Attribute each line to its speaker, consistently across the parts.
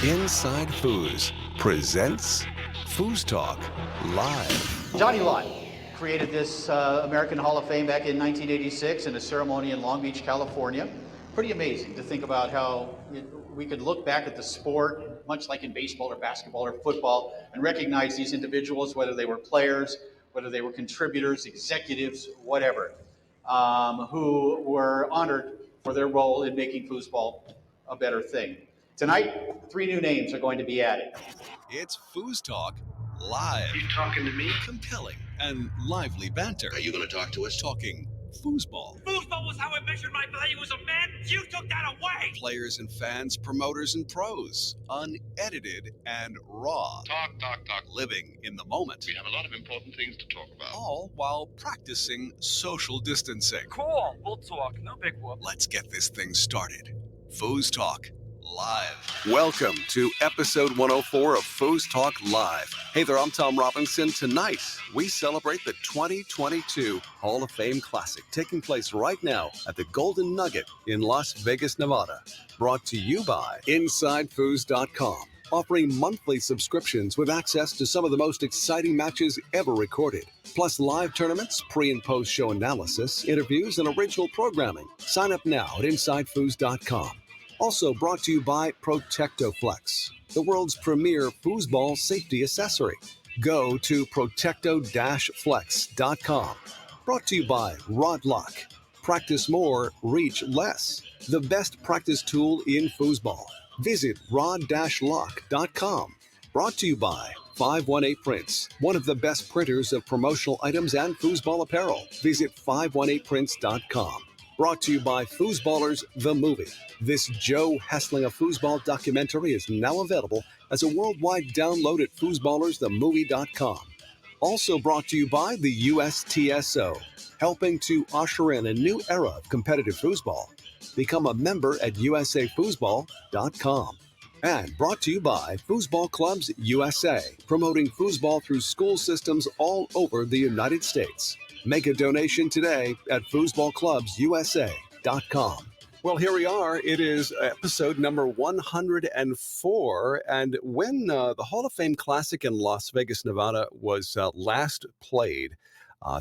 Speaker 1: InsideFoos presents FoosTalk Live.
Speaker 2: Johnny Lott created this American Hall of Fame back in 1986 in a ceremony in Long Beach, California. Pretty amazing to think about how we could look back at the sport, much like in baseball or basketball or football, and recognize these individuals, whether they were players, whether they were contributors, executives, whatever, who were honored for their role in making foosball a better thing. Tonight, 3 new names are going to be added.
Speaker 1: It's FoosTalk Live.
Speaker 3: You talking to me?
Speaker 1: Compelling and lively banter.
Speaker 3: Are you going to talk to us?
Speaker 1: Talking foosball.
Speaker 4: Foosball was how I measured my value as a man. You took that away.
Speaker 1: Players and fans, promoters and pros. Unedited and raw.
Speaker 3: Talk.
Speaker 1: Living in the moment.
Speaker 3: We have a lot of important things to talk about.
Speaker 1: All while practicing social distancing.
Speaker 4: Cool. We'll talk. No big whoop.
Speaker 1: Let's get this thing started. FoosTalk Live. Welcome to episode 104 of FoosTalk Live. Hey there, I'm Tom Robinson. Tonight, we celebrate the 2022 Hall of Fame Classic taking place right now at the Golden Nugget in Las Vegas, Nevada. Brought to you by InsideFoos.com, offering monthly subscriptions with access to some of the most exciting matches ever recorded, plus live tournaments, pre- and post-show analysis, interviews, and original programming. Sign up now at InsideFoos.com. Also brought to you by ProtectoFlex, the world's premier foosball safety accessory. Go to Protecto-Flex.com. Brought to you by Rod Lock. Practice more, reach less. The best practice tool in foosball. Visit rod-lock.com. Brought to you by 518 Prints, one of the best printers of promotional items and foosball apparel. Visit 518prints.com. Brought to you by Foosballers, the movie. This Joe Hessling Foosball documentary is now available as a worldwide download at foosballersthemovie.com. Also brought to you by the USTSO, helping to usher in a new era of competitive foosball. Become a member at usafoosball.com. And brought to you by Foosball Clubs USA, promoting foosball through school systems all over the United States. Make a donation today at foosballclubsusa.com. Well, here we are. It is episode number 104. And when the Hall of Fame Classic in Las Vegas, Nevada was last played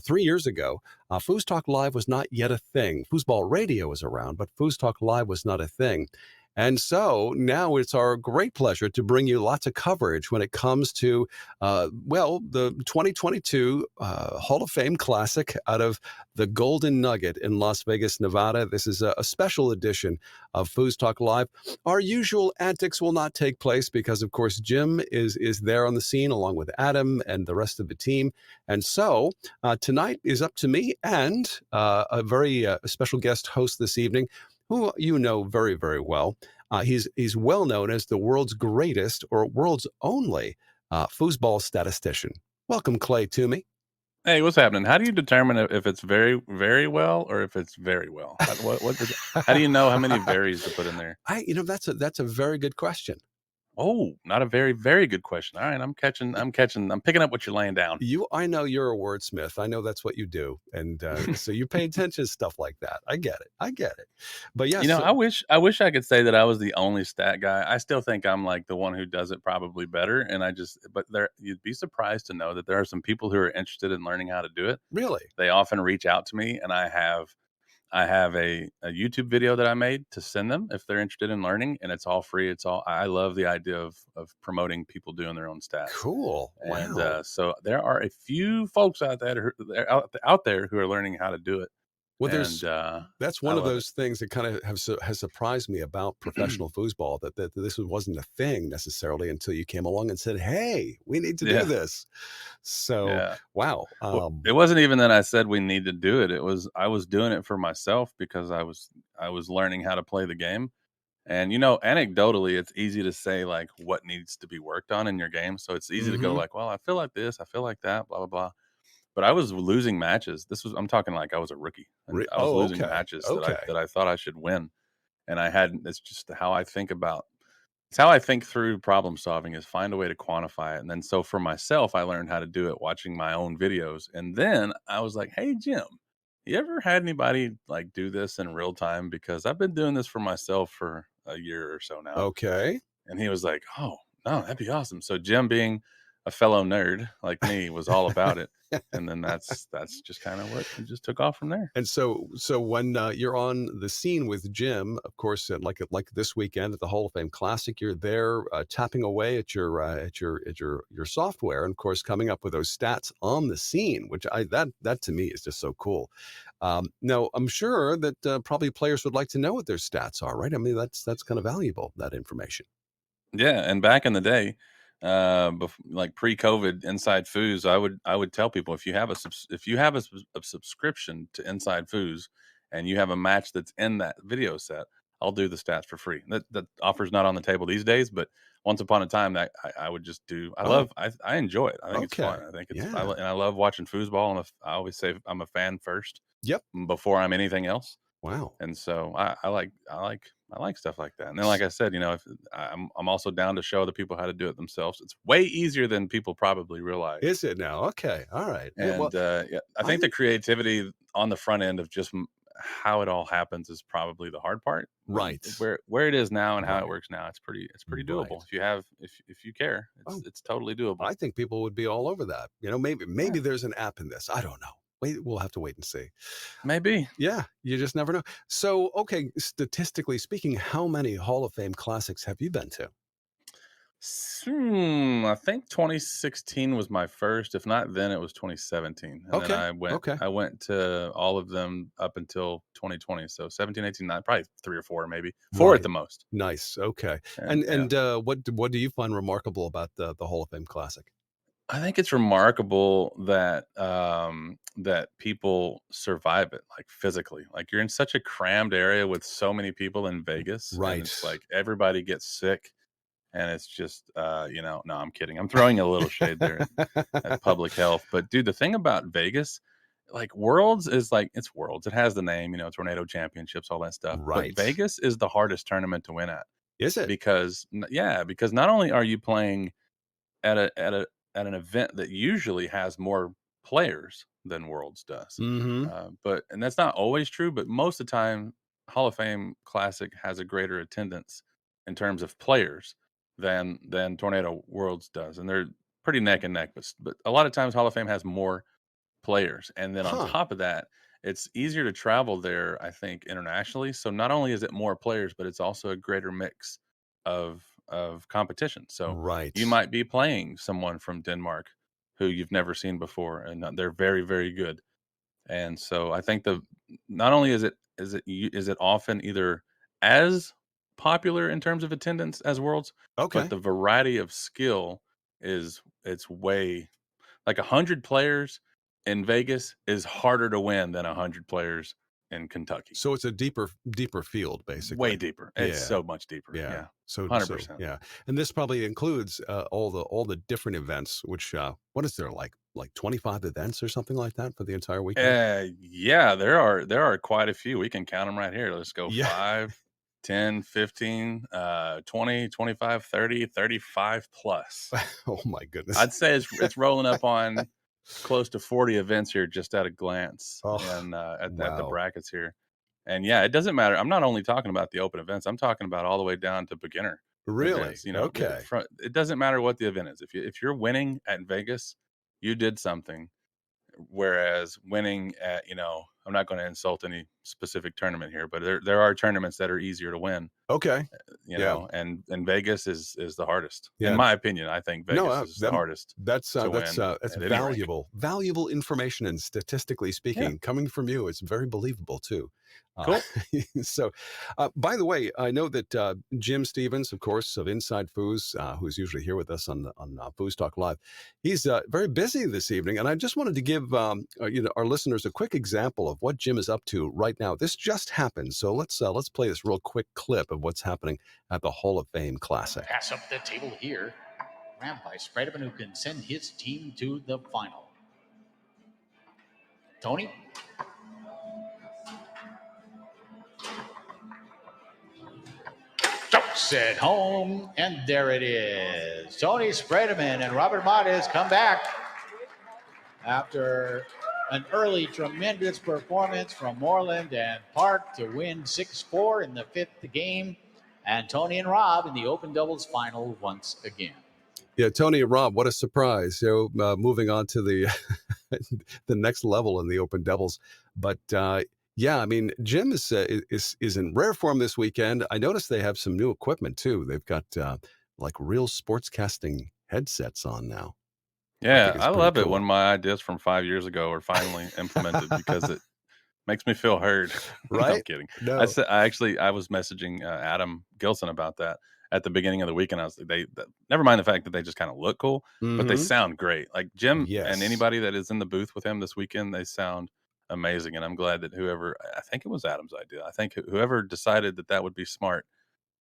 Speaker 1: 3 years ago, FoosTalk Live was not yet a thing. Foosball Radio was around, but FoosTalk Live was not a thing. And so now it's our great pleasure to bring you lots of coverage when it comes to, the 2022 Hall of Fame Classic out of the Golden Nugget in Las Vegas, Nevada. This is a special edition of FoosTalk Live. Our usual antics will not take place because, of course, Jim is there on the scene along with Adam and the rest of the team. And so tonight is up to me and a very special guest host this evening, who you know very, very well. He's well known as the world's greatest or world's only foosball statistician. Welcome, Clay Toomey.
Speaker 5: Hey, what's happening? How do you determine if it's very, very well or if it's very well? How do you know how many varies to put in there?
Speaker 1: That's a very good question.
Speaker 5: Oh, not a very, very good question. All right, I'm picking up what you're laying down.
Speaker 1: I know you're a wordsmith. I know that's what you do. And so you pay attention to stuff like that. I get it. But yeah,
Speaker 5: I wish I could say that I was the only stat guy. I still think I'm like the one who does it probably better. And you'd be surprised to know that there are some people who are interested in learning how to do it.
Speaker 1: Really?
Speaker 5: They often reach out to me, and I have a YouTube video that I made to send them if they're interested in learning, and it's all free. I love the idea of promoting people doing their own stats.
Speaker 1: Cool.
Speaker 5: And
Speaker 1: wow.
Speaker 5: So there are a few folks out there who are learning how to do it.
Speaker 1: Well, that's one of those things that kind of has surprised me about professional foosball, that this wasn't a thing necessarily until you came along and said, hey, we need to do this. So, wow.
Speaker 5: It wasn't even that I said we need to do it. I was doing it for myself because I was learning how to play the game. And, anecdotally, it's easy to say like what needs to be worked on in your game. So it's easy to go like, well, I feel like this, I feel like that, blah, blah, blah. But I was losing matches. I'm talking like I was a rookie. I was losing matches that I thought I should win. And it's just how I think it's how I think through problem solving, is find a way to quantify it. And then so for myself, I learned how to do it watching my own videos. And then I was like, hey, Jim, you ever had anybody like do this in real time? Because I've been doing this for myself for a year or so now.
Speaker 1: Okay.
Speaker 5: And he was like, "Oh, no, that'd be awesome." So Jim, being a fellow nerd like me, was all about it. And then that's just kind of what it just took off from there.
Speaker 1: And so when you're on the scene with Jim, of course, like this weekend at the Hall of Fame Classic, you're there tapping away at your software, and of course, coming up with those stats on the scene, which that to me is just so cool. Now, I'm sure that probably players would like to know what their stats are, right? I mean, that's kind of valuable, that information.
Speaker 5: Yeah, and back in the day, like pre-COVID, InsideFoos, I would tell people, if you have a subscription to InsideFoos and you have a match that's in that video set, I'll do the stats for free. That offer's not on the table these days, but once upon a time, that I would just do.
Speaker 1: Oh,
Speaker 5: I enjoy it. I think it's
Speaker 1: okay.
Speaker 5: fun. I think
Speaker 1: Yeah.
Speaker 5: and I love watching foosball. I always say I'm a fan first
Speaker 1: Yep.
Speaker 5: before I'm anything else.
Speaker 1: Wow.
Speaker 5: And so I like stuff like that. And then, like I said, if I'm also down to show the people how to do it themselves. It's way easier than people probably realize.
Speaker 1: Is it now? Okay. All right. Yeah, well,
Speaker 5: And yeah, I think
Speaker 1: I
Speaker 5: the creativity on the front end of just how it all happens is probably the hard part. But
Speaker 1: right.
Speaker 5: where it is now and how it
Speaker 1: Right.
Speaker 5: works now, it's pretty
Speaker 1: Right.
Speaker 5: doable. If you care,
Speaker 1: Oh,
Speaker 5: it's totally doable.
Speaker 1: I think people would be all over that. Maybe
Speaker 5: Yeah,
Speaker 1: there's an app in this. I don't know. We'll have to wait and see.
Speaker 5: maybe.
Speaker 1: Yeah, you just never know. So, okay, statistically speaking, how many Hall of Fame classics have you been to?
Speaker 5: I think 2016 was my first. If not, then it was 2017, and then
Speaker 1: Okay.
Speaker 5: I went
Speaker 1: Okay.
Speaker 5: I went to all of them up until 2020. So 17, 18, 9, probably 3 or 4, maybe 4 at
Speaker 1: Right.
Speaker 5: the most.
Speaker 1: Nice. Okay.
Speaker 5: And
Speaker 1: And
Speaker 5: yeah,
Speaker 1: and what do you find remarkable about the Hall of Fame Classic?
Speaker 5: I think it's remarkable that people survive it, like, physically. Like, you're in such a crammed area with so many people in Vegas, and
Speaker 1: Right.
Speaker 5: it's like everybody gets sick, and it's just, no, I'm kidding. I'm throwing a little shade there at public health. But dude, the thing about Vegas, like, Worlds is like, it's Worlds. It has the name, Tornado Championships, all that stuff. But
Speaker 1: Right.
Speaker 5: Vegas is the hardest tournament to win at
Speaker 1: Is it?
Speaker 5: because not only are you playing at an event that usually has more players than Worlds does,
Speaker 1: Mm-hmm.
Speaker 5: and that's not always true, but most of the time, Hall of Fame Classic has a greater attendance in terms of players than Tornado Worlds does, and they're pretty neck and neck. But a lot of times, Hall of Fame has more players, and then on
Speaker 1: Huh.
Speaker 5: top of that, it's easier to travel there, I think, internationally. So not only is it more players, but it's also a greater mix of competition. So
Speaker 1: Right.
Speaker 5: you might be playing someone from Denmark who you've never seen before, and they're very, very good. And so I think the not only is it often either as popular in terms of attendance as Worlds, but
Speaker 1: Okay.
Speaker 5: the variety of skill it's way, like, 100 players in Vegas is harder to win than 100 players in Kentucky.
Speaker 1: So it's a deeper field,
Speaker 5: Way
Speaker 1: basically.
Speaker 5: deeper. It's
Speaker 1: Yeah.
Speaker 5: so much deeper.
Speaker 1: Yeah.
Speaker 5: Yeah.
Speaker 1: So
Speaker 5: 100%.
Speaker 1: yeah, and this probably includes all the different events. Which what is there, like 25 events or something like that for the entire weekend?
Speaker 5: Yeah, there are quite a few. We can count them right here. Let's go
Speaker 1: Yeah.
Speaker 5: 5, 10, 15, 20, 25, 30, 35 plus.
Speaker 1: Oh my goodness.
Speaker 5: I'd say it's rolling up on close to 40 events here just at a glance,
Speaker 1: Oh
Speaker 5: and at the
Speaker 1: wow.
Speaker 5: brackets here. And yeah, it doesn't matter. I'm not only talking about the open events. I'm talking about all the way down to beginner
Speaker 1: Really?
Speaker 5: events.
Speaker 1: Okay.
Speaker 5: It doesn't matter what the event is. If you're winning at Vegas, you did something. Whereas winning at, I'm not going to insult any specific tournament here, but there are tournaments that are easier to win,
Speaker 1: Okay. Yeah.
Speaker 5: and Vegas is the hardest. In
Speaker 1: Yeah.
Speaker 5: my opinion, I think
Speaker 1: No,
Speaker 5: Vegas is the hardest to win
Speaker 1: that's
Speaker 5: at any rank.
Speaker 1: valuable information, and statistically
Speaker 5: Yeah,
Speaker 1: speaking, coming from you, it's very believable too. Uh,
Speaker 5: cool.
Speaker 1: so, by the way, I know that Jim Stevens, of course, of InsideFoos, who's usually here with us on FoosTalk Live, he's very busy this evening, and I just wanted to give our listeners a quick example of what Jim is up to right now. This just happened, so let's play this real quick clip of what's happening at the Hall of Fame Classic.
Speaker 2: Pass up the table here. Grabbed by Spreadman, who can send his team to the final. Tony? Jumps it home, and there it is. Tony Spreadman and Robert Mattes come back after an early tremendous performance from Moreland and Park to win 6-4 in the fifth game and Tony and Rob in the open doubles final once again.
Speaker 1: Yeah, Tony and Rob, what a surprise! Moving on to the the next level in the open doubles. But yeah, I mean, Jim is in rare form this weekend. I noticed they have some new equipment too. They've got like real sportscasting headsets on now. I
Speaker 5: Yeah,
Speaker 1: think it's
Speaker 5: I
Speaker 1: pretty
Speaker 5: love it when
Speaker 1: cool.
Speaker 5: my ideas from 5 years ago are finally implemented because it makes me feel heard. No, I'm
Speaker 1: Right?
Speaker 5: kidding.
Speaker 1: No.
Speaker 5: I was messaging Adam Gilson about that at the beginning of the weekend. I was like, never mind the fact that they just kind of look cool, but they
Speaker 1: Mm-hmm.
Speaker 5: sound great. Like Jim and
Speaker 1: Yes.
Speaker 5: anybody that is in the booth with him this weekend, they sound amazing. And I'm glad that I think it was Adam's idea. I think whoever decided that that would be smart,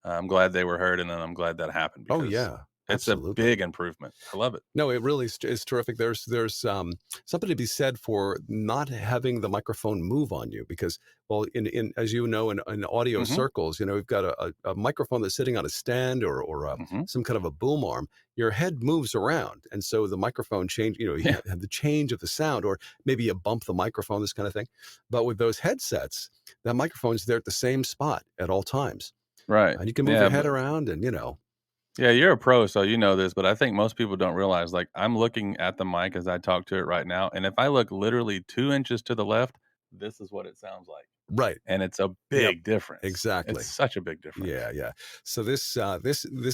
Speaker 5: I'm glad they were heard, and then I'm glad that happened
Speaker 1: Oh
Speaker 5: because
Speaker 1: yeah.
Speaker 5: it's a
Speaker 1: Absolutely.
Speaker 5: big improvement. I love it.
Speaker 1: No, it really is terrific. There's something to be said for not having the microphone move on you because, well, in as you know, in audio
Speaker 5: Hmm.
Speaker 1: circles, we've got a microphone that's sitting on a stand or
Speaker 5: Hmm.
Speaker 1: some kind of a boom arm. Your head moves around, and so the microphone change. You
Speaker 5: Yeah,
Speaker 1: have the change of the sound, or maybe you bump the microphone, this kind of thing. But with those headsets, that microphone's there at the same spot at all times,
Speaker 5: right.
Speaker 1: and you can move
Speaker 5: Yeah,
Speaker 1: your head around, and
Speaker 5: yeah, you're a pro, so you know this, but I think most people don't realize, like, I'm looking at the mic as I talk to it right now, and if I look literally 2 inches to the left, this is what it sounds like,
Speaker 1: right.
Speaker 5: and it's a
Speaker 1: Yep.
Speaker 5: big difference. It's
Speaker 1: Exactly.
Speaker 5: such a big difference.
Speaker 1: Yeah, yeah. So this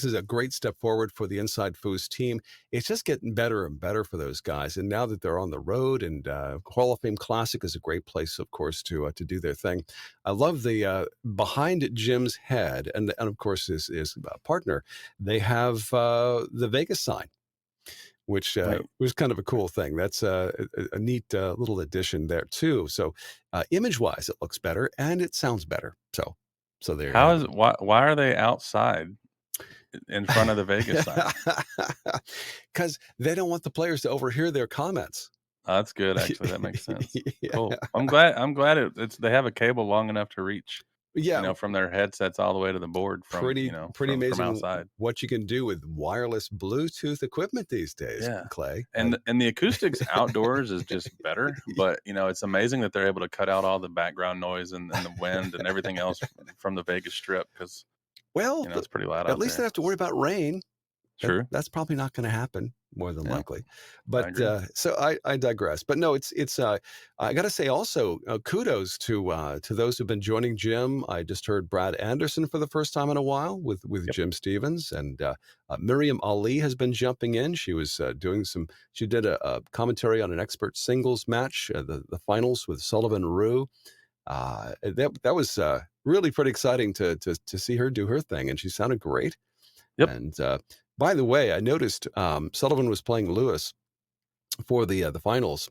Speaker 1: is a great step forward for the InsideFoos team. It's just getting better and better for those guys. And now that they're on the road, and Hall of Fame Classic is a great place, of course, to do their thing. I love the behind Jim's head, and of course his partner. They have the Vegas sign, which
Speaker 5: Right.
Speaker 1: was kind of a cool thing. That's a neat little addition there too. So image wise, it looks better and it sounds better. So there you
Speaker 5: How
Speaker 1: have
Speaker 5: is
Speaker 1: it.
Speaker 5: why are they outside in front of the Vegas sign?
Speaker 1: Because they don't want the players to overhear their comments.
Speaker 5: Oh, that's good, actually, that makes sense.
Speaker 1: Yeah,
Speaker 5: Cool. I'm glad it's they have a cable long enough to reach,
Speaker 1: yeah,
Speaker 5: from their headsets all the way to the board from,
Speaker 1: pretty
Speaker 5: from
Speaker 1: amazing
Speaker 5: outside.
Speaker 1: what you can do with wireless Bluetooth equipment these days,
Speaker 5: Yeah.
Speaker 1: Clay.
Speaker 5: And the acoustics outdoors is just better, but, it's amazing that they're able to cut out all the background noise and the wind and everything else from the Vegas Strip because
Speaker 1: Well,
Speaker 5: it's pretty loud
Speaker 1: at
Speaker 5: out
Speaker 1: least they
Speaker 5: there.
Speaker 1: have to worry about rain.
Speaker 5: True.
Speaker 1: That's probably not going to happen more than
Speaker 5: Yeah,
Speaker 1: likely.
Speaker 5: I
Speaker 1: But
Speaker 5: agree.
Speaker 1: so I digress. But no, it's I got to say also kudos to those who've been joining Jim. I just heard Brad Anderson for the first time in a while with
Speaker 5: Yep.
Speaker 1: Jim Stevens, and Miriam Ali has been jumping in. She was she did a commentary on an expert singles match, the finals with Sullivan Rue. That was really pretty exciting to see her do her thing, and she sounded great.
Speaker 5: Yep.
Speaker 1: And by the way, I noticed Sullivan was playing Lewis for the finals.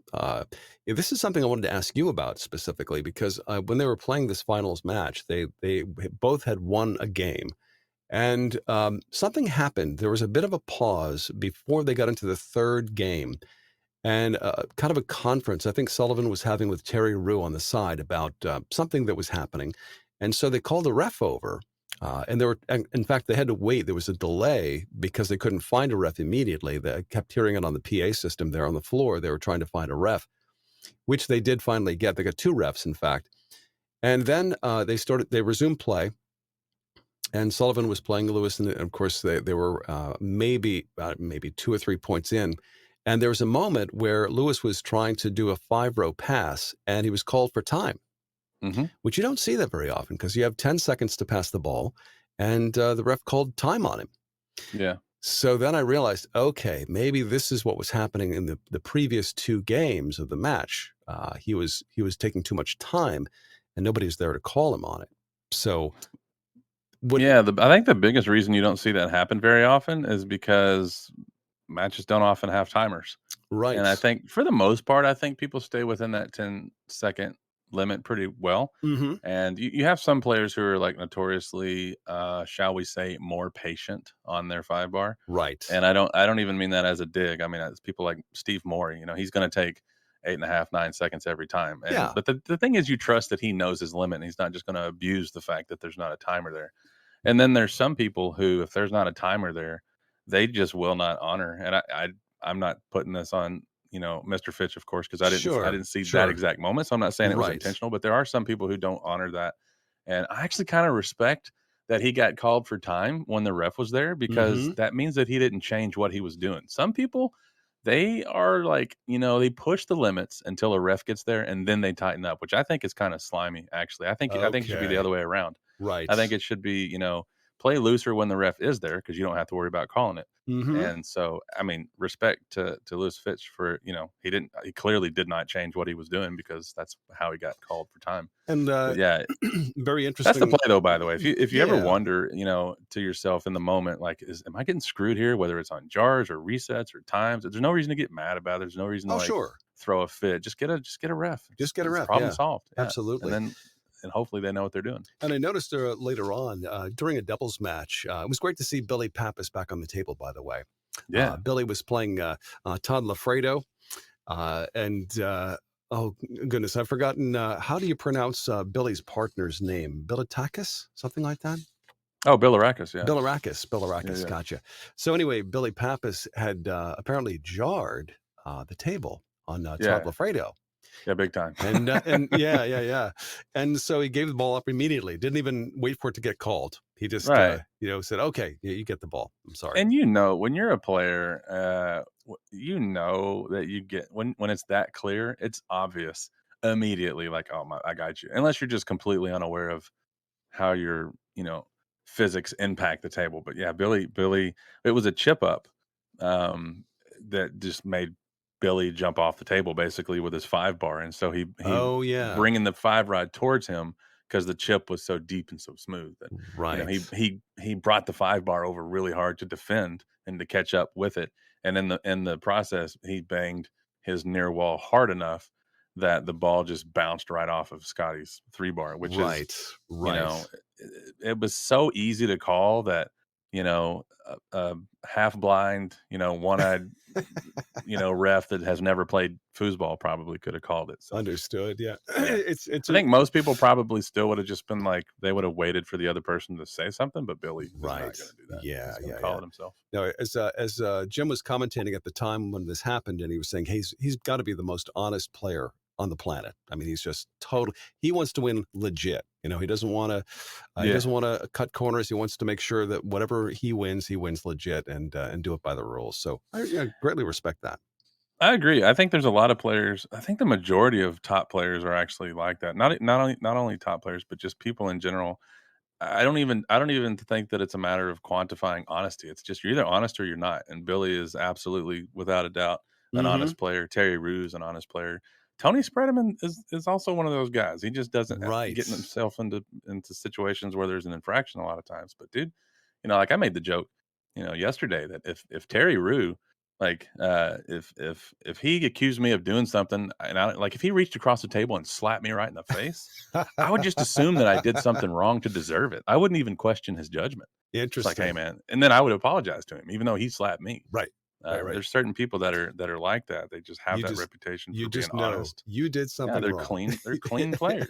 Speaker 1: This is something I wanted to ask you about specifically because when they were playing this finals match, they both had won a game, and something happened. There was a bit of a pause before they got into the third game, and kind of a conference I think Sullivan was having with Terry Rue on the side about something that was happening. And so they called the ref over. In fact, they had to wait. There was a delay because they couldn't find a ref immediately. They kept hearing it on the PA system there on the floor. They were trying to find a ref, which they did finally get. They got two refs, in fact. And then they resumed play. And Sullivan was playing Lewis, and of course they were maybe 2 or 3 points in, and there was a moment where Lewis was trying to do a 5-row pass, and he was called for time,
Speaker 5: Hmm.
Speaker 1: which you don't see that very often because you have 10 seconds to pass the ball, and the ref called time on him.
Speaker 5: Yeah.
Speaker 1: So then I realized, okay, maybe this is what was happening in the previous two games of the match. He was taking too much time, and nobody was there to call him on it. So what?
Speaker 5: Yeah, I think the biggest reason you don't see that happen very often is because matches don't often have timers. And
Speaker 1: Right.
Speaker 5: I think for the most part, I think people stay within that 10-second limit pretty well.
Speaker 1: Mm-hmm.
Speaker 5: And you have some players who are like notoriously, shall we say, more patient on their 5 bar.
Speaker 1: Right.
Speaker 5: And I don't even mean that as a dig. I mean, it's people like Steve Morey, he's going to take 8.5, 9 seconds every time.
Speaker 1: Yeah.
Speaker 5: But the thing is, you trust that he knows his limit and he's not just going to abuse the fact that there's not a timer there. And then there's some people who, if there's not a timer there, they just will not honor. And I'm not putting this on, Mr. Fitch, of course, because I
Speaker 1: Sure.
Speaker 5: didn't see that
Speaker 1: Sure.
Speaker 5: exact moment. So I'm not saying it was
Speaker 1: Right.
Speaker 5: intentional, but there are some people who don't honor that. And I actually kind of respect that he got called for time when the ref was there, because
Speaker 1: Mm-hmm.
Speaker 5: that means that he didn't change what he was doing. Some people, they are like, they push the limits until a ref gets there and then they tighten up, which I think is kind of slimy, actually. I think it should be the
Speaker 1: Okay.
Speaker 5: other way around. I
Speaker 1: Right.
Speaker 5: think it should be, play looser when the ref is there because you don't have to worry about calling it.
Speaker 1: Mm-hmm.
Speaker 5: And so, I mean, respect to Lewis Fitch for, he clearly did not change what he was doing because that's how he got called for time.
Speaker 1: And
Speaker 5: But yeah,
Speaker 1: very
Speaker 5: that's the
Speaker 1: interesting.
Speaker 5: play though, by the way. If you ever
Speaker 1: Yeah.
Speaker 5: wonder, to yourself in the moment, like, am I getting screwed here? Whether it's on jars or resets or times, there's no reason to get mad about it. There's no reason to
Speaker 1: Oh,
Speaker 5: like
Speaker 1: sure.
Speaker 5: throw a fit. Just get a ref.
Speaker 1: Just get a
Speaker 5: It's
Speaker 1: ref.
Speaker 5: problem
Speaker 1: Yeah.
Speaker 5: solved. Yeah,
Speaker 1: Absolutely.
Speaker 5: and hopefully they know what they're doing.
Speaker 1: And I noticed later on during a doubles match, it was great to see Billy Pappas back on the table, by the way.
Speaker 5: Yeah.
Speaker 1: Billy was playing Todd Lafredo. Oh, goodness, I've forgotten. How do you pronounce Billy's partner's name? Bilitakis? Something like that?
Speaker 5: Oh, Bill Arrakis. Yeah.
Speaker 1: Bilarakis,
Speaker 5: Yeah.
Speaker 1: gotcha. So anyway, Billy Pappas had apparently jarred the table on Todd
Speaker 5: Yeah.
Speaker 1: Lafredo.
Speaker 5: Yeah. Big time.
Speaker 1: And yeah. And so he gave the ball up immediately. Didn't even wait for it to get called. He just,
Speaker 5: Right.
Speaker 1: said, okay, yeah, you get the ball. I'm sorry.
Speaker 5: And when you're a player, that you get when it's that clear, it's obvious immediately. Like, oh my, I got you. Unless you're just completely unaware of how your physics impact the table. But yeah, Billy, it was a chip up um, that just made Billy jump off the table basically with his 5 bar, and so he
Speaker 1: Oh, yeah.
Speaker 5: bringing the 5 rod towards him because the chip was so deep and so smooth that
Speaker 1: Right.
Speaker 5: he brought the 5 bar over really hard to defend and to catch up with it, and in the process he banged his near wall hard enough that the ball just bounced right off of Scotty's 3 bar, which is
Speaker 1: Right.
Speaker 5: it was so easy to call that a half blind, one-eyed, ref that has never played foosball probably could have called it. So
Speaker 1: Understood. Yeah.
Speaker 5: yeah,
Speaker 1: It's
Speaker 5: I think most people probably still would have just been like, they would have waited for the other person to say something, but Billy was not going
Speaker 1: right.
Speaker 5: to do that.
Speaker 1: Yeah.
Speaker 5: He's going to
Speaker 1: Yeah.
Speaker 5: call
Speaker 1: Yeah.
Speaker 5: it himself.
Speaker 1: No, as Jim was commentating at the time when this happened, and he was saying he's got to be the most honest player on the planet. I mean, he's just total. He wants to win legit. He doesn't want to. He
Speaker 5: Yeah,
Speaker 1: doesn't want to cut corners. He wants to make sure that whatever he wins legit and do it by the rules. So I greatly respect that.
Speaker 5: I agree. I think there's a lot of players. I think the majority of top players are actually like that. Not only top players, but just people in general. I don't even think that it's a matter of quantifying honesty. It's just you're either honest or you're not. And Billy is absolutely, without a doubt, an
Speaker 1: Mm-hmm.
Speaker 5: honest player. Terry Rue is an honest player. Tony Spreadman is also one of those guys. He just doesn't
Speaker 1: Right.
Speaker 5: get himself into situations where there's an infraction a lot of times. But dude, like I made the joke, yesterday that if Terry Rue, like if he accused me of doing something, and if he reached across the table and slapped me right in the face, I would just assume that I did something wrong to deserve it. I wouldn't even question his judgment. It's like, hey,
Speaker 1: Interesting.
Speaker 5: man, and then I would apologize to him, even though he slapped me.
Speaker 1: Right. Right.
Speaker 5: There's certain people that are like that. They just have
Speaker 1: You
Speaker 5: that
Speaker 1: just
Speaker 5: reputation
Speaker 1: you
Speaker 5: for being
Speaker 1: just know
Speaker 5: honest.
Speaker 1: you did
Speaker 5: Yeah,
Speaker 1: something
Speaker 5: they're
Speaker 1: wrong.
Speaker 5: clean. They're clean players.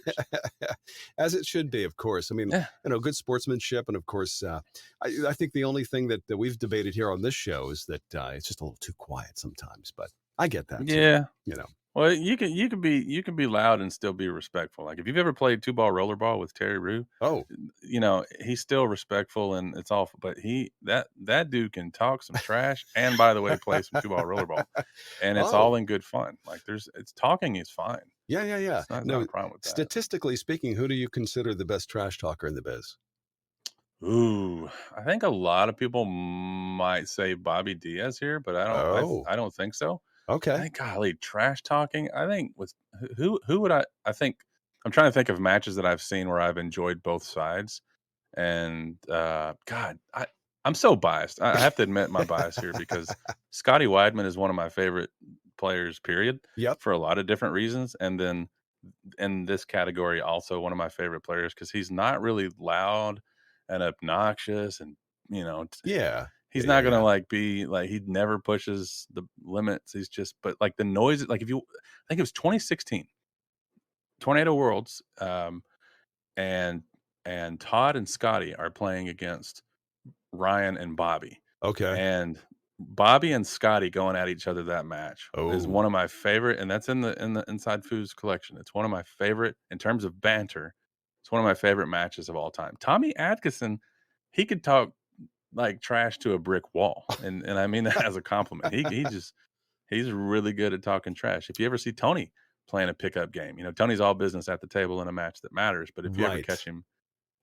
Speaker 1: As it should be, of course. I mean,
Speaker 5: Yeah,
Speaker 1: good sportsmanship, and of course, I think the only thing that we've debated here on this show is that it's just a little too quiet sometimes. But I get that too.
Speaker 5: yeah.
Speaker 1: You know.
Speaker 5: Well, you can be loud and still be respectful. Like if you've ever played 2 ball rollerball with Terry Rue,
Speaker 1: Oh,
Speaker 5: he's still respectful and it's awful. But that dude can talk some trash and, by the way, play some 2 ball rollerball, and it's all
Speaker 1: oh,
Speaker 5: in good fun. Like it's talking is fine.
Speaker 1: yeah.
Speaker 5: It's not
Speaker 1: No,
Speaker 5: a problem with that.
Speaker 1: statistically speaking, who do you consider the best trash talker in the biz?
Speaker 5: Ooh, I think a lot of people might say Bobby Diaz here, but I don't.
Speaker 1: Oh,
Speaker 5: I don't think so. I
Speaker 1: okay.
Speaker 5: think, golly, trash talking. I think with who would I think I'm trying to think of matches that I've seen where I've enjoyed both sides, and God, I'm so biased. I have to admit my bias here because Scotty Weidman is one of my favorite players. Period,
Speaker 1: Yep.
Speaker 5: for a lot of different reasons, and then in this category also one of my favorite players because he's not really loud and obnoxious, and
Speaker 1: Yeah.
Speaker 5: he's not gonna
Speaker 1: Yeah.
Speaker 5: like be like he never pushes the limits. He's just but like the noise, like if you I think it was 2016 Tornado Worlds, and Todd and Scotty are playing against Ryan and Bobby,
Speaker 1: Okay.
Speaker 5: and Bobby and Scotty going at each other, that match is
Speaker 1: Oh.
Speaker 5: one of my favorite, and that's in the InsideFoos collection. It's one of my favorite in terms of banter. It's one of my favorite matches of all time. Tommy Atkinson, he could talk like trash to a brick wall, and I mean that as a compliment. He's really good at talking trash. If you ever see Tony playing a pickup game, Tony's all business at the table in a match that matters. But if you ever
Speaker 1: Right.
Speaker 5: catch him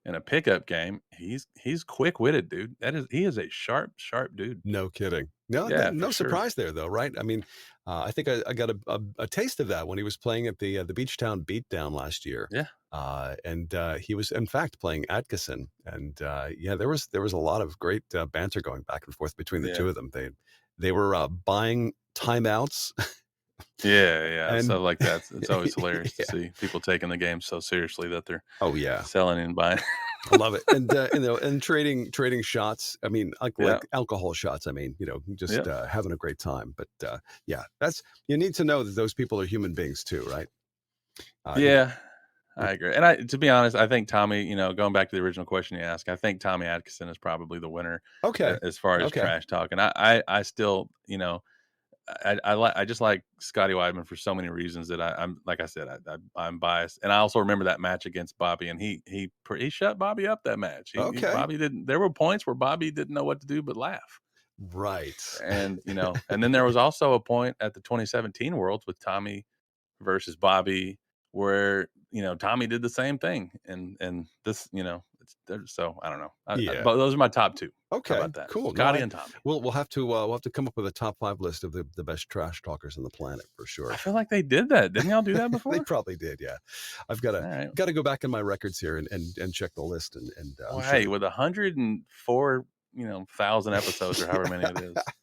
Speaker 5: in a pickup game, he's quick witted, dude. He is a sharp, sharp dude.
Speaker 1: No kidding. No,
Speaker 5: Yeah, for
Speaker 1: no
Speaker 5: sure.
Speaker 1: surprise there, though, right? I mean, I think I got a taste of that when he was playing at the Beachtown Beatdown last year,
Speaker 5: Yeah,
Speaker 1: and he was in fact playing Atkinson, and yeah, there was a lot of great banter going back and forth between the
Speaker 5: yeah,
Speaker 1: two of them. They were buying timeouts,
Speaker 5: yeah.
Speaker 1: and
Speaker 5: So like it's always hilarious to
Speaker 1: yeah,
Speaker 5: see people taking the game so seriously that they're
Speaker 1: oh yeah,
Speaker 5: selling and buying.
Speaker 1: I love it, and trading shots. I mean,
Speaker 5: Yeah,
Speaker 1: like alcohol shots. I mean, just
Speaker 5: yeah,
Speaker 1: having a great time. But yeah, that's you need to know that those people are human beings too, right? You
Speaker 5: yeah.
Speaker 1: know,
Speaker 5: I agree. And to be honest, I think Tommy, going back to the original question you asked, I think Tommy Atkinson is probably the winner
Speaker 1: okay,
Speaker 5: as far as
Speaker 1: okay,
Speaker 5: trash talk. And I still, I just like Scotty Weidman for so many reasons that I'm like I said, I'm biased. And I also remember that match against Bobby, and he shut Bobby up that match.
Speaker 1: okay,
Speaker 5: Bobby didn't. There were points where Bobby didn't know what to do but laugh.
Speaker 1: right,
Speaker 5: And then there was also a point at the 2017 Worlds with Tommy versus Bobby, where Tommy did the same thing, and this so I don't know.
Speaker 1: yeah,
Speaker 5: But those are my top two. How
Speaker 1: okay,
Speaker 5: about that?
Speaker 1: cool. No,
Speaker 5: Scotty and Tommy.
Speaker 1: we'll have to come up with a top 5 list of the best trash talkers on the planet for
Speaker 5: I
Speaker 1: sure.
Speaker 5: feel like they did that. Didn't y'all do that
Speaker 1: They
Speaker 5: before?
Speaker 1: probably did, yeah. I've got to
Speaker 5: All right.
Speaker 1: got to go back in my records here and check the list, and
Speaker 5: Well,
Speaker 1: I'm
Speaker 5: hey,
Speaker 1: sure.
Speaker 5: with 104 thousand episodes or however many it is,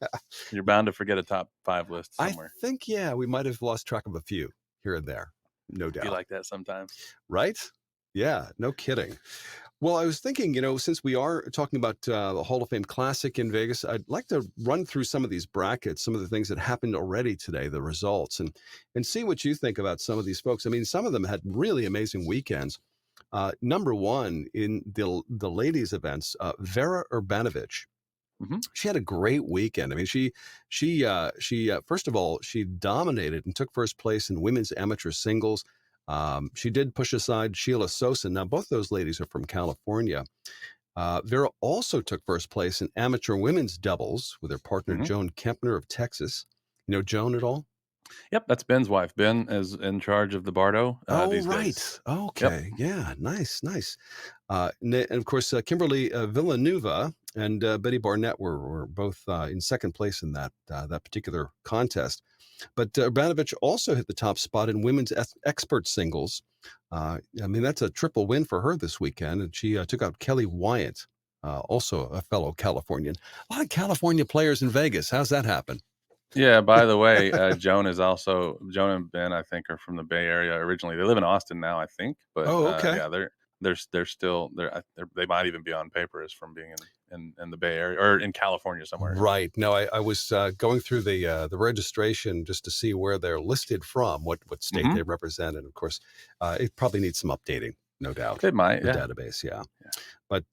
Speaker 5: you're bound to forget a top 5 list
Speaker 1: I
Speaker 5: somewhere.
Speaker 1: think, yeah, we might have lost track of a few here and there, no
Speaker 5: Be
Speaker 1: doubt.
Speaker 5: like that sometimes.
Speaker 1: Right? Yeah, no kidding. Well, I was thinking, since we are talking about the Hall of Fame Classic in Vegas, I'd like to run through some of these brackets, some of the things that happened already today, the results, and see what you think about some of these folks. I mean, some of them had really amazing weekends. Number one in the ladies' events, Vera Urbanovic.
Speaker 5: Hmm.
Speaker 1: She had a great weekend. I mean, she first of all, she dominated and took first place in women's amateur singles. She did push aside Sheila Sosa. Now, both those ladies are from California. Vera also took first place in amateur women's doubles with her partner
Speaker 5: Hmm.
Speaker 1: Joan Kempner of Texas. You know Joan at all?
Speaker 5: Yep, that's Ben's wife. Ben is in charge of the Bardo
Speaker 1: Oh,
Speaker 5: these days.
Speaker 1: right.
Speaker 5: Yep.
Speaker 1: Okay. Yeah. Nice. Nice. And of course, Kimberly Villanueva and Betty Barnett were both in second place in that particular contest. But Urbanovic also hit the top spot in women's expert singles. I mean, that's a triple win for her this weekend. And she took out Kelly Wyatt, also a fellow Californian. A lot of California players in Vegas. How's that happen?
Speaker 5: Yeah, by the way, Joan and Ben, I think, are from the Bay Area originally. They live in Austin now, I think, but
Speaker 1: Oh, okay.
Speaker 5: yeah, they're still they might even be on paper as from being in the Bay Area or in California somewhere.
Speaker 1: Right. No, I was going through the registration just to see where they're listed from, what state
Speaker 5: Hmm.
Speaker 1: they represent, and of course, it probably needs some updating, no doubt.
Speaker 5: It might,
Speaker 1: The
Speaker 5: yeah.
Speaker 1: database, yeah.
Speaker 5: Yeah.
Speaker 1: But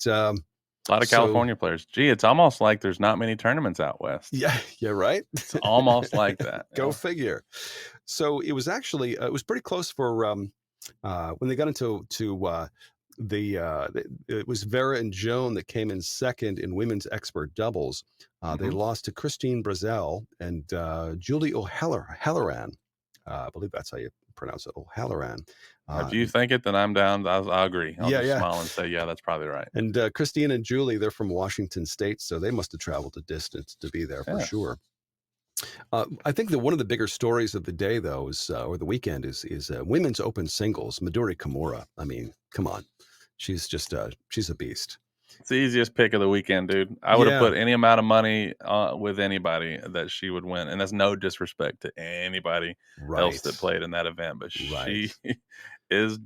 Speaker 5: A lot of
Speaker 1: so
Speaker 5: California players. Gee, it's almost like there's not many tournaments out west.
Speaker 1: yeah, right.
Speaker 5: It's almost like that.
Speaker 1: Go
Speaker 5: Yeah.
Speaker 1: figure. So it was actually it was pretty close for when they got into it was Vera and Joan that came in second in women's expert doubles. They
Speaker 5: Hmm.
Speaker 1: lost to Christine Brazel and Julie O'Halloran. I believe that's how you pronounce it, O'Halloran.
Speaker 5: If you think it, then I'm down. I'll agree. I'll
Speaker 1: Yeah,
Speaker 5: just
Speaker 1: yeah.
Speaker 5: smile and say, yeah, that's probably right.
Speaker 1: And Christine and Julie, they're from Washington State, so they must have traveled a distance to be there for
Speaker 5: Yeah.
Speaker 1: sure. I think that one of the bigger stories of the day, though, or the weekend, is women's open singles. Midori Kimura. I mean, come on, she's just she's a beast.
Speaker 5: It's the easiest pick of the weekend, dude. I would have
Speaker 1: Yeah,
Speaker 5: put any amount of money with anybody that she would win, and that's no disrespect to anybody else that
Speaker 1: right,
Speaker 5: played in that event. But
Speaker 1: right.
Speaker 5: she is,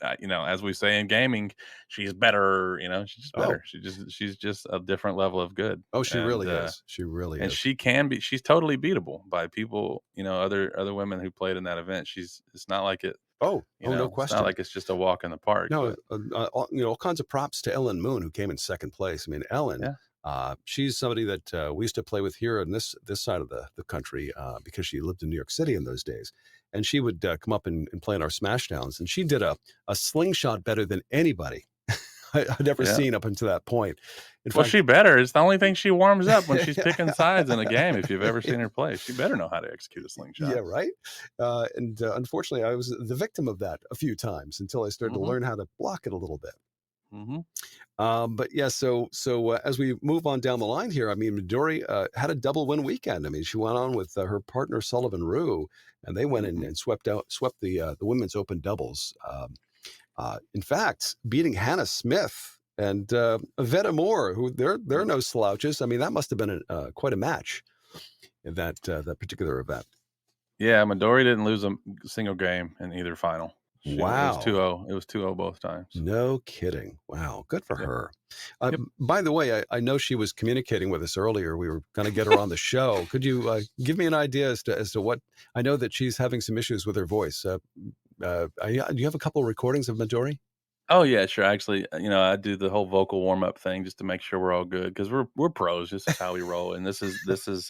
Speaker 5: as we say in gaming, she's better. She's just
Speaker 1: Oh,
Speaker 5: better. She's just a different level of good,
Speaker 1: oh, she
Speaker 5: and
Speaker 1: really is. She really
Speaker 5: and
Speaker 1: is.
Speaker 5: she can be. She's totally beatable by people. Other women who played in that event. It's not like it.
Speaker 1: Oh, oh, no
Speaker 5: It's not
Speaker 1: question.
Speaker 5: like it's just a walk in the park.
Speaker 1: No,
Speaker 5: But
Speaker 1: all kinds of props to Ellen Moon, who came in second place. I mean, Ellen,
Speaker 5: yeah,
Speaker 1: she's somebody that we used to play with here in this side of the country because she lived in New York City in those days. and she would come up and play in our Smashdowns, and she did a slingshot better than anybody I'd ever seen up until that point. In
Speaker 5: Well,
Speaker 1: fact,
Speaker 5: she better. It's the only thing she warms up when she's picking sides in a game. If you've ever seen her play, she better know how to execute a slingshot.
Speaker 1: yeah, right. And unfortunately, I was the victim of that a few times until I started to learn how to block it a little bit. But yeah, so as we move on down the line here, I mean, Midori had a double win weekend. I mean, she went on with her partner Sullivan Rue, and they went in and swept the women's open doubles. In fact, beating Hannah Smith and Veta Moore, who they're no slouches. I mean, that must have been quite a match in that particular event.
Speaker 5: Yeah, Midori didn't lose a single game in either final.
Speaker 1: Wow.
Speaker 5: It was 2-0. It was 2-0 both times.
Speaker 1: No kidding. Wow. Good for her. By the way, I know she was communicating with us earlier. We were going to get her on the show. Could you give me an idea as to what, I know that she's having some issues with her voice. Do you have a couple of recordings of Midori?
Speaker 5: Oh yeah, sure. Actually, I do the whole vocal warm up thing just to make sure we're all good because we're pros. This is how we roll, and this is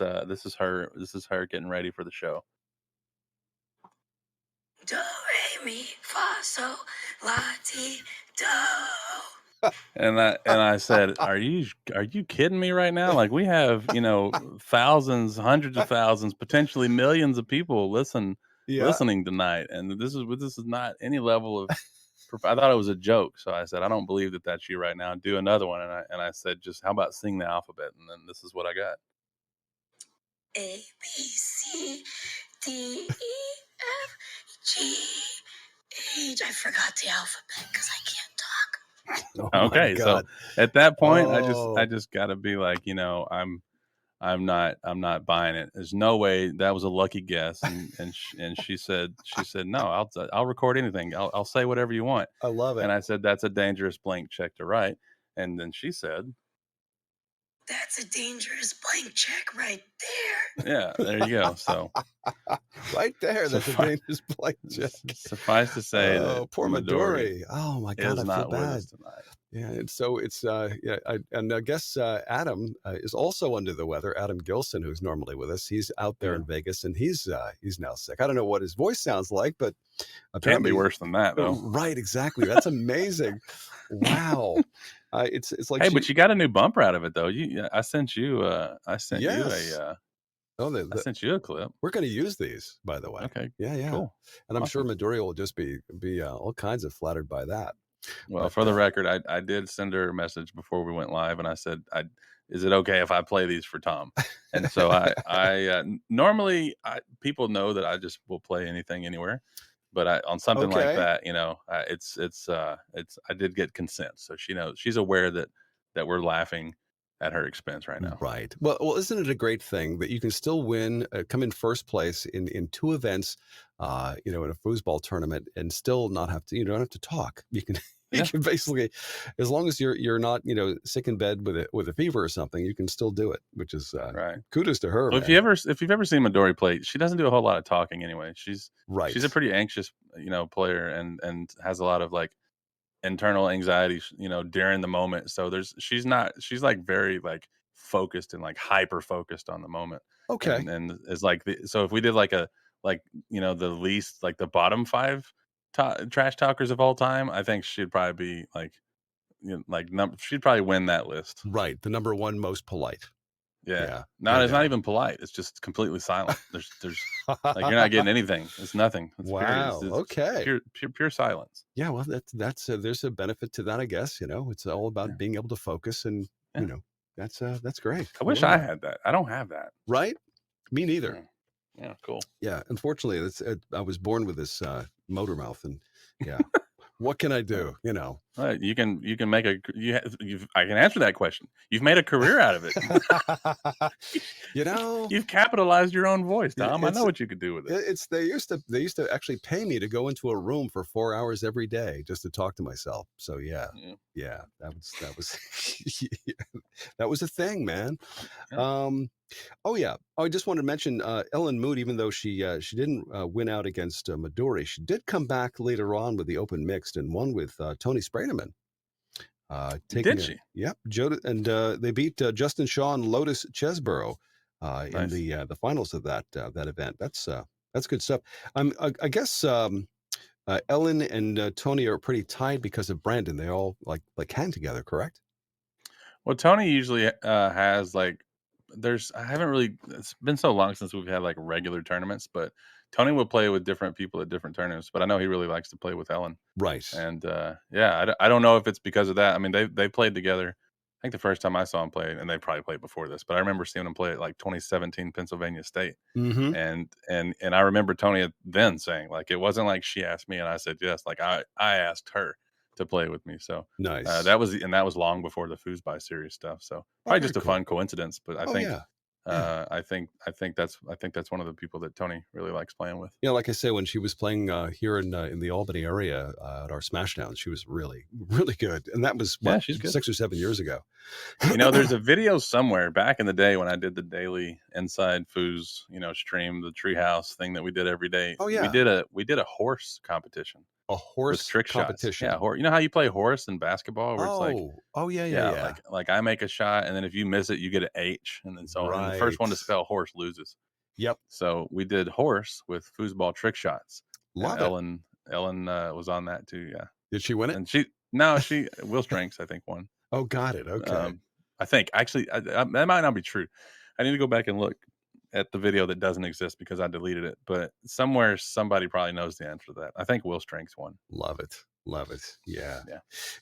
Speaker 5: her getting ready for the show.
Speaker 6: Do re mi fa so la ti do.
Speaker 5: And I said, are you kidding me right now? Like we have thousands, hundreds of thousands, potentially millions of people listening tonight, and this is not any level of. I thought it was a joke, so I said, I don't believe that that's you right now. Do another one, and I said, just how about sing the alphabet? And then this is what I got:
Speaker 6: A B C D E F G H. I forgot the alphabet because I can't talk.
Speaker 1: Oh
Speaker 5: okay, so at that point, I just got to be like, I'm not buying it. There's no way that was a lucky guess. And she said, no, I'll record anything. I'll say whatever you want.
Speaker 1: I love it.
Speaker 5: And I said, that's a dangerous blank check to write. And then she said,
Speaker 6: that's a dangerous blank check right there.
Speaker 5: Yeah, there you go. So
Speaker 1: right there, that's a dangerous blank check.
Speaker 5: Suffice to say,
Speaker 1: poor Midori. Oh my God, I feel bad. Yeah, and so it's and I guess Adam is also under the weather. Adam Gilson, who's normally with us, he's out there in Vegas, and he's now sick. I don't know what his voice sounds like, but
Speaker 5: apparently can't be worse than that, though.
Speaker 1: Right, exactly. That's amazing. Wow, it's like.
Speaker 5: Hey, but you got a new bumper out of it, though. I sent you I sent you a clip.
Speaker 1: We're going to use these, by the way.
Speaker 5: Okay.
Speaker 1: Yeah. Cool. And I'm sure Midori will just be all kinds of flattered by that.
Speaker 5: Well, for the record, I did send her a message before we went live, and I said, is it okay if I play these for Tom? And so I normally people know that I just will play anything anywhere, but on something like that, I did get consent, so she knows, she's aware that we're laughing at her expense right now.
Speaker 1: Right. Well, isn't it a great thing that you can still win, come in first place in two events, in a foosball tournament, and still not have to, you don't have to talk. You can. You can basically, as long as you're not sick in bed with a fever or something, you can still do it, which is right. Kudos to her.
Speaker 5: Well, if you've ever seen Midori play, she doesn't do a whole lot of talking anyway. She's a pretty anxious player and has a lot of like internal anxiety during the moment. So she's like very like focused and like hyper focused on the moment.
Speaker 1: Okay.
Speaker 5: And it's like so if we did like the least, like the bottom 5 trash talkers of all time, I think she'd probably be she'd probably win that list.
Speaker 1: Right, the number one most polite.
Speaker 5: Yeah. No, it's not even polite. It's just completely silent. There's like you're not getting anything. It's nothing. It's
Speaker 1: wow.
Speaker 5: It's
Speaker 1: okay.
Speaker 5: Pure silence.
Speaker 1: Yeah. Well, that's there's a benefit to that, I guess. It's all about being able to focus, and that's great.
Speaker 5: I wish I had that. I don't have that.
Speaker 1: Right. Me neither.
Speaker 5: Yeah. Cool.
Speaker 1: Yeah. Unfortunately, I was born with this motor mouth, and what can I do?
Speaker 5: Right. You can make I can answer that question. You've made a career out of it. You've capitalized your own voice, Tom. I know what you could do with it.
Speaker 1: They used to actually pay me to go into a room for 4 hours every day just to talk to myself. So yeah, that was that was a thing, man. I just wanted to mention Ellen Mood, even though she didn't win out against Midori, she did come back later on with the open mixed and won with Tony Sprademan.
Speaker 5: Did she?
Speaker 1: Yep. And they beat Justin Shaw and Lotus Chesborough in the finals of that event. That's That's good stuff. I guess Ellen and Tony are pretty tied because of Brandon. They all like hang together, correct?
Speaker 5: Well, Tony usually has like I haven't really it's been so long since we've had like regular tournaments, but Tony will play with different people at different tournaments. But I know he really likes to play with Ellen.
Speaker 1: Right.
Speaker 5: And yeah, I don't know if it's because of that. I mean, they played together. I think the first time I saw them play, and they probably played before this, but I remember seeing them play at like 2017 Pennsylvania State.
Speaker 1: Mm-hmm.
Speaker 5: And I remember Tony then saying like it wasn't like she asked me and I said yes, like I asked her to play with me. So
Speaker 1: Nice.
Speaker 5: that was long before the Foosbye series stuff. So probably
Speaker 1: very
Speaker 5: just a
Speaker 1: cool.
Speaker 5: fun coincidence. But I
Speaker 1: Oh
Speaker 5: think
Speaker 1: yeah. Yeah.
Speaker 5: I think that's one of the people that Tony really likes playing with.
Speaker 1: Like I say, when she was playing here in the Albany area at our Smashdown, she was really, really good. And that was
Speaker 5: Yeah,
Speaker 1: what,
Speaker 5: she's good.
Speaker 1: 6 or 7 years ago.
Speaker 5: There's a video somewhere back in the day when I did the daily InsideFoos, stream, the treehouse thing that we did every day.
Speaker 1: Oh, yeah.
Speaker 5: We did a horse competition.
Speaker 1: A
Speaker 5: With
Speaker 1: horse
Speaker 5: trick
Speaker 1: competition.
Speaker 5: shots. Yeah, you know how you play horse in basketball where it's like
Speaker 1: yeah.
Speaker 5: like I make a shot and then if you miss it you get an H and then so on. And the first one to
Speaker 1: Right.
Speaker 5: spell horse loses.
Speaker 1: Yep.
Speaker 5: So we did horse with foosball trick shots.
Speaker 1: Love
Speaker 5: And
Speaker 1: it.
Speaker 5: Ellen was on that too, yeah.
Speaker 1: Did she win it?
Speaker 5: And she Will Strengths I think won.
Speaker 1: Oh, got it. Okay.
Speaker 5: I think actually that might not be true. I need to go back and look at the video that doesn't exist because I deleted it. But somewhere somebody probably knows the answer to that. I think Will Strengths won.
Speaker 1: Love it. Love it. Yeah.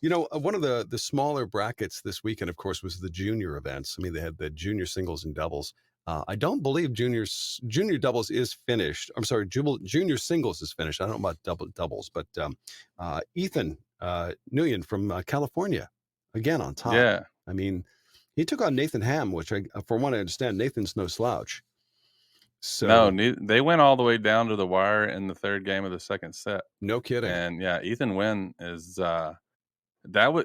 Speaker 5: Yeah.
Speaker 1: One of the smaller brackets this weekend, of course, was the junior events. I mean, they had the junior singles and doubles. I don't believe junior doubles is finished. I'm sorry, junior singles is finished. I don't know about doubles, but Ethan Nguyen from California, again on top.
Speaker 5: Yeah.
Speaker 1: I mean, he took on Nathan Ham, which from what I understand, Nathan's no slouch. So
Speaker 5: they went all the way down to the wire in the third game of the second set.
Speaker 1: No kidding.
Speaker 5: And yeah, Ethan Nguyen is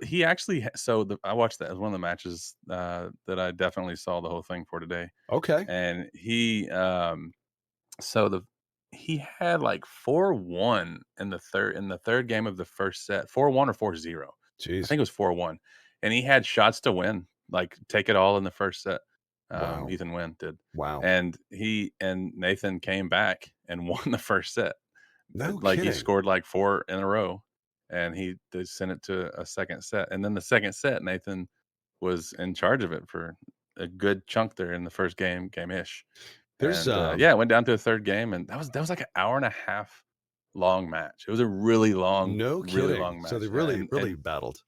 Speaker 5: he actually I watched that as one of the matches that I definitely saw the whole thing for today.
Speaker 1: Okay.
Speaker 5: And he he had like 4-1 in the third game of the first set. 4-1 or 4-0.
Speaker 1: Jeez.
Speaker 5: I think it was 4-1. And he had shots to win, like take it all in the first set.
Speaker 1: Wow.
Speaker 5: Ethan Nguyen did.
Speaker 1: Wow.
Speaker 5: And Nathan came back and won the first set.
Speaker 1: No
Speaker 5: like
Speaker 1: kidding.
Speaker 5: He scored like 4 in a row and he did send it to a second set. And then the second set, Nathan was in charge of it for a good chunk there in the first game-ish.
Speaker 1: There's
Speaker 5: it went down to a third game and that was like an hour and a half long match. It was a really long,
Speaker 1: no kidding.
Speaker 5: really long match.
Speaker 1: So they really battled.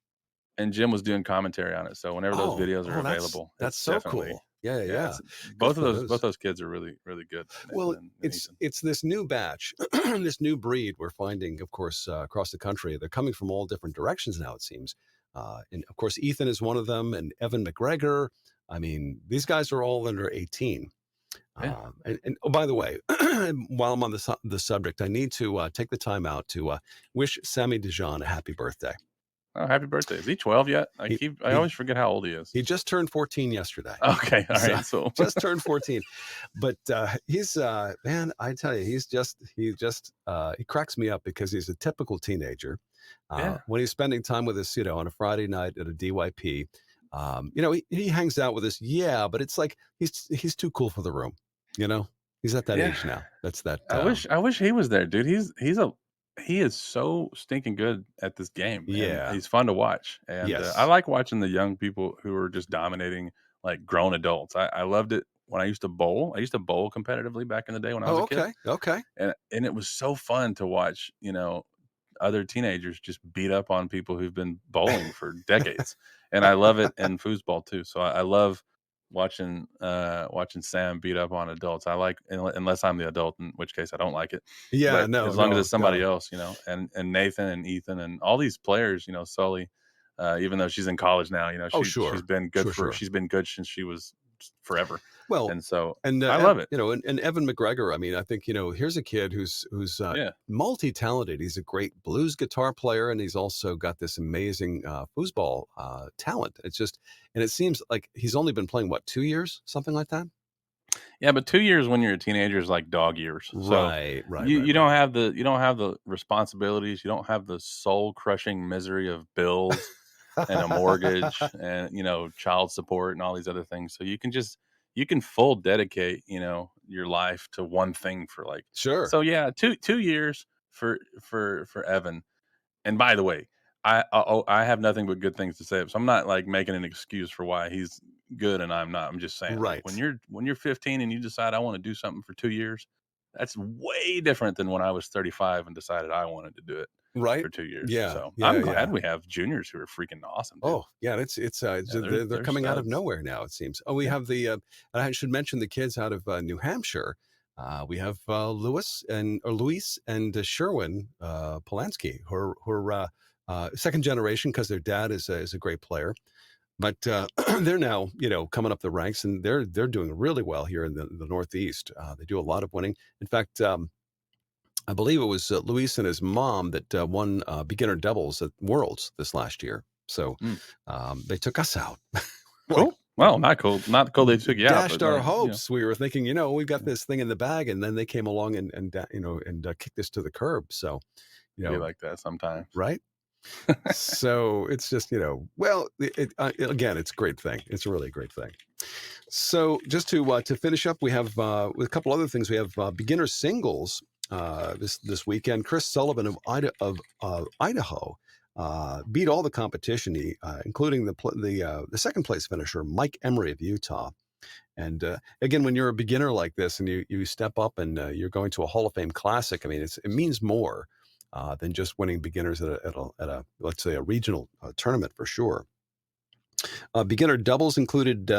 Speaker 5: And Jim was doing commentary on it. So whenever those videos are available,
Speaker 1: that's so cool. Yeah.
Speaker 5: Both those kids are really, really good.
Speaker 1: Well, it's this new batch, this new breed we're finding, of course, across the country. They're coming from all different directions now, it seems. And of course, Ethan is one of them, and Evan McGregor. I mean, these guys are all under 18.
Speaker 5: Yeah.
Speaker 1: And oh, by the way, while I'm on the subject, I need to take the time out to wish Sammy Dijon a happy birthday.
Speaker 5: Oh, happy birthday. Is he 12 yet? I always forget how old he is.
Speaker 1: He just turned 14 yesterday.
Speaker 5: Okay. All right. So
Speaker 1: just turned 14. But he's man, I tell you, he cracks me up because he's a typical teenager. When he's spending time with us, on a Friday night at a DYP, he hangs out with us. Yeah, but it's like he's too cool for the room. He's at that age now. That's that.
Speaker 5: I wish he was there, dude. He is so stinking good at this game.
Speaker 1: Yeah.
Speaker 5: He's fun to watch. And
Speaker 1: Yes.
Speaker 5: I like watching the young people who are just dominating like grown adults. I loved it when I used to bowl. I used to bowl competitively back in the day when I was a kid.
Speaker 1: Okay.
Speaker 5: And it was so fun to watch, other teenagers just beat up on people who've been bowling for decades. And I love it in foosball too. So I love watching Sam beat up on adults. I like, unless I'm the adult, in which case I don't like it.
Speaker 1: Yeah,
Speaker 5: but as long as it's somebody else, and Nathan and Ethan and all these players, Sully, even though she's in college now, she's been good she's been good since she was forever.
Speaker 1: Well,
Speaker 5: and so
Speaker 1: I love it. And Evan McGregor, I mean, I think, here's a kid who's multi-talented. He's a great blues guitar player, and he's also got this amazing foosball talent. It's just, and it seems like he's only been playing 2 years, something like that.
Speaker 5: Yeah, but 2 years when you're a teenager is like dog years. So
Speaker 1: right.
Speaker 5: You don't have the responsibilities. You don't have the soul crushing misery of bills and a mortgage and child support and all these other things. So you can just you can full dedicate, your life to one thing for like.
Speaker 1: Sure.
Speaker 5: So yeah, 2 years for Evan. And by the way, I have nothing but good things to say. So I'm not like making an excuse for why he's good and I'm not. I'm just saying, like,
Speaker 1: Right.
Speaker 5: when you're 15 and you decide I want to do something for 2 years, that's way different than when I was 35 and decided I wanted to do it
Speaker 1: Right.
Speaker 5: for 2 years.
Speaker 1: Yeah.
Speaker 5: So
Speaker 1: Yeah.
Speaker 5: I'm
Speaker 1: Yeah.
Speaker 5: glad we have juniors who are freaking awesome, dude.
Speaker 1: Oh, yeah, it's
Speaker 5: Yeah,
Speaker 1: they're coming out of
Speaker 5: studs.
Speaker 1: nowhere now, it seems. Oh, we
Speaker 5: Yeah.
Speaker 1: have and I should mention the kids out of New Hampshire. We have Luis and Sherwin Polanski, who are second generation because their dad is a great player. But they're now, coming up the ranks, and they're doing really well here in the Northeast. They do a lot of winning. In fact, I believe it was Luis and his mom that won beginner doubles at Worlds this last year. So
Speaker 5: Mm.
Speaker 1: they took us out.
Speaker 5: Cool. Well, not cool. Not cool they took you out,
Speaker 1: Dashed
Speaker 5: but
Speaker 1: our
Speaker 5: like,
Speaker 1: hopes. We were thinking, we've got
Speaker 5: Yeah.
Speaker 1: this thing in the bag, and then they came along and kicked us to the curb. So,
Speaker 5: be like that sometimes.
Speaker 1: right? So it's just, well, again, it's a great thing. It's a really great thing. So just to finish up, we have with a couple other things. We have beginner singles this weekend. Chris Sullivan of Idaho beat all the competition, including the second place finisher Mike Emery of Utah. And again, when you're a beginner like this and you step up and you're going to a Hall of Fame Classic, I mean, it means more than just winning beginners at a let's say a regional tournament for sure. Beginner doubles included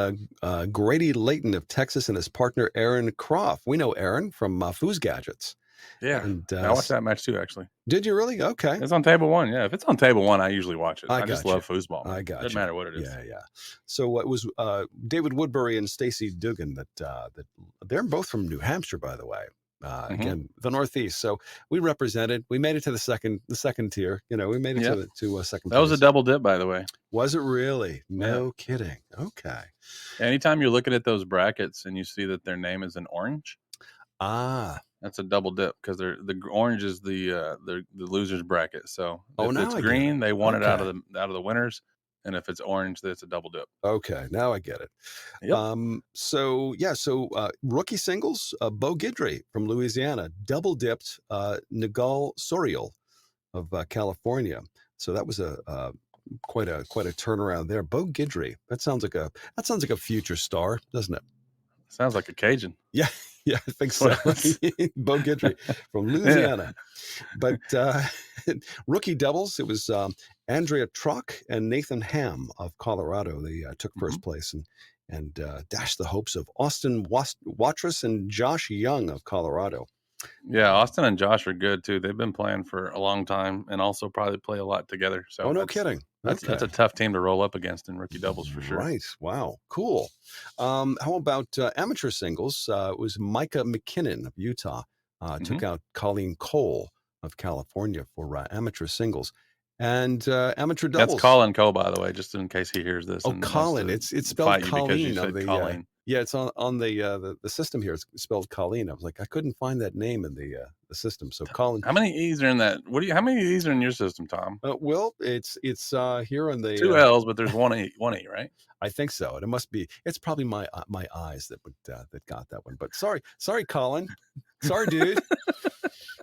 Speaker 1: Grady Layton of Texas and his partner Aaron Croft. We know Aaron from Foos Gadgets.
Speaker 5: Yeah.
Speaker 1: And
Speaker 5: I watched that match too, actually.
Speaker 1: did you really? Okay.
Speaker 5: It's on table one. Yeah. If it's on table one, I usually watch it. I just
Speaker 1: gotcha.
Speaker 5: love foosball.
Speaker 1: I got
Speaker 5: Doesn't matter what it is.
Speaker 1: Yeah. So it was David Woodbury and Stacy Dugan that they're both from New Hampshire, by the way. Again, the Northeast. So we represented. We made it to the second tier. We made it to second.
Speaker 5: That was a
Speaker 1: place.
Speaker 5: double dip, by the way.
Speaker 1: Was it really? No kidding. Okay.
Speaker 5: Anytime you're looking at those brackets and you see that their name is in orange, that's a double dip because the orange is the losers bracket. So if it's green, they won it out of the winners, and if it's orange, that's a double dip.
Speaker 1: Okay, now I get it.
Speaker 5: Yep.
Speaker 1: So rookie singles, Bo Guidry from Louisiana double dipped Nagal Sorial of California. So that was quite a turnaround there. Bo Guidry, that sounds like a future star, doesn't it?
Speaker 5: Sounds like a Cajun.
Speaker 1: Yeah, I think so. Bo Guidry from Louisiana. But rookie doubles, it was Andrea Truck and Nathan Ham of Colorado. They took first place and dashed the hopes of Austin Watrous and Josh Young of Colorado.
Speaker 5: Yeah, Austin and Josh are good too. They've been playing for a long time and also probably play a lot together. So
Speaker 1: no kidding.
Speaker 5: That's a tough team to roll up against in rookie doubles for sure.
Speaker 1: Right. Wow. Cool. How about amateur singles? It was Micah McKinnon of Utah took out Colleen Cole of California for amateur singles. And amateur doubles.
Speaker 5: That's Colin Cole, by the way, just in case he hears this.
Speaker 1: Oh, Colin. It's spelled Colleen.
Speaker 5: Colleen.
Speaker 1: Yeah, it's on the system here. It's spelled Colleen. I was like, I couldn't find that name in the system. So Colin.
Speaker 5: How many E's are in that? How many E's are in your system, Tom?
Speaker 1: Well, it's here on the
Speaker 5: 2 L's, but there's one E, right?
Speaker 1: I think so. And it must be. It's probably my eyes that got that one. But sorry, Colin. Sorry, dude.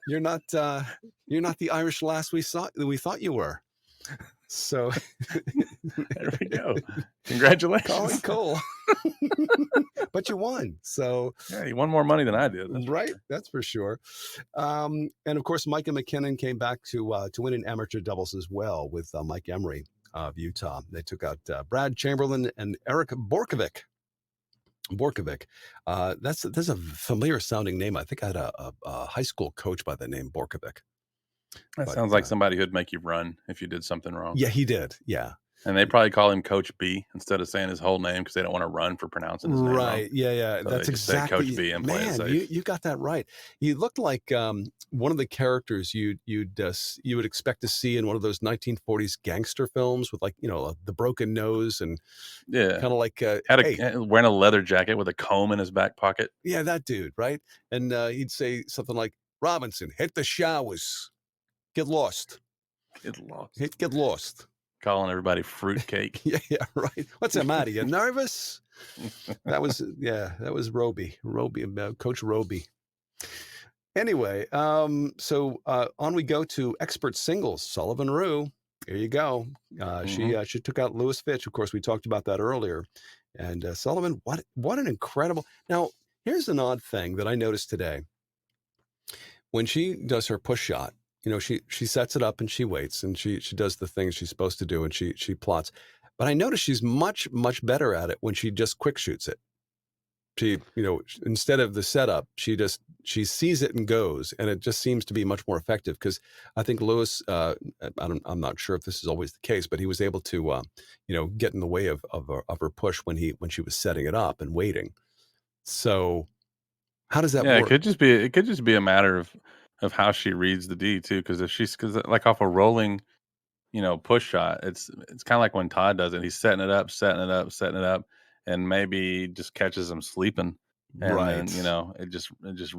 Speaker 1: You're not the Irish lass we thought you were. So
Speaker 5: there we go. Congratulations,
Speaker 1: Colin Cole. But you won. So
Speaker 5: yeah, you won more money than I did.
Speaker 1: That's for sure. And of course, Micah McKinnon came back to win in amateur doubles as well with Mike Emery of Utah. They took out Brad Chamberlain and Eric Borkovic. That's a familiar sounding name. I think I had a high school coach by the name Borkovic.
Speaker 5: That sounds like somebody who'd make you run if you did something wrong.
Speaker 1: Yeah, he did. Yeah.
Speaker 5: And they probably call him Coach B instead of saying his whole name because they don't want to run for pronouncing his name
Speaker 1: right.
Speaker 5: wrong.
Speaker 1: Yeah.
Speaker 5: So
Speaker 1: that's exactly
Speaker 5: Coach B and play it safe.
Speaker 1: You got that right. You looked like one of the characters you would expect to see in one of those 1940s gangster films with the broken nose and kind of like
Speaker 5: wearing a leather jacket with a comb in his back pocket.
Speaker 1: Yeah, that dude, right? And he'd say something like, "Robinson, hit the showers, get lost, get lost."
Speaker 5: Calling everybody fruitcake.
Speaker 1: Yeah, right. What's the matter? You nervous? That was Roby, Coach Roby. Anyway, so on we go to expert singles. Sullivan Rue. Here you go. She took out Lewis Fitch. Of course, we talked about that earlier. And Sullivan, what an incredible. Now, here's an odd thing that I noticed today. When she does her push shot, she sets it up and she waits and she does the things she's supposed to do and she plots. But I notice she's much, much better at it when she just quick shoots it. She, instead of the setup, she sees it and goes, and it just seems to be much more effective. Because I think Lewis, I'm not sure if this is always the case, but he was able to, get in the way of her push when she was setting it up and waiting. So, how does that
Speaker 5: Yeah,
Speaker 1: work?
Speaker 5: it could just be a matter of how she reads the D too. Because because like off a rolling, push shot, it's kind of like when Todd does it. He's setting it up, and maybe just catches them sleeping, and
Speaker 1: Right.
Speaker 5: then it just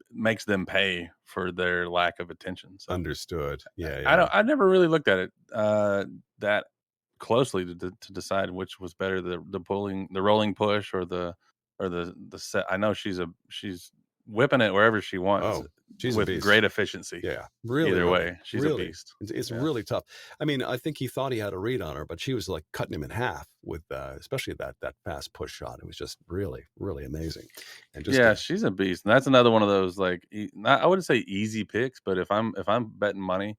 Speaker 5: makes them pay for their lack of attention. So
Speaker 1: Understood. Yeah.
Speaker 5: I never really looked at it that closely to decide which was better, the rolling push or the set. I know she's whipping it wherever she wants.
Speaker 1: Oh, she's a
Speaker 5: with
Speaker 1: beast.
Speaker 5: great efficiency.
Speaker 1: Yeah, really.
Speaker 5: Either way, she's
Speaker 1: really.
Speaker 5: a beast.
Speaker 1: It's
Speaker 5: Yeah.
Speaker 1: really tough. I mean, I think he thought he had a read on her, but she was like cutting him in half with, especially that fast push shot. It was just really, really amazing. And just
Speaker 5: she's a beast, and that's another one of those like I wouldn't say easy picks, but if I'm betting money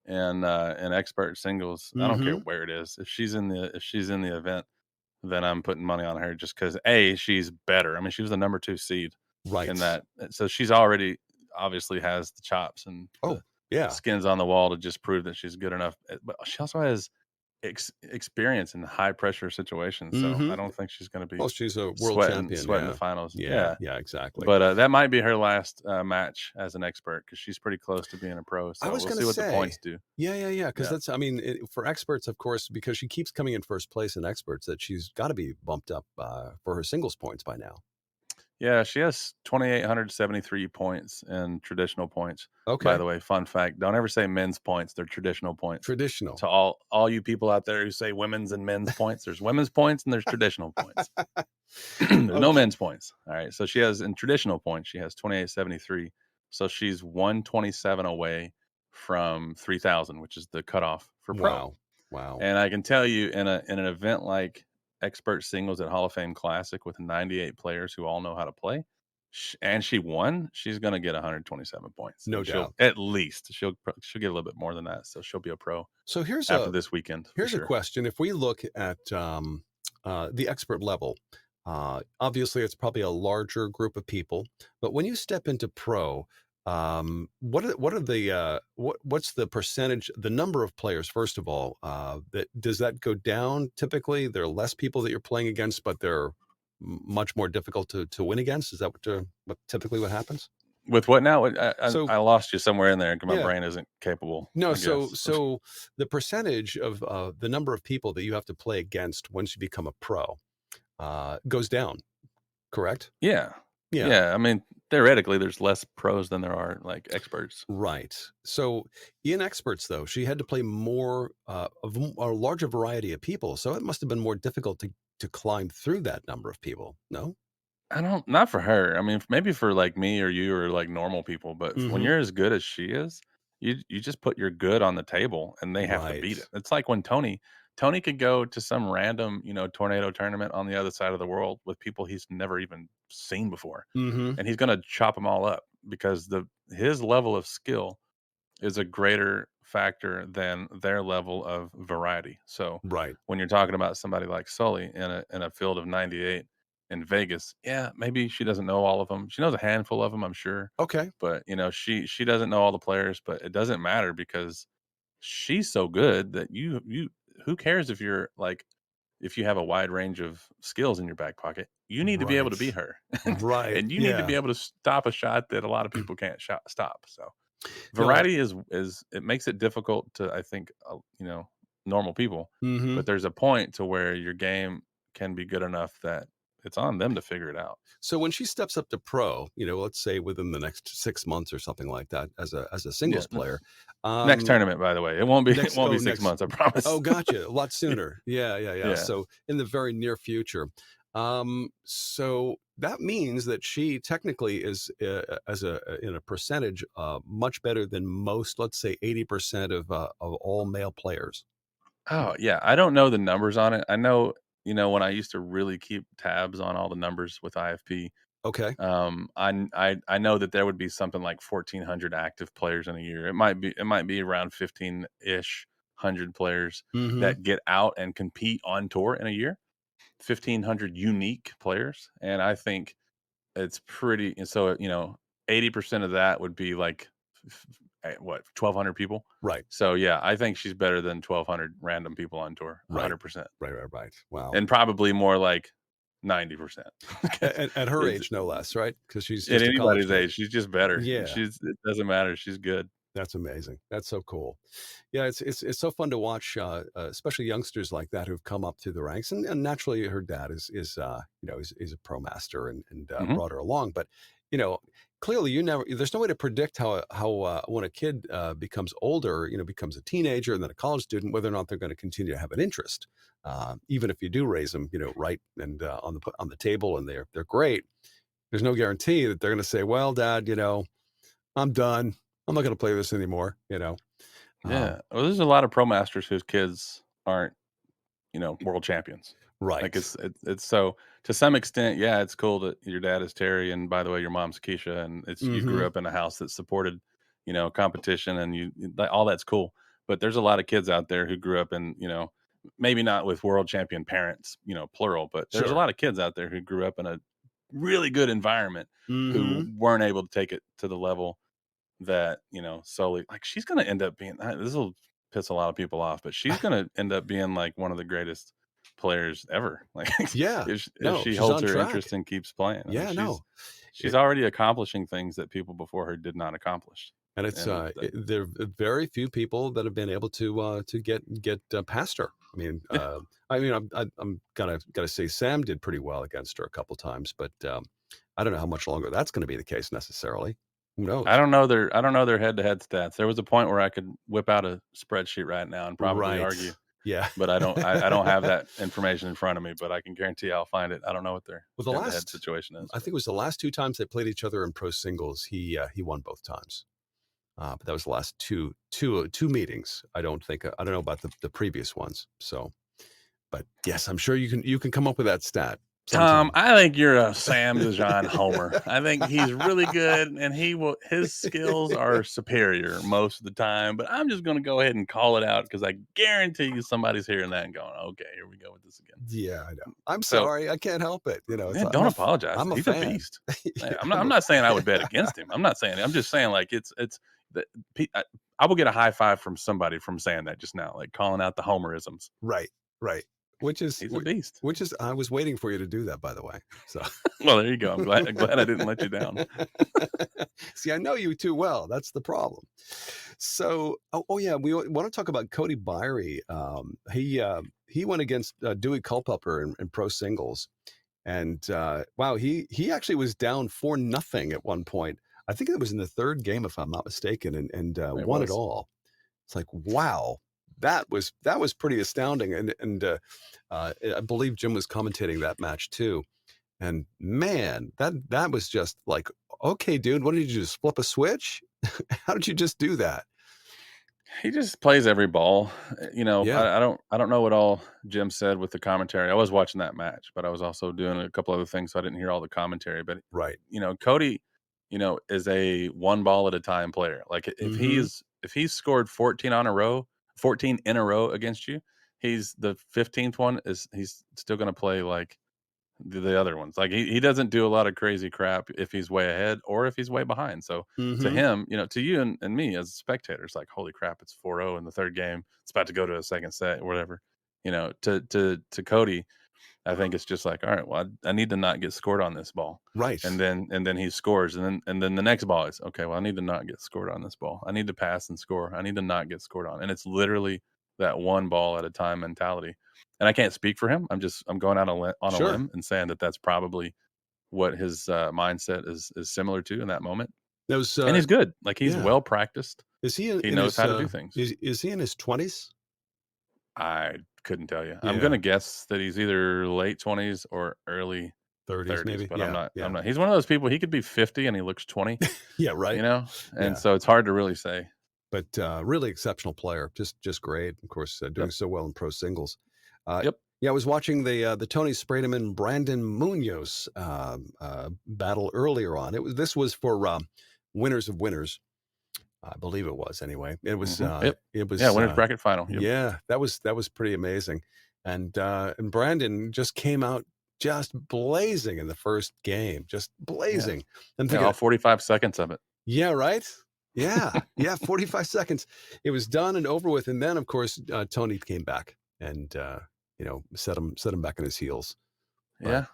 Speaker 5: and in expert singles, I don't care where it is. If she's in the event, then I'm putting money on her just because she's better. I mean, she was the number 2 seed.
Speaker 1: Right.
Speaker 5: In that, so she's already obviously has the chops and skins on the wall to just prove that she's good enough. But she also has experience in high pressure situations, so I don't think she's going to be.
Speaker 1: Well, she's a world champion.
Speaker 5: Sweating the finals.
Speaker 1: Yeah, exactly.
Speaker 5: But that might be her last match as an expert because she's pretty close to being a pro. So
Speaker 1: we'll
Speaker 5: see what the points do.
Speaker 1: Yeah. Because that's, I mean, for experts, of course, because she keeps coming in first place in experts, that she's got to be bumped up for her singles points by now.
Speaker 5: Yeah, she has 2,873 points in traditional points.
Speaker 1: Okay.
Speaker 5: By the way, fun fact: don't ever say men's points; they're traditional points.
Speaker 1: Traditional.
Speaker 5: To all you people out there who say women's and men's points, there's women's points and there's traditional points. There's no men's points. All right. So she has in traditional points, she has 2,873. So she's 127 away from 3,000, which is the cutoff for pro.
Speaker 1: Wow.
Speaker 5: And I can tell you, in an event like expert singles at Hall of Fame Classic with 98 players who all know how to play, and she won, she's going to get 127 points.
Speaker 1: No doubt.
Speaker 5: At least she'll get a little bit more than that. So she'll be a pro.
Speaker 1: So here's
Speaker 5: after this weekend.
Speaker 1: Here's a question: if we look at the expert level, obviously it's probably a larger group of people, but when you step into pro, what's the percentage, the number of players, first of all, does that go down? Typically there are less people that you're playing against, but they're much more difficult to win against. Is that what typically what happens?
Speaker 5: With what now? I lost you somewhere in there because my brain isn't capable.
Speaker 1: No, so the percentage of the number of people that you have to play against once you become a pro goes down, correct?
Speaker 5: Yeah. I mean, theoretically, there's less pros than there are like experts.
Speaker 1: Right. So in experts, though, she had to play more of a larger variety of people. So it must have been more difficult to climb through that number of people. No?
Speaker 5: Not for her. I mean, maybe for like me or you or like normal people. But when you're as good as she is, you just put your good on the table and they have to beat it. It's like when Tony could go to some random, tornado tournament on the other side of the world with people he's never even seen before. And he's going to chop them all up because his level of skill is a greater factor than their level of variety. So when you're talking about somebody like Sully in a field of 98 in Vegas, maybe she doesn't know all of them. She knows a handful of them, I'm sure.
Speaker 1: Okay.
Speaker 5: But, she doesn't know all the players, but it doesn't matter because she's so good that who cares if you're like, if you have a wide range of skills in your back pocket, you need to be able to beat her. And you need to be able to stop a shot that a lot of people can't stop. So variety is it makes it difficult to, I think, normal people, but there's a point to where your game can be good enough that it's on them to figure it out.
Speaker 1: So when she steps up to pro, let's say within the next 6 months or something like that, as a singles player,
Speaker 5: next tournament, by the way, it won't be 6 months, I promise.
Speaker 1: Oh, gotcha. A lot sooner. Yeah. So in the very near future, So that means that she technically is, as in a percentage, much better than most, let's say 80% of all male players.
Speaker 5: Oh, yeah, I don't know the numbers on it. I know, when I used to really keep tabs on all the numbers with IFP,
Speaker 1: Okay.
Speaker 5: I know that there would be something like 1,400 active players in a year. It might be around 15-ish hundred players
Speaker 1: Mm-hmm.
Speaker 5: that get out and compete on tour in a year. 1,500 unique players, and I think it's pretty. And so 80% of that would be like what 1,200 people.
Speaker 1: Right.
Speaker 5: So yeah, I think she's better than 1,200 random people on tour,
Speaker 1: Right.
Speaker 5: 100%,
Speaker 1: Right. Wow.
Speaker 5: and probably more like 90%.
Speaker 1: At her
Speaker 5: Is
Speaker 1: age, no less, right? Because she's
Speaker 5: at
Speaker 1: just a college
Speaker 5: anybody's
Speaker 1: kid.
Speaker 5: age, she's just better.
Speaker 1: Yeah.
Speaker 5: It doesn't matter. She's good.
Speaker 1: That's amazing. That's so cool. Yeah, it's so fun to watch, especially youngsters like that who've come up through the ranks, and naturally her dad is a pro master and
Speaker 5: Hmm.
Speaker 1: brought her along. But you know, clearly there's no way to predict how when a kid becomes older, becomes a teenager and then a college student, whether or not they're going to continue to have an interest. Even if you do raise them, right and on the table, and they're great. There's no guarantee that they're going to say, "Well, Dad, I'm done. I'm not going to play this anymore."
Speaker 5: Yeah.
Speaker 1: Um,
Speaker 5: Well, there's a lot of pro masters whose kids aren't, world champions. Like
Speaker 1: right.
Speaker 5: it's so to some extent, yeah, it's cool that your dad is Terry, and by the way, your mom's Keisha, and you
Speaker 1: Mm-hmm.
Speaker 5: grew up in a house that supported, competition, and all that's cool. But there's a lot of kids out there who grew up in, maybe not with world champion parents, plural, but there's a
Speaker 1: Sure.
Speaker 5: lot of kids out there who grew up in a really good environment who
Speaker 1: Mm-hmm.
Speaker 5: weren't able to take it to the level that, solely like she's gonna end up being this will piss a lot of people off, but she's gonna end up being like one of the greatest players ever. Like
Speaker 1: Yeah.
Speaker 5: if
Speaker 1: No,
Speaker 5: she
Speaker 1: she's
Speaker 5: holds
Speaker 1: on
Speaker 5: her
Speaker 1: track.
Speaker 5: interest and keeps playing. I mean,
Speaker 1: Yeah. No.
Speaker 5: she's
Speaker 1: It,
Speaker 5: already accomplishing things that people before her did not accomplish.
Speaker 1: and
Speaker 5: And
Speaker 1: there are very few people that have been able to get past her.
Speaker 5: yeah,
Speaker 1: I'm gotta say Sam did pretty well against her a couple times, but I don't know how much longer that's going to be the case necessarily. Who knows?
Speaker 5: I don't know their head to head stats. There was a point where I could whip out a spreadsheet right now and probably
Speaker 1: Right.
Speaker 5: argue,
Speaker 1: Yeah.
Speaker 5: but I don't have that information in front of me, but I can guarantee I'll find it. I don't know what their
Speaker 1: Well, the
Speaker 5: head to head
Speaker 1: last,
Speaker 5: situation is,
Speaker 1: I
Speaker 5: but
Speaker 1: think it was the last two times they played each other in pro singles. He won both times. But that was the last two meetings. I don't know about the previous ones. So, but yes, I'm sure you can come up with that stat
Speaker 5: Tom,
Speaker 1: sometime.
Speaker 5: I think you're a Sam Dejan homer. I think he's really good, and his skills are superior most of the time. But I'm just going to go ahead and call it out because I guarantee you somebody's hearing that and going, "Okay, here we go with this again."
Speaker 1: Yeah, I know. I'm
Speaker 5: So,
Speaker 1: sorry, I can't help it. It's
Speaker 5: man, don't apologize.
Speaker 1: I'm a
Speaker 5: He's a
Speaker 1: fan.
Speaker 5: beast. Hey,
Speaker 1: Yeah,
Speaker 5: I'm not saying I would bet against him. I'm not saying. I'm just saying like it's the I will get a high five from somebody from saying that just now, like calling out the homerisms.
Speaker 1: right, right. Which is
Speaker 5: He's a beast.
Speaker 1: which is I was waiting for you to do that, by the way. So
Speaker 5: Well, there you go. I'm glad I didn't let you down.
Speaker 1: see, I know you too well. That's the problem. So, yeah, we want to talk about Cody Byrie. He went against Dewey Culpepper in pro singles, and wow, he actually was down 4-0 at one point. I think it was in the third game, if I'm not mistaken, and
Speaker 5: It
Speaker 1: won it
Speaker 5: was.
Speaker 1: all. It's like, wow, that was pretty astounding, and I believe Jim was commentating that match too. And man, that was just like, okay, dude, what did you just flip a switch? How did you just do that?
Speaker 5: He just plays every ball.
Speaker 1: Yeah,
Speaker 5: I don't know what all Jim said with the commentary. I was watching that match, but I was also doing a couple other things, so I didn't hear all the commentary. But
Speaker 1: right.
Speaker 5: Cody, is a one ball at a time player. Like
Speaker 1: Mm-hmm.
Speaker 5: if he's scored 14 in a row against you, he's the 15th one he's still going to play like the other ones. Like he doesn't do a lot of crazy crap if he's way ahead or if he's way behind. So to
Speaker 1: Mm-hmm.
Speaker 5: him, to you and me as spectators, like holy crap, it's 4-0 in the third game. It's about to go to a second set or whatever. To Cody, I think it's just like, all right, well, I need to not get scored on this ball.
Speaker 1: Right.
Speaker 5: And then he scores. And then the next ball is, okay, well, I need to not get scored on this ball. I need to pass and score. I need to not get scored on. And it's literally that one ball at a time mentality. And I can't speak for him. I'm going out on a
Speaker 1: Sure.
Speaker 5: limb and saying that that's probably what his mindset is similar to in that moment.
Speaker 1: Those
Speaker 5: And he's good. Like he's
Speaker 1: yeah.
Speaker 5: well practiced.
Speaker 1: Is he in,
Speaker 5: He
Speaker 1: in
Speaker 5: knows
Speaker 1: his
Speaker 5: how to do things.
Speaker 1: is he in his 20s?
Speaker 5: I couldn't tell you. I'm
Speaker 1: Yeah,
Speaker 5: gonna guess that he's either late 20s or early
Speaker 1: 30s
Speaker 5: 30s,
Speaker 1: maybe.
Speaker 5: but I'm
Speaker 1: Yeah,
Speaker 5: not.
Speaker 1: yeah,
Speaker 5: I'm not. He's one of those people. He could be 50 and he looks 20.
Speaker 1: yeah. Right.
Speaker 5: And
Speaker 1: Yeah,
Speaker 5: so it's hard to really say.
Speaker 1: but really exceptional player. Just great. Of course, doing
Speaker 5: Yep.
Speaker 1: so well in pro singles. Uh,
Speaker 5: Yep.
Speaker 1: yeah, I was watching the Tony Sprademan Brandon Munoz battle earlier on. This was for winners of winners. I believe it was anyway. It was
Speaker 5: Yep.
Speaker 1: it
Speaker 5: Yeah.
Speaker 1: was
Speaker 5: Winners bracket final. Yep.
Speaker 1: yeah, that was pretty amazing. And Brandon just came out just blazing in the first game, just
Speaker 5: Yeah.
Speaker 1: blazing. I'm
Speaker 5: Yeah. All
Speaker 1: thinking,
Speaker 5: 45 seconds of it.
Speaker 1: yeah, right? Yeah, yeah, 45 seconds. It was done and over with. And then, of course, Tony came back and, set him back on his heels. But
Speaker 5: Yeah.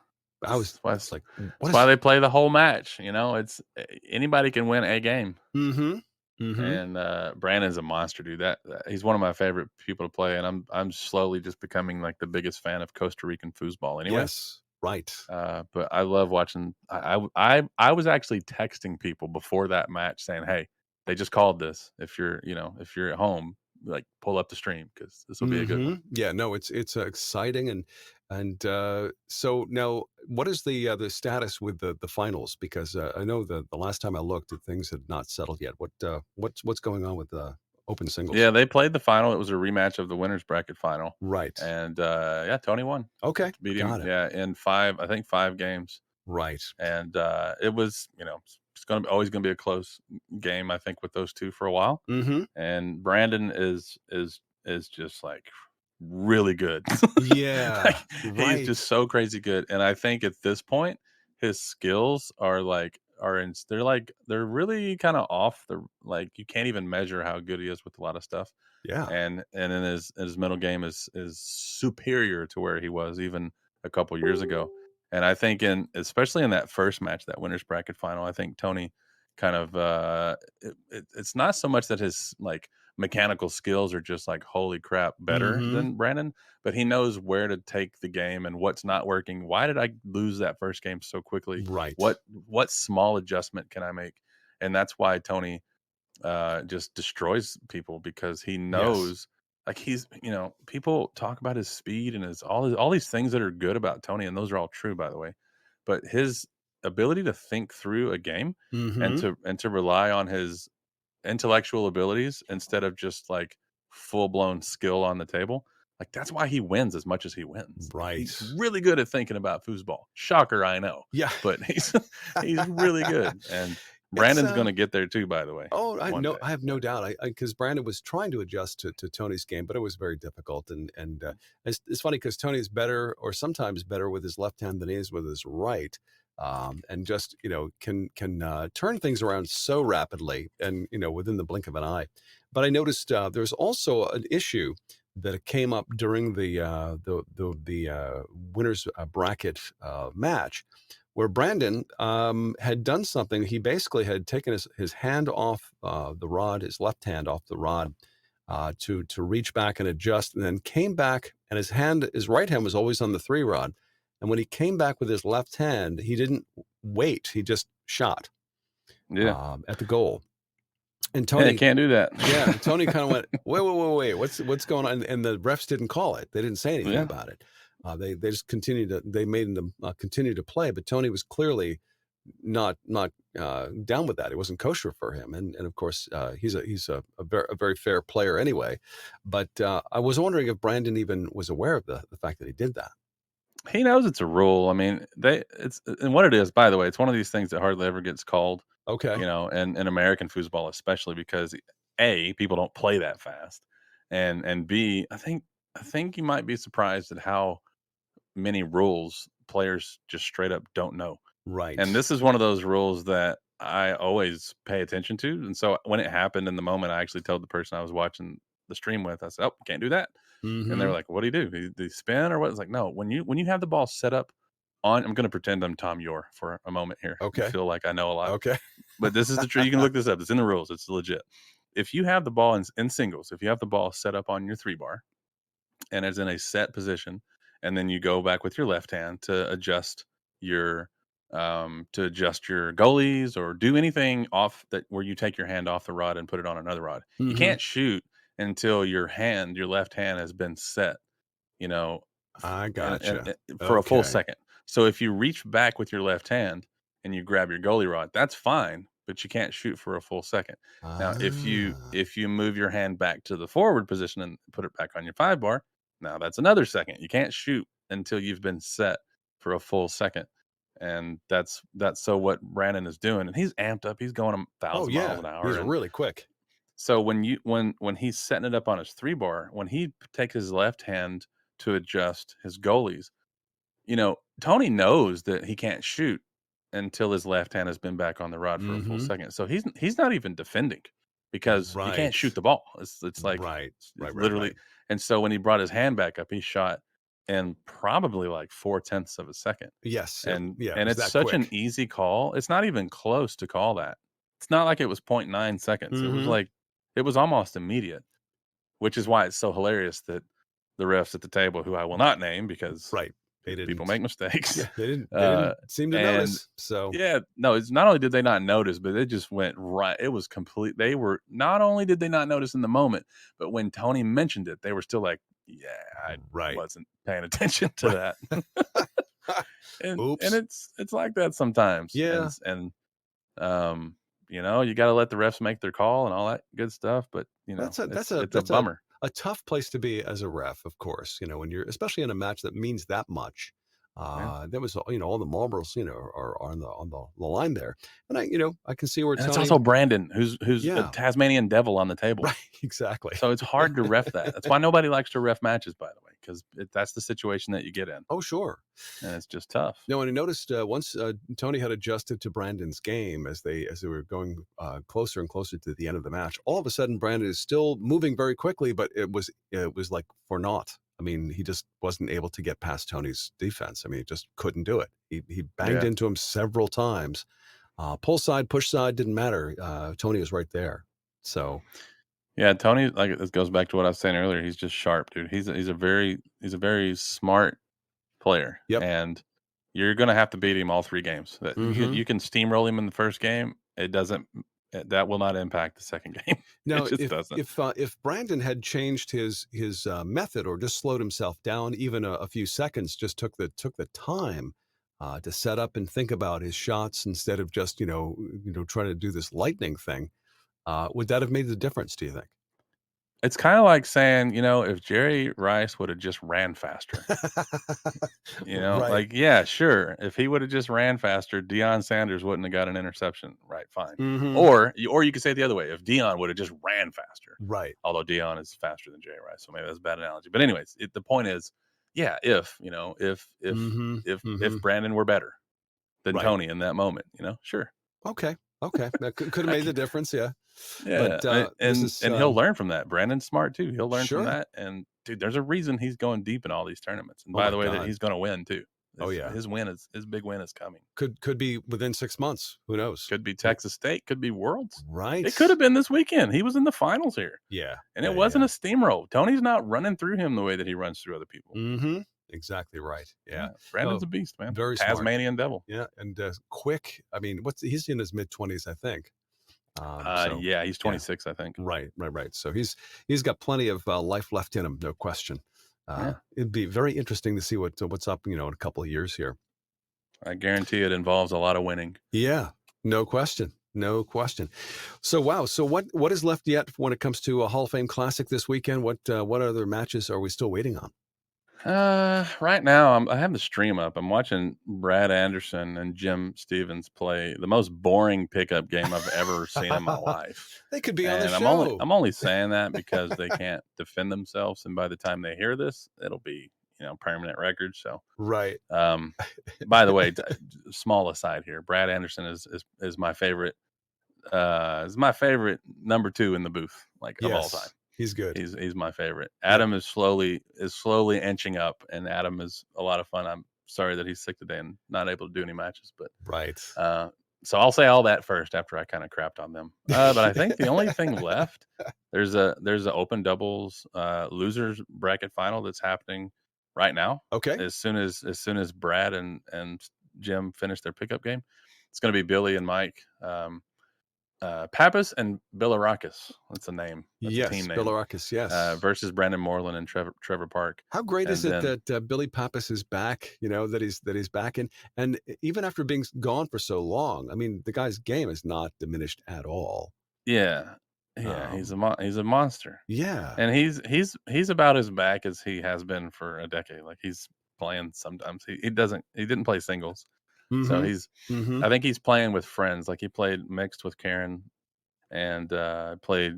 Speaker 1: I was
Speaker 5: That's why,
Speaker 1: it's like, what
Speaker 5: that's
Speaker 1: is.
Speaker 5: why they play the whole match. It's anybody can win a game.
Speaker 1: Mm-hmm. Mm-hmm.
Speaker 5: And Brandon's a monster, dude. He's one of my favorite people to play, and I'm slowly just becoming like the biggest fan of Costa Rican foosball. Anyway,
Speaker 1: Yes, right.
Speaker 5: but I love watching. I was actually texting people before that match saying, "Hey, they just called this. If you're at home, like pull up the stream because this will be a good one."
Speaker 1: Yeah, no, it's exciting and so now what is the status with the finals? Because I know the last time I looked, things had not settled yet. What's going on with the open singles?
Speaker 5: Yeah, they played the final. It was a rematch of the winners bracket final,
Speaker 1: Right.
Speaker 5: and yeah, Tony won.
Speaker 1: Okay.
Speaker 5: Beat him,
Speaker 1: Got it.
Speaker 5: yeah, in five games.
Speaker 1: Right.
Speaker 5: And it was, it's always gonna be a close game, I think, with those two for a while.
Speaker 1: Mm-hmm.
Speaker 5: And Brandon is just like really good. Like,
Speaker 1: Yeah.
Speaker 5: he's
Speaker 1: Right.
Speaker 5: just so crazy good. And I think at this point, his skills they're really kind of off the like you can't even measure how good he is with a lot of stuff.
Speaker 1: Yeah.
Speaker 5: And then his middle game is superior to where he was even a couple years ago. And I think especially in that first match, that winners bracket final, I think Tony kind of it's not so much that his like mechanical skills are just like holy crap better
Speaker 1: Mm-hmm.
Speaker 5: than Brandon, but he knows where to take the game and what's not working. Why did I lose that first game so quickly?
Speaker 1: Right.
Speaker 5: What small adjustment can I make? And that's why Tony just destroys people because he
Speaker 1: Yes.
Speaker 5: knows like people talk about his speed and all these things that are good about Tony, and those are all true, by the way. But his ability to think through a game and
Speaker 1: Mm-hmm.
Speaker 5: to rely on his intellectual abilities instead of just like full blown skill on the table. Like that's why he wins as much as he wins.
Speaker 1: Right.
Speaker 5: He's really good at thinking about foosball. Shocker, I know,
Speaker 1: Yeah.
Speaker 5: but he's really good. And
Speaker 1: It's
Speaker 5: Brandon's going to get there too, by the way,
Speaker 1: Oh,
Speaker 5: one day.
Speaker 1: I have no
Speaker 5: Yeah.
Speaker 1: doubt. I because Brandon was trying to adjust to Tony's game, but it was very difficult. And it's funny because Tony is better, or sometimes better, with his left hand than he is with his right, and just can turn things around so rapidly, and within the blink of an eye. But I noticed there's also an issue that came up during the winners bracket match where Brandon had done something. He basically had taken his hand off the rod, his left hand off the rod, to reach back and adjust, and then came back, and his right hand was always on the three rod. And when he came back with his left hand, he didn't wait. He just shot
Speaker 5: Yeah.
Speaker 1: at the goal. And
Speaker 5: Yeah,
Speaker 1: Tony,
Speaker 5: can't do that.
Speaker 1: yeah, and Tony kind of went, wait, what's going on? And the refs didn't call it. They didn't say anything
Speaker 5: Yeah.
Speaker 1: about it. They just continued to. They made them continue to play, but Tony was clearly not down with that. It wasn't kosher for him, and of course he's a very fair player anyway. But I was wondering if Brandon even was aware of the fact that he did that.
Speaker 5: He knows it's a rule. I mean, and what it is, by the way, it's one of these things that hardly ever gets called,
Speaker 1: Okay,
Speaker 5: and in American football, especially because A, people don't play that fast. And B, I think you might be surprised at how many rules players just straight up don't know.
Speaker 1: right.
Speaker 5: And this is one of those rules that I always pay attention to. And so when it happened in the moment, I actually told the person I was watching the stream with, I said, "Oh, can't do that." And they
Speaker 1: Mm-hmm.
Speaker 5: were like, "What do you do? Do you spin or what?" It's like, no, when you have the ball set up on, I'm going to pretend I'm Tom Yor for a moment here and
Speaker 1: Okay.
Speaker 5: feel like I know a lot.
Speaker 1: Okay.
Speaker 5: But this is the truth. You can look this up. It's in the rules. It's legit. If you have the ball in singles, if you have the ball set up on your three bar and it's in a set position, and then you go back with your left hand your to adjust your goalies or do anything off that where you take your hand off the rod and put it on another rod. You
Speaker 1: Mm-hmm.
Speaker 5: can't shoot until your left hand has been set, you know,
Speaker 1: I
Speaker 5: and
Speaker 1: gotcha.
Speaker 5: for a full
Speaker 1: Okay.
Speaker 5: second. So if you reach back with your left hand and you grab your goalie rod, that's fine, but you can't shoot for a full second. Now,
Speaker 1: Ah.
Speaker 5: if you move your hand back to the forward position and put it back on your 5 bar, now that's another second. You can't shoot until you've been set for a full second. And that's so what Brandon is doing, and he's amped up. He's going a
Speaker 1: Oh,
Speaker 5: 1,000 miles
Speaker 1: yeah.
Speaker 5: an hour,
Speaker 1: He's
Speaker 5: and
Speaker 1: really quick.
Speaker 5: so when he's setting it up on his 3 bar, when he takes his left hand to adjust his goalies, Tony knows that he can't shoot until his left hand has been back on the rod for a full
Speaker 1: Mhm.
Speaker 5: second. So he's not even defending because he can't
Speaker 1: Right.
Speaker 5: shoot the ball. It's like
Speaker 1: Right.
Speaker 5: it's
Speaker 1: Right, right,
Speaker 5: literally.
Speaker 1: right.
Speaker 5: And so when he brought his hand back up, he shot in probably like 0.4 of a second.
Speaker 1: Yes.
Speaker 5: And
Speaker 1: Yeah, it
Speaker 5: and
Speaker 1: was
Speaker 5: it's
Speaker 1: that
Speaker 5: such an
Speaker 1: quick.
Speaker 5: easy call. It's not even close to call that. It's not like it was zero point 0.9 seconds. It was
Speaker 1: Mhm.
Speaker 5: like it was almost immediate, which is why it's so hilarious that the refs at the table, who I will not name because
Speaker 1: Right. They
Speaker 5: people
Speaker 1: didn't.
Speaker 5: make mistakes,
Speaker 1: Yeah, they
Speaker 5: uh,
Speaker 1: didn't seem to
Speaker 5: and
Speaker 1: notice. So,
Speaker 5: yeah, no, it's not only did they not notice, but it just went right. It was complete. They were not only did they not notice in the moment, but when Tony mentioned it, they were still like, "Yeah, I
Speaker 1: right.
Speaker 5: wasn't paying attention to
Speaker 1: Right.
Speaker 5: that." And
Speaker 1: Oops.
Speaker 5: it's like that sometimes,
Speaker 1: Yeah.
Speaker 5: um, you got to let the refs make their call and all that good stuff. But
Speaker 1: That's a that's a
Speaker 5: it's a
Speaker 1: that's a
Speaker 5: bummer.
Speaker 1: a tough place to be as a ref, of course, when you're especially in a match that means that much.
Speaker 5: Yeah.
Speaker 1: There was, all the marbles, are on the line there. And I can see where
Speaker 5: And it's
Speaker 1: Tony.
Speaker 5: also Brandon, who's a
Speaker 1: Yeah,
Speaker 5: Tasmanian devil on the table.
Speaker 1: right, exactly.
Speaker 5: So it's hard to ref that. That's why nobody likes to ref matches, by the way, because that's the situation that you get in,
Speaker 1: Oh, sure.
Speaker 5: and it's just tough.
Speaker 1: No, and I noticed once Tony had adjusted to Brandon's game as they were going closer and closer to the end of the match. All of a sudden, Brandon is still moving very quickly, but it was like for naught. I mean, he just wasn't able to get past Tony's defense. I mean, he just couldn't do it. He banged
Speaker 5: Yeah,
Speaker 1: into him several times. Pull side, push side, didn't matter. Tony was right there. So,
Speaker 5: yeah. Tony, like this goes back to what I was saying earlier. He's just sharp, dude. He's a very smart player,
Speaker 1: yep.
Speaker 5: and you're gonna have to beat him all 3 games. That
Speaker 1: Hmm.
Speaker 5: you can steamroll him in the first game. It doesn't. That will not impact the second game. It
Speaker 1: Now,
Speaker 5: just
Speaker 1: if
Speaker 5: doesn't.
Speaker 1: if Brandon had changed his method or just slowed himself down even a few seconds, just took the time to set up and think about his shots instead of just trying to do this lightning thing, would that have made the difference? Do you think?
Speaker 5: It's kind of like saying, if Jerry Rice would have just ran faster.
Speaker 1: Right.
Speaker 5: Like, yeah, sure. If he would have just ran faster, Deion Sanders wouldn't have got an interception. Right, fine.
Speaker 1: Hmm.
Speaker 5: Or you could say it the other way. If Deion would have just ran faster,
Speaker 1: Right.
Speaker 5: although Deion is faster than Jerry Rice, so maybe that's a bad analogy. But anyways, the point is, yeah,
Speaker 1: Hmm.
Speaker 5: if
Speaker 1: Hmm.
Speaker 5: Brandon were better than
Speaker 1: Right.
Speaker 5: Tony in that moment, sure.
Speaker 1: Okay. Okay. That could have
Speaker 5: I
Speaker 1: made
Speaker 5: can,
Speaker 1: the difference. Yeah.
Speaker 5: yeah,
Speaker 1: But this
Speaker 5: and
Speaker 1: is
Speaker 5: and he'll learn from that. Brandon's smart too. He'll learn from
Speaker 1: sure.
Speaker 5: that. And dude, there's a reason he's going deep in all these tournaments. And
Speaker 1: Oh
Speaker 5: by
Speaker 1: my
Speaker 5: the way, that
Speaker 1: God.
Speaker 5: he's going to win too.
Speaker 1: Oh
Speaker 5: His
Speaker 1: yeah.
Speaker 5: his win is his big win is coming.
Speaker 1: Could be within 6 months. Who knows?
Speaker 5: Could be Texas State. Could be Worlds.
Speaker 1: Right.
Speaker 5: It could have been this weekend. He was in the finals here,
Speaker 1: Yeah.
Speaker 5: and it
Speaker 1: Yeah.
Speaker 5: wasn't
Speaker 1: Yeah.
Speaker 5: a steamroll. Tony's not running through him the way that he runs through other people.
Speaker 1: Mm-hmm. Exactly right. Yeah.
Speaker 5: Yeah, Brandon's
Speaker 1: Oh,
Speaker 5: a beast, man.
Speaker 1: very smart.
Speaker 5: Tasmanian devil.
Speaker 1: Yeah, and quick. I mean, he's in his mid-20s, I think. So
Speaker 5: Yeah, he's
Speaker 1: yeah,
Speaker 5: 26, I think.
Speaker 1: right, right, right. So he's got plenty of life left in him, no question.
Speaker 5: Yeah,
Speaker 1: It'd be very interesting to see what's up, in a couple of years here.
Speaker 5: I guarantee it involves a lot of winning.
Speaker 1: Yeah, no question. No question. So wow. So what is left yet when it comes to a Hall of Fame Classic this weekend? What other matches are we still waiting on?
Speaker 5: Right now I have the stream up. I'm watching Brad Anderson and Jim Stevens play the most boring pickup game I've ever seen in my life.
Speaker 1: They could be on the
Speaker 5: And I'm only
Speaker 1: show.
Speaker 5: I'm only saying that because they can't defend themselves, and by the time they hear this, it'll be permanent record. So,
Speaker 1: Right.
Speaker 5: um, by the way, small aside here, Brad Anderson is my favorite. Is my favorite number 2 in the booth, like of all time.
Speaker 1: Yes, he's good.
Speaker 5: He's my favorite.
Speaker 1: Yep.
Speaker 5: Adam is slowly inching up, and Adam is a lot of fun. I'm sorry that he's sick today and not able to do any matches, but
Speaker 1: Right.
Speaker 5: so I'll say all that first after I kind of crapped on them. But I think the only thing left there's a open doubles losers bracket final that's happening right now.
Speaker 1: Okay.
Speaker 5: As soon as Brad and Jim finish their pickup game, it's going to be Billy and Mike Pappas and Bilirakis. That's a name. That's a team
Speaker 1: Yes,
Speaker 5: name.
Speaker 1: Bilirakis, yes.
Speaker 5: Versus Brandon Moreland and Trevor Park.
Speaker 1: How great is
Speaker 5: And
Speaker 1: it
Speaker 5: then,
Speaker 1: that Billy Pappas is back? You know that he's back in, and even after being gone for so long, I mean, the guy's game is not diminished at all.
Speaker 5: yeah, he's a monster,
Speaker 1: Yeah.
Speaker 5: and he's about as back as he has been for a decade. Like he's playing sometimes. He didn't play singles, so
Speaker 1: Mm-hmm. Mm-hmm.
Speaker 5: I think he's playing with friends. Like he played mixed with Karen and played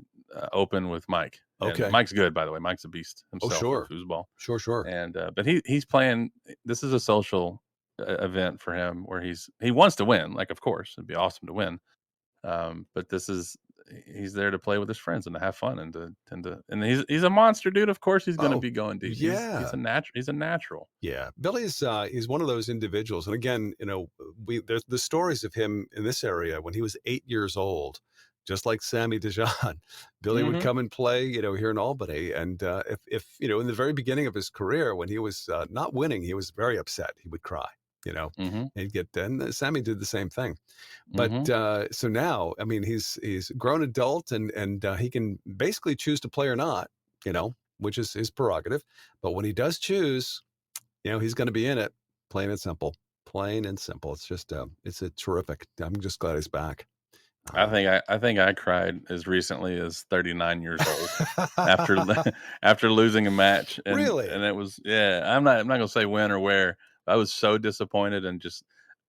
Speaker 5: open with Mike. And
Speaker 1: Okay.
Speaker 5: Mike's good, by the way. Mike's a beast
Speaker 1: Oh,
Speaker 5: himself
Speaker 1: sure.
Speaker 5: with foosball.
Speaker 1: Sure.
Speaker 5: And but he's playing. This is a social event for him where he wants to win. Like, of course, it'd be awesome to win. But he's there to play with his friends and to have fun and he's a monster, dude. Of course, he's going to
Speaker 1: Oh,
Speaker 5: be going deep.
Speaker 1: yeah.
Speaker 5: He's a natural. He's a natural.
Speaker 1: Yeah, Billy's he's one of those individuals, and again, you know, there's the stories of him in this area when he was 8 years old, just like Sammy Dijon. Billy would
Speaker 5: Mm-hmm.
Speaker 1: come and play, you know, here in Albany, and if you know, in the very beginning of his career, when he was not winning, he was very upset. He would cry, you know,
Speaker 5: Mm-hmm.
Speaker 1: he'd get. And Sammy did the same thing, but
Speaker 5: Mm-hmm.
Speaker 1: so now, I mean, he's a grown adult, and he can basically choose to play or not, you know, which is his prerogative. But when he does choose, you know, he's going to be in it, plain and simple. Plain and simple. It's just, it's a terrific. I'm just glad he's back.
Speaker 5: I think I cried as recently as 39 years old after after losing a match. And
Speaker 1: Really?
Speaker 5: and it was, yeah. I'm not gonna say when or where. I was so disappointed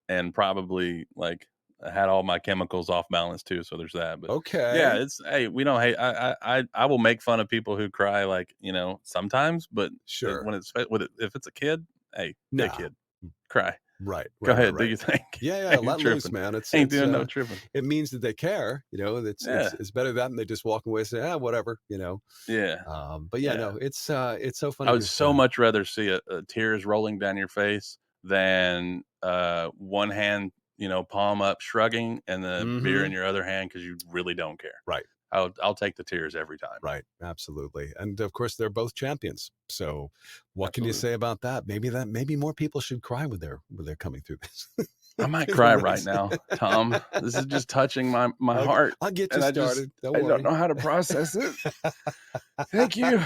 Speaker 5: and probably like I had all my chemicals off balance too. So there's that. But yeah,
Speaker 1: Okay.
Speaker 5: hey, we don't hate. I will make fun of people who cry, like, sometimes, but
Speaker 1: Sure.
Speaker 5: if it's a kid, hey, be a
Speaker 1: Nah.
Speaker 5: kid, cry.
Speaker 1: Right.
Speaker 5: Go
Speaker 1: Right.
Speaker 5: ahead, do
Speaker 1: Right.
Speaker 5: your thing.
Speaker 1: Yeah.
Speaker 5: Ain't
Speaker 1: Let loose,
Speaker 5: tripping.
Speaker 1: man. It's
Speaker 5: Ain't doing no tripping.
Speaker 1: it means that they care. You know,
Speaker 5: Yeah.
Speaker 1: it's better that than they just walk away and say, whatever. You know.
Speaker 5: Yeah.
Speaker 1: But yeah,
Speaker 5: Yeah.
Speaker 1: no, it's so funny.
Speaker 5: I would
Speaker 1: 'Cause,
Speaker 5: so much rather see a tears rolling down your face than one hand, palm up, shrugging, and the beer in
Speaker 1: mhm.
Speaker 5: your other hand because you really don't care.
Speaker 1: Right.
Speaker 5: I'll take the tears every time.
Speaker 1: Right, absolutely, and of course they're both champions. So, what can you
Speaker 5: Absolutely.
Speaker 1: say about that? Maybe more people should cry when they're coming through this.
Speaker 5: I might
Speaker 1: Through
Speaker 5: cry
Speaker 1: the
Speaker 5: right
Speaker 1: wins.
Speaker 5: now, Tom. This is just touching my heart,
Speaker 1: I'll get you
Speaker 5: and
Speaker 1: started. Don't
Speaker 5: I
Speaker 1: worry.
Speaker 5: don't know how to process it. Thank you.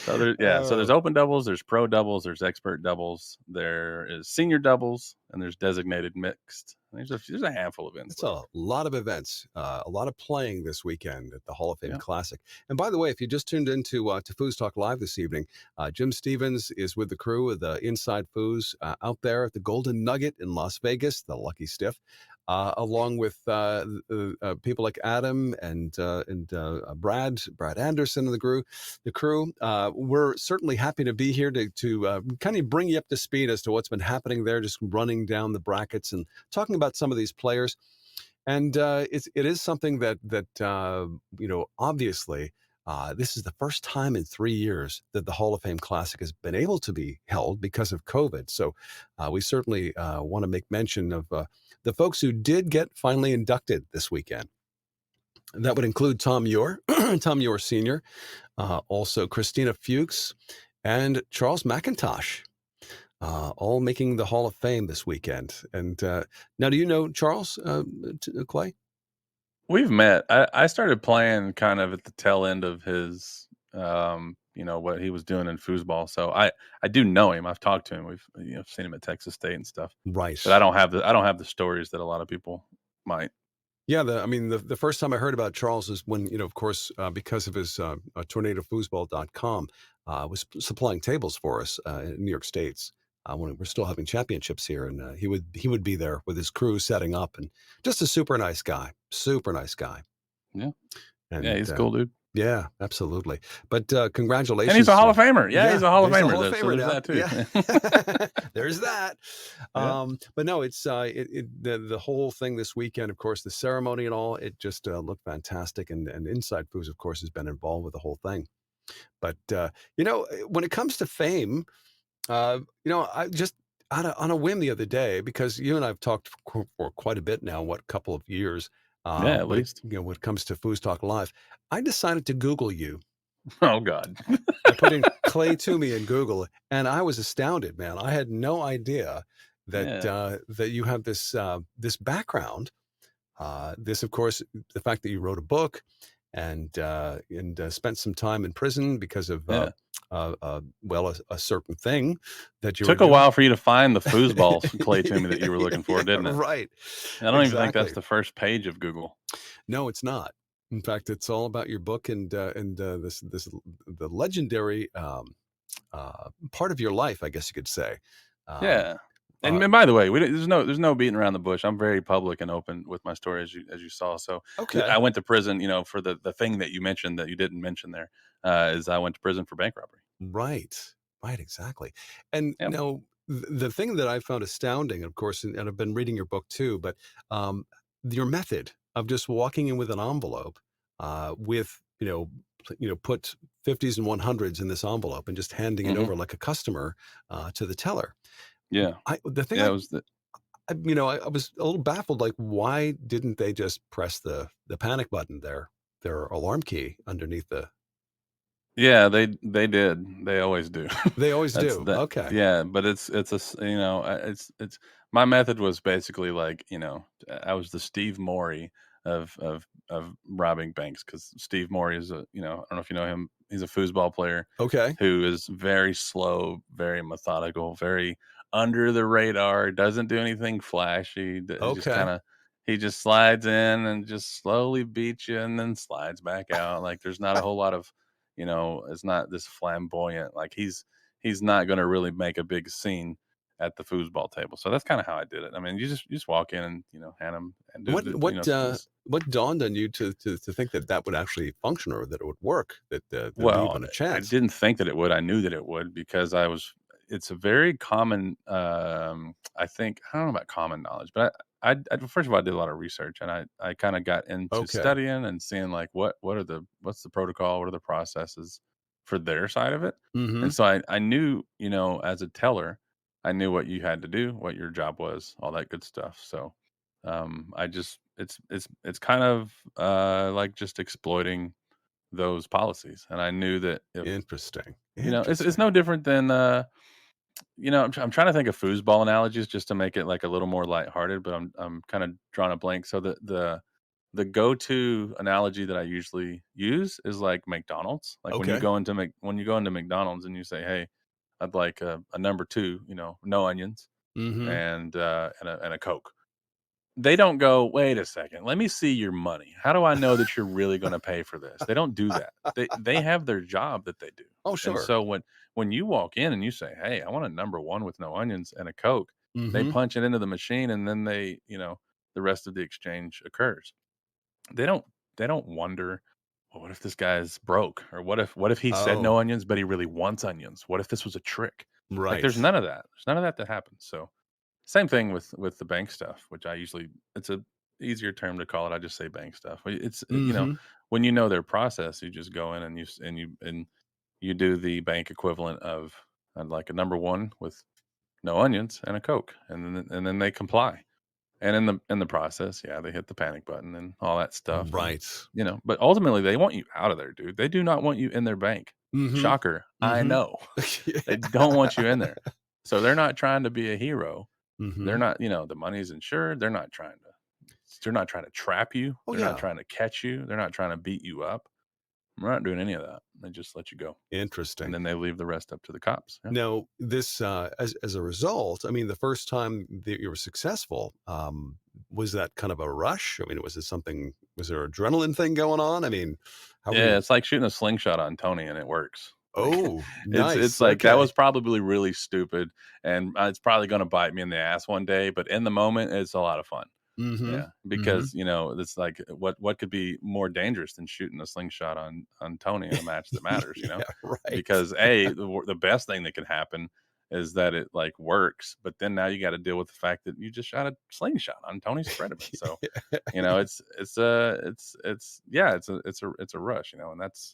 Speaker 5: So there's
Speaker 1: Oh,
Speaker 5: open doubles, there's pro doubles, there's expert doubles, there is senior doubles, and there's designated mixed. There's a handful of events.
Speaker 1: it's a lot of events, a lot of playing this weekend at the Hall of Fame
Speaker 5: Yeah.
Speaker 1: Classic. And by the way, if you just tuned into to FoosTalk Live this evening, Jim Stevens is with the crew of the Inside Foos out there at the Golden Nugget in Las Vegas, the Lucky Stiff. Along with people like Adam and Brad Anderson and the crew, we're certainly happy to be here to kind of bring you up to speed as to what's been happening there, just running down the brackets and talking about some of these players. And it is something that obviously. This is the first time in 3 years that the Hall of Fame Classic has been able to be held because of COVID. So we certainly want to make mention of the folks who did get finally inducted this weekend. That would include Tom Muir, Tom Muir Sr., also Christina Fuchs, and Charles McIntosh, all making the Hall of Fame this weekend. And now, do you know Charles, Clay?
Speaker 5: We've met. I started playing kind of at the tail end of his, what he was doing in foosball. So I do know him. I've talked to him. We've seen him at Texas State and stuff.
Speaker 1: Right.
Speaker 5: But I don't have the stories that a lot of people might.
Speaker 1: Yeah, the first time I heard about Charles is when, of course, because of his tornadofoosball.com, was supplying tables for us in New York States when we're still having championships here. And he would be there with his crew setting up, and just a super nice guy.
Speaker 5: Yeah.
Speaker 1: And,
Speaker 5: Yeah, he's a cool dude.
Speaker 1: Yeah, absolutely. But congratulations.
Speaker 5: And he's a Hall of Famer. Yeah, he's a Hall of
Speaker 1: he's a
Speaker 5: Famer.
Speaker 1: Hall of
Speaker 5: So
Speaker 1: Famer
Speaker 5: there's
Speaker 1: now.
Speaker 5: that too.
Speaker 1: Yeah. There's that.
Speaker 5: Yeah.
Speaker 1: But no, it's the whole thing this weekend, of course, the ceremony and all, it just looked fantastic. And Inside Foos, of course, has been involved with the whole thing. But, when it comes to fame, I just on a whim the other day, because you and I have talked for quite a bit now, couple of years.
Speaker 5: Yeah, at least.
Speaker 1: When it comes to FoosTalk Live, I decided to Google you.
Speaker 5: Oh God.
Speaker 1: I put in Clay Toomey in Google, and I was astounded, man. I had no idea that that you have this background This, of course, the fact that you wrote a book and spent some time in prison because of
Speaker 5: Yeah.
Speaker 1: well, a certain thing that you were
Speaker 5: Took a
Speaker 1: doing.
Speaker 5: while for you to find the foosball clay to me that you were looking for,
Speaker 1: Yeah,
Speaker 5: didn't it?
Speaker 1: right.
Speaker 5: I don't even think that's
Speaker 1: Exactly.
Speaker 5: the first page of Google.
Speaker 1: No, it's not. In fact, it's all about your book and this the legendary part of your life, I guess you could say. Um,
Speaker 5: Yeah.
Speaker 1: uh,
Speaker 5: And by the way, there's no beating around the bush. I'm very public and open with my story, as you saw. So
Speaker 1: okay,
Speaker 5: I went to prison, for the thing that you mentioned that you didn't mention there, is I went to prison for bank robbery.
Speaker 1: right, right, exactly. And
Speaker 5: Yep.
Speaker 1: now the thing that I found astounding, of course, and I've been reading your book too, but um, your method of just walking in with an envelope with put 50s and 100s in this envelope and just handing it
Speaker 5: Hmm.
Speaker 1: over like a customer to the teller.
Speaker 5: Yeah.
Speaker 1: The thing
Speaker 5: Yeah. It was the
Speaker 1: I was a little baffled, like, why didn't they just press the panic button there, their alarm key underneath the
Speaker 5: Yeah, they did. They always do.
Speaker 1: they always
Speaker 5: That's
Speaker 1: do.
Speaker 5: that.
Speaker 1: Okay.
Speaker 5: Yeah, but it's a it's my method was basically like I was the Steve Morey of robbing banks, because Steve Morey is I don't know if you know him. He's a foosball player
Speaker 1: Okay.
Speaker 5: who is very slow, very methodical, very under the radar. Doesn't do anything flashy. Just
Speaker 1: Okay.
Speaker 5: kind of he just slides in and just slowly beats you and then slides back out. Like there's not a whole lot of it's not this flamboyant, like he's not going to really make a big scene at the foosball table. So that's kind of how I did it. I mean, you just walk in and hand them and do
Speaker 1: What
Speaker 5: the
Speaker 1: what uh what dawned on you to think that that would actually function or that it would work, that there was
Speaker 5: well,
Speaker 1: even a
Speaker 5: I
Speaker 1: chance?
Speaker 5: didn't think that it would. I knew that it would, because it's a very common, I think, I don't know about common knowledge, but I first of all, I did a lot of research, and I kind of got into
Speaker 1: Okay.
Speaker 5: studying and seeing like what's the protocol, what are the processes for their side of it.
Speaker 1: Mhm.
Speaker 5: And so I knew, as a teller, I knew what you had to do, what your job was, all that good stuff. So, I just, it's kind of, like just exploiting those policies. And I knew that if,
Speaker 1: Interesting.
Speaker 5: it's
Speaker 1: Interesting.
Speaker 5: no different than, I'm trying to think of foosball analogies just to make it like a little more lighthearted, but I'm kind of drawing a blank. So the go-to analogy that I usually use is like McDonald's. Like
Speaker 1: Okay.
Speaker 5: when you go into McDonald's and you say, "Hey, I'd like a number two, no onions
Speaker 1: Mhm.
Speaker 5: and a Coke." They don't go, "Wait a second, let me see your money. How do I know that you're really gonna pay for this?" They don't do that. They have their job that they do.
Speaker 1: Oh,
Speaker 5: And
Speaker 1: sure.
Speaker 5: so when you walk in and you say, "Hey, I want a number 1 with no onions and a Coke," they
Speaker 1: Mhm.
Speaker 5: punch it into the machine, and then the rest of the exchange occurs. They don't they don't wonder, "Well, what if this guy's broke?" Or what if he said
Speaker 1: Oh,
Speaker 5: no onions, but he really wants onions? What if this was a trick? Like, there's
Speaker 1: right.
Speaker 5: none of that. There's none of that happens. So same thing with the bank stuff, which I usually it's a easier term to call it. I just say bank stuff.
Speaker 1: Mhm.
Speaker 5: When you know their process, you just go in and you do the bank equivalent of like a number 1 with no onions and a Coke, and then they comply. And in the process, yeah, they hit the panic button and all that stuff, and
Speaker 1: Right.
Speaker 5: but ultimately they want you out of there, dude. They do not want you in their bank.
Speaker 1: Mhm.
Speaker 5: Shocker, I
Speaker 1: Mhm.
Speaker 5: know. They don't want you in there. So they're not trying to be a hero. They're
Speaker 1: Mhm.
Speaker 5: not, the money's insured. They're not trying to trap you.
Speaker 1: Oh,
Speaker 5: They're not
Speaker 1: yeah.
Speaker 5: trying to catch you. They're not trying to beat you up. They're not doing any of that. They just let you go. And
Speaker 1: Interesting.
Speaker 5: then they leave the rest up to the cops. Yeah.
Speaker 1: Now, this as a result, I mean, the first time that you were successful, was that kind of a rush? I mean, was it something? Was there adrenaline thing going on? I mean, how were
Speaker 5: Yeah,
Speaker 1: you?
Speaker 5: it's like shooting a slingshot on Tony and it works. Like
Speaker 1: Oh,
Speaker 5: it's
Speaker 1: nice.
Speaker 5: like that
Speaker 1: Okay.
Speaker 5: was probably really stupid, and it's probably going to bite me in the ass one day, but in the moment it's a lot of fun.
Speaker 1: Mm-hmm.
Speaker 5: Yeah,
Speaker 1: Mm-hmm.
Speaker 5: because it's like what could be more dangerous than shooting a slingshot on Tony in a match that matters,
Speaker 1: Yeah. Right.
Speaker 5: Because the best thing that can happen is that it like works, but then now you got to deal with the fact that you just shot a slingshot on Tony Spreadman. So it's a rush, and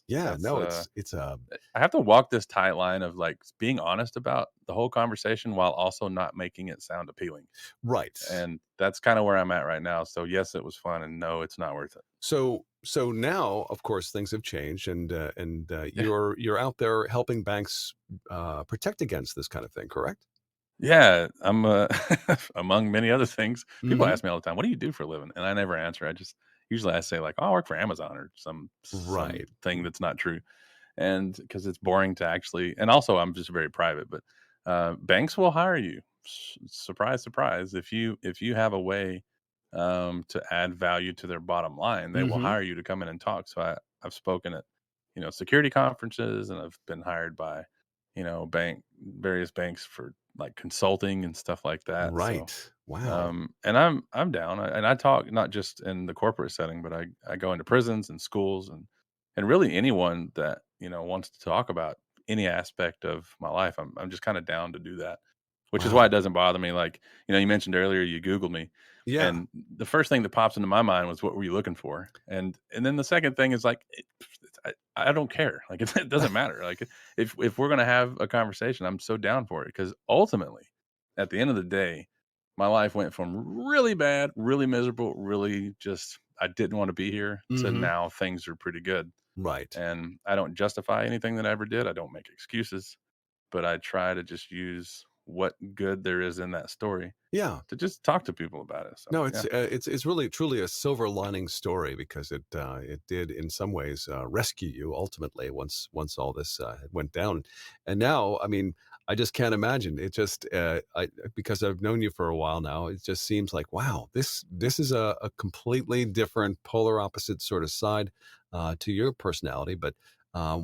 Speaker 1: Yeah.
Speaker 5: that's
Speaker 1: No, it's
Speaker 5: I have to walk this tight line of like being honest about the whole conversation while also not making it sound appealing.
Speaker 1: right.
Speaker 5: And that's kind of where I'm at right now. So yes, it was fun, and no, it's not worth it.
Speaker 1: So now, of course, things have changed, and
Speaker 5: Yeah.
Speaker 1: you're out there helping banks protect against this kind of thing, correct?
Speaker 5: Yeah, I'm among many other things. People
Speaker 1: Hmm.
Speaker 5: ask me all the time, "What do you do for a living?" And I never answer. I say like, "Oh, I work for Amazon," or
Speaker 1: Right.
Speaker 5: something that's not true. And because it's boring to actually, and also I'm just very private, but banks will hire you. Surprise, surprise. If you have a way to add value to their bottom line, they will
Speaker 1: Hmm.
Speaker 5: hire you to come in and talk. So I've spoken at security conferences, and I've been hired by various banks for like consulting and stuff like that. So
Speaker 1: Right. Wow.
Speaker 5: and I'm down, and I talk not just in the corporate setting, but I go into prisons and schools and really anyone that wants to talk about any aspect of my life. I'm just kind of down to do that, which is why
Speaker 1: Wow.
Speaker 5: it doesn't bother me. Like you mentioned earlier, you Googled me,
Speaker 1: Yeah.
Speaker 5: and the first thing that pops into my mind was what were you looking for, and then the second thing is like I don't care. Like it doesn't matter. Like if we're gonna have a conversation, I'm so down for it because ultimately, at the end of the day, my life went from really bad, really miserable, really just I didn't want to be here to
Speaker 1: Hmm.
Speaker 5: now things are pretty good.
Speaker 1: Right.
Speaker 5: And I don't justify anything that I ever did. I don't make excuses, but I try to just use what good there is in that story
Speaker 1: Yeah.
Speaker 5: to just talk to people about it. So
Speaker 1: No,
Speaker 5: yeah,
Speaker 1: it's really truly a silver lining story because it did in some ways rescue you ultimately once all this went down, and now I mean I just can't imagine it. Just I because I've known you for a while now, it just seems like wow, this is a completely different polar opposite sort of side to your personality, but.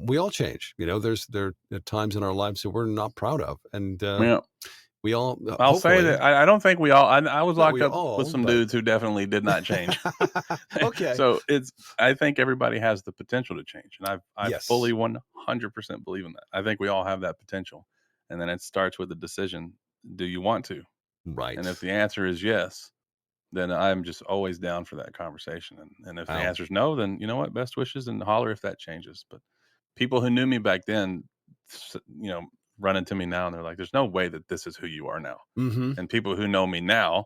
Speaker 1: We all change, there are times in our lives that we're not proud of, and
Speaker 5: yeah.
Speaker 1: we all
Speaker 5: I'll say
Speaker 1: hopefully
Speaker 5: that I don't think we all. I was
Speaker 1: not
Speaker 5: locked
Speaker 1: we
Speaker 5: up with
Speaker 1: all,
Speaker 5: some
Speaker 1: but
Speaker 5: dudes who definitely did not change.
Speaker 1: okay.
Speaker 5: So I think everybody has the potential to change, and I fully
Speaker 1: Yes.
Speaker 5: 100% believe in that. I think we all have that potential, and then it starts with the decision: do you want to? And if
Speaker 1: Right.
Speaker 5: the answer is yes, then I'm just always down for that conversation. And if the
Speaker 1: Wow.
Speaker 5: answer is no, then you know what? Best wishes and holler if that changes. But people who knew me back then, you know, run into me now and they're like, "There's no way that this is who you are now."
Speaker 1: Mhm.
Speaker 5: And people who know me now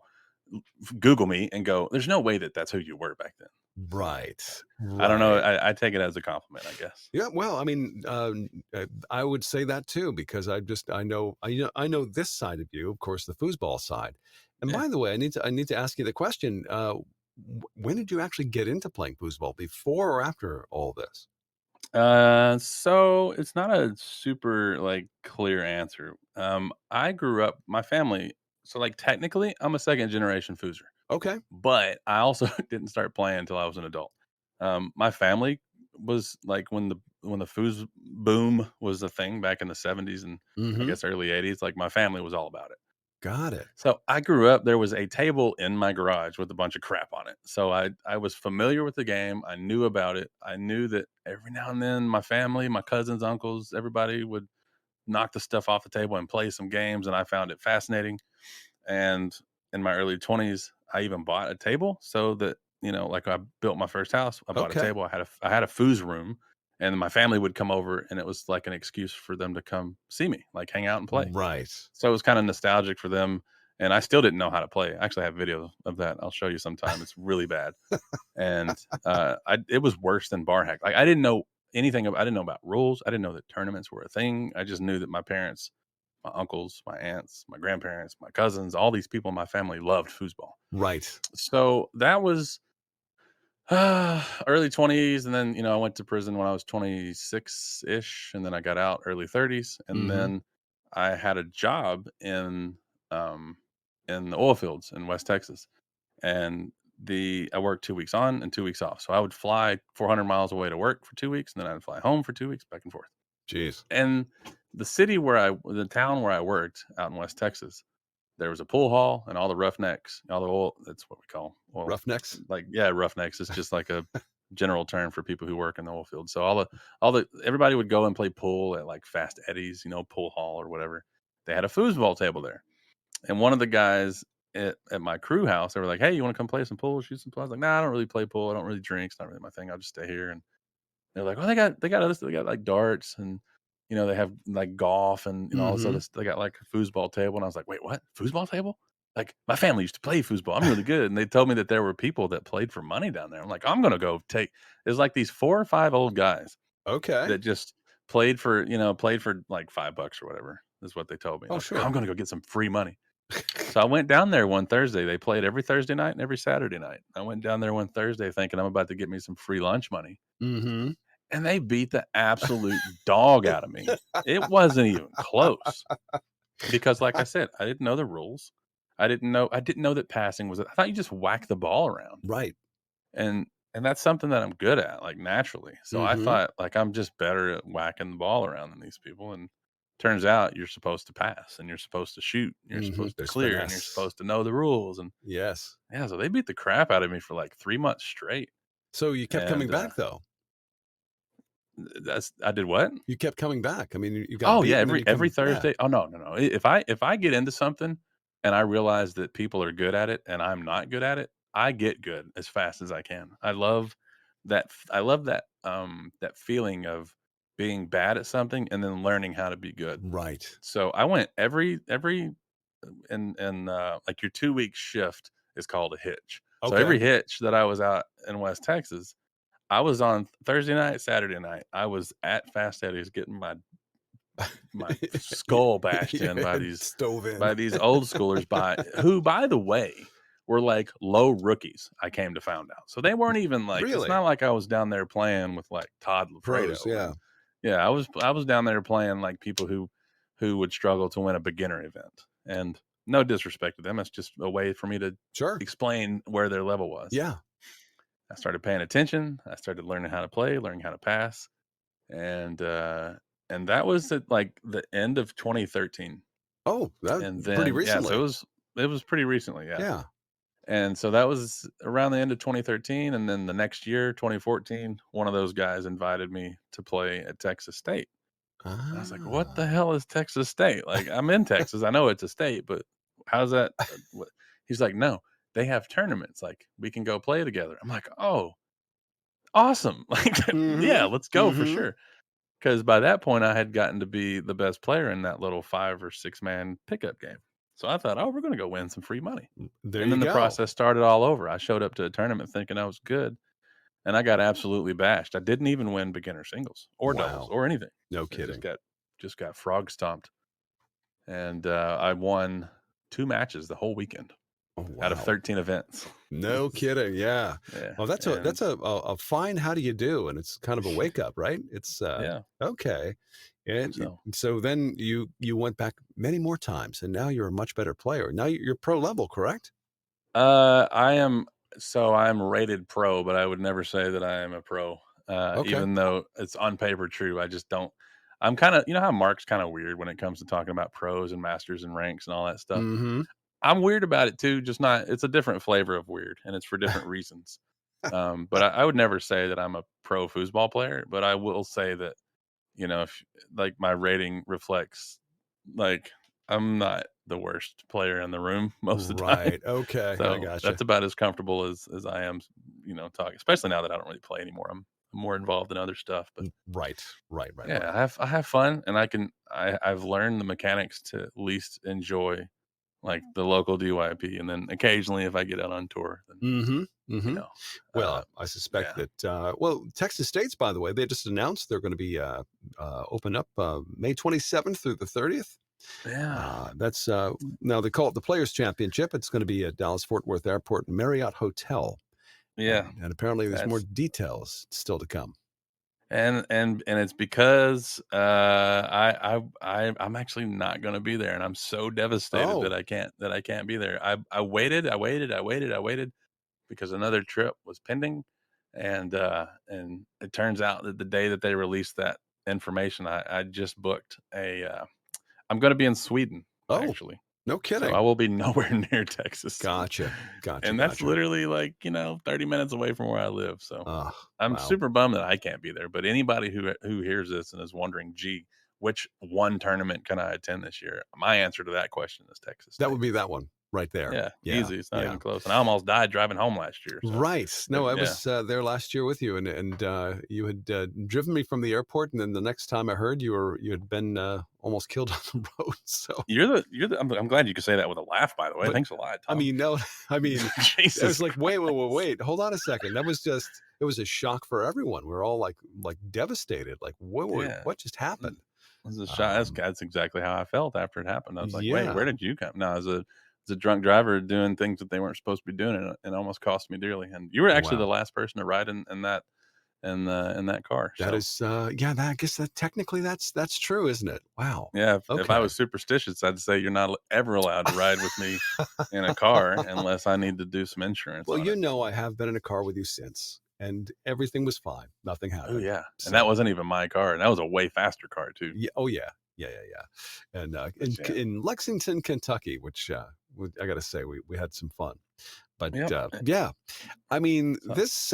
Speaker 5: Google me and go, "There's no way that that's who you were back then." So
Speaker 1: Right.
Speaker 5: I don't know.
Speaker 1: Right.
Speaker 5: I take it as a compliment, I guess.
Speaker 1: Yeah, well, I mean, I would say that too because I know this side of you, of course, the foosball side. And
Speaker 5: Yeah.
Speaker 1: by the way, I need to ask you the question, when did you actually get into playing foosball, before or after all this?
Speaker 5: So it's not a super like clear answer. I grew up, my family. So like technically, I'm a second generation Fooser,
Speaker 1: Okay.
Speaker 5: but I also didn't start playing until I was an adult. My family was like when the foos boom was a thing back in the '70s and I
Speaker 1: Mhm.
Speaker 5: guess early '80s. Like my family was all about it.
Speaker 1: Got it.
Speaker 5: So I grew up, there was a table in my garage with a bunch of crap on it. So I was familiar with the game. I knew about it. I knew that every now and then my family, my cousins, uncles, everybody would knock the stuff off the table and play some games. And I found it fascinating. And in my early 20s, I even bought a table so that, like I built my first house, I bought a
Speaker 1: Okay.
Speaker 5: table. I had a foos room and my family would come over and it was like an excuse for them to come see me, like hang out and play.
Speaker 1: Right.
Speaker 5: So it was kinda nostalgic for them, and I still didn't know how to play. I actually have video of that. I'll show you sometime. It's really bad, and, it was worse than bar hack. Like, I didn't know I didn't know about rules. I didn't know that tournaments were a thing. I just knew that my parents, my uncles, my aunts, my grandparents, my cousins, all these people in my family loved foosball.
Speaker 1: Right.
Speaker 5: So that was, early 20s, and then, I went to prison when I was 26-ish, and then I got out early 30s, and
Speaker 1: Mhm.
Speaker 5: then I had a job um, in the oil fields in West Texas, and I worked 2 weeks on and 2 weeks off. So I would fly 400 miles away to work for 2 weeks, and then I'd fly home for 2 weeks, back and forth.
Speaker 1: Jeez.
Speaker 5: And the town where I worked out in West Texas, there was a pool hall and all the roughnecks, all the oil. That's what we call oil.
Speaker 1: Roughnecks?
Speaker 5: Like yeah, roughnecks. It's just like a general term for people who work in the oil field. So all the everybody would go and play pool at like Fast Eddie's, pool hall or whatever. They had a foosball table there, and one of the guys at my crew house, they were like, "Hey, you want to come play some pool, shoot some pool?" I was like, "Nah, I don't really play pool. I don't really drink. It's not really my thing. I'll just stay here." And they're like, "Oh, they got other stuff. They got like darts and they have like golf and all this other
Speaker 1: Mhm.
Speaker 5: stuff. They got like a foosball table." And I was like, "Wait, what? Foosball table?" Like my family used to play foosball. I'm really good. And they told me that there were people that played for money down there. I'm like, I'm gonna go take. There's like these 4 or 5 old guys
Speaker 1: Okay.
Speaker 5: that just played for like $5 or whatever. is what they told me.
Speaker 1: Oh,
Speaker 5: I was like,
Speaker 1: sure.
Speaker 5: I'm going to go get some free money. So I went down there one Thursday. They played every Thursday night and every Saturday night. I went down there one Thursday thinking I'm about to get me some free lunch money.
Speaker 1: Mm-hmm.
Speaker 5: And they beat the absolute dog out of me. It wasn't even close. Because like I said, I didn't know the rules. I didn't know that passing was, I thought you just whack the ball around.
Speaker 1: Right.
Speaker 5: And that's something that I'm good at, like, naturally. So I
Speaker 1: Mhm.
Speaker 5: thought, like, I'm just better at whacking the ball around than these people, and turns out you're supposed to pass, and you're supposed to shoot, and you're supposed to
Speaker 1: There's
Speaker 5: clear, and you're
Speaker 1: finesse.
Speaker 5: supposed to know the rules, and
Speaker 1: Yes.
Speaker 5: yeah, so they beat the crap out of me for, like, 3 months straight,
Speaker 1: So you kept coming
Speaker 5: and,
Speaker 1: back, though?
Speaker 5: I did what?
Speaker 1: You kept coming back. I mean, you got
Speaker 5: Oh,
Speaker 1: beat
Speaker 5: yeah,
Speaker 1: and then you
Speaker 5: every
Speaker 1: come yeah.
Speaker 5: Thursday. Oh, no, no, no. If I get into something and I realize that people are good at it and I'm not good at it, I get good as fast as I can. I love that feeling of being bad at something and then learning how to be good.
Speaker 1: Right.
Speaker 5: So I went every and like your 2 week shift is called a hitch. So
Speaker 1: Okay.
Speaker 5: every hitch that I was out in West Texas, I was on Thursday night, Saturday night. I was at Fast Eddie's getting my skull bashed in by
Speaker 1: Stove in.
Speaker 5: these old schoolers who, by the way, were like low rookies. I came to find out, so they weren't even like. It's
Speaker 1: Really?
Speaker 5: not like I was down there playing with like Todd
Speaker 1: Pros,
Speaker 5: Lafredo.
Speaker 1: yeah.
Speaker 5: And, yeah, I was down there playing like people who would struggle to win a beginner event. And no disrespect to them, it's just a way for me to
Speaker 1: Sure.
Speaker 5: explain where their level was.
Speaker 1: Yeah.
Speaker 5: I started paying attention. I started learning how to play, learning how to pass, and that was at like the end of 2013.
Speaker 1: Oh, that
Speaker 5: And
Speaker 1: pretty
Speaker 5: then yeah, so
Speaker 1: recently.
Speaker 5: it was pretty recently, yeah.
Speaker 1: Yeah.
Speaker 5: And so that was around the end of 2013, and then the next year, 2014, one of those guys invited me to play at Texas State. And I was like, "What the
Speaker 1: Ah.
Speaker 5: hell is Texas State? Like, I'm in Texas. I know it's a state, but how's that?" What? He's like, "No, they have tournaments. Like, we can go play together." I'm like, "Oh, awesome! Like, yeah,
Speaker 1: Mhm.
Speaker 5: let's go for
Speaker 1: Mhm.
Speaker 5: sure." Because by that point, I had gotten to be the best player in that little 5 or 6 man pickup game. So I thought, "Oh, we're going to go win some free money."
Speaker 1: There
Speaker 5: And
Speaker 1: you
Speaker 5: then the
Speaker 1: go.
Speaker 5: process started all over. I showed up to a tournament thinking I was good, and I got absolutely bashed. I didn't even win beginner singles or doubles
Speaker 1: Wow.
Speaker 5: or anything.
Speaker 1: No
Speaker 5: I
Speaker 1: kidding.
Speaker 5: just got frog stomped, and I won 2 matches the whole weekend
Speaker 1: Oh,
Speaker 5: out of
Speaker 1: wow.
Speaker 5: 13 events.
Speaker 1: No kidding. Yeah.
Speaker 5: Yeah,
Speaker 1: Well, that's
Speaker 5: and
Speaker 1: a fine how do you do, and it's kind of a wake up, right? It's
Speaker 5: yeah.
Speaker 1: okay. And
Speaker 5: So
Speaker 1: so then you went back many more times, and now you're a much better player. Now you're pro level, correct?
Speaker 5: I am I'm rated pro, but I would never say that I am a pro.
Speaker 1: Okay.
Speaker 5: Even though it's on paper true, I just don't. I'm kind of, you know how Mark's kind of weird when it comes to talking about pros and masters and ranks and all that stuff.
Speaker 1: Mm-hmm.
Speaker 5: I'm weird about it too, just not. It's a different flavor of weird, and it's for different reasons. But I would never say that I'm a pro foosball player. But I will say that, if like my rating reflects, like, I'm not the worst player in the room most of the time.
Speaker 1: Right. Okay. I
Speaker 5: So
Speaker 1: gotcha.
Speaker 5: that's about as comfortable as I am, talking. Especially now that I don't really play anymore. I'm more involved in other stuff. But
Speaker 1: Right. Right. Right.
Speaker 5: yeah,
Speaker 1: Right.
Speaker 5: I have fun, and I've learned the mechanics to at least enjoy like the local DYP, and then occasionally if I get out on tour, then
Speaker 1: Mm-hmm.
Speaker 5: you
Speaker 1: Mm-hmm.
Speaker 5: know,
Speaker 1: Well, I suspect
Speaker 5: yeah,
Speaker 1: that. Well, Texas State's, by the way, they just announced they're going to be open up May 27th through the 30th.
Speaker 5: yeah,
Speaker 1: That's now they call it the Players Championship. It's going to be at Dallas Fort Worth Airport Marriott Hotel,
Speaker 5: yeah.
Speaker 1: and apparently there's more
Speaker 5: That's
Speaker 1: details still to come.
Speaker 5: and it's because I'm actually not going to be there, and I'm so devastated
Speaker 1: Oh,
Speaker 5: that I can't be there. I waited because another trip was pending, and it turns out that the day that they released that information, I just booked I'm going to be in Sweden,
Speaker 1: oh,
Speaker 5: actually.
Speaker 1: no
Speaker 5: So
Speaker 1: kidding.
Speaker 5: I will be nowhere near Texas.
Speaker 1: Gotcha, gotcha,
Speaker 5: And that's
Speaker 1: gotcha.
Speaker 5: literally like, 30 minutes away from where I live. So
Speaker 1: Oh,
Speaker 5: I'm
Speaker 1: wow.
Speaker 5: super bummed that I can't be there. But anybody who hears this and is wondering, gee, which one tournament can I attend this year? My answer to that question is Texas
Speaker 1: That
Speaker 5: State.
Speaker 1: would be that one right there.
Speaker 5: Yeah,
Speaker 1: Yeah,
Speaker 5: easy. It's not
Speaker 1: yeah.
Speaker 5: even close. And I almost died driving home last year. So
Speaker 1: Right. No, I
Speaker 5: yeah.
Speaker 1: was there last year with you, and you had driven me from the airport, and then the next time I heard you had been almost killed on the road. So,
Speaker 5: I'm glad you could say that with a laugh, by the way.
Speaker 1: but
Speaker 5: Thanks a lot,
Speaker 1: I
Speaker 5: Tom.
Speaker 1: mean, no, I mean, I
Speaker 5: Jesus
Speaker 1: was like, wait, wait, wait,
Speaker 5: Christ.
Speaker 1: wait, hold on a second. That was just it was a shock for everyone. We're all like devastated. Like,
Speaker 5: Yeah.
Speaker 1: what just happened?
Speaker 5: It was a shot. That's exactly how I felt after it happened. I was like, "Wait,
Speaker 1: Yeah.
Speaker 5: where did you come?" No, as a drunk driver doing things that they weren't supposed to be doing, and it almost cost me dearly. And you were actually the
Speaker 1: Wow.
Speaker 5: last person to ride in that car.
Speaker 1: That
Speaker 5: So
Speaker 1: is, yeah, I guess that technically that's true, isn't it? Wow.
Speaker 5: yeah, if I
Speaker 1: Okay.
Speaker 5: was superstitious, I'd say you're not ever allowed to ride with me in a car unless I need to do some insurance
Speaker 1: Well,
Speaker 5: on it.
Speaker 1: I have been in a car with you since, and everything was fine. Nothing
Speaker 5: Oh
Speaker 1: happened.
Speaker 5: yeah, and that
Speaker 1: So,
Speaker 5: wasn't even my car, and that was a way faster car too.
Speaker 1: yeah, oh yeah, and
Speaker 5: But yeah,
Speaker 1: in Lexington, Kentucky, which I got to say we had some fun. But
Speaker 5: yep.
Speaker 1: yeah, I mean
Speaker 5: So,
Speaker 1: this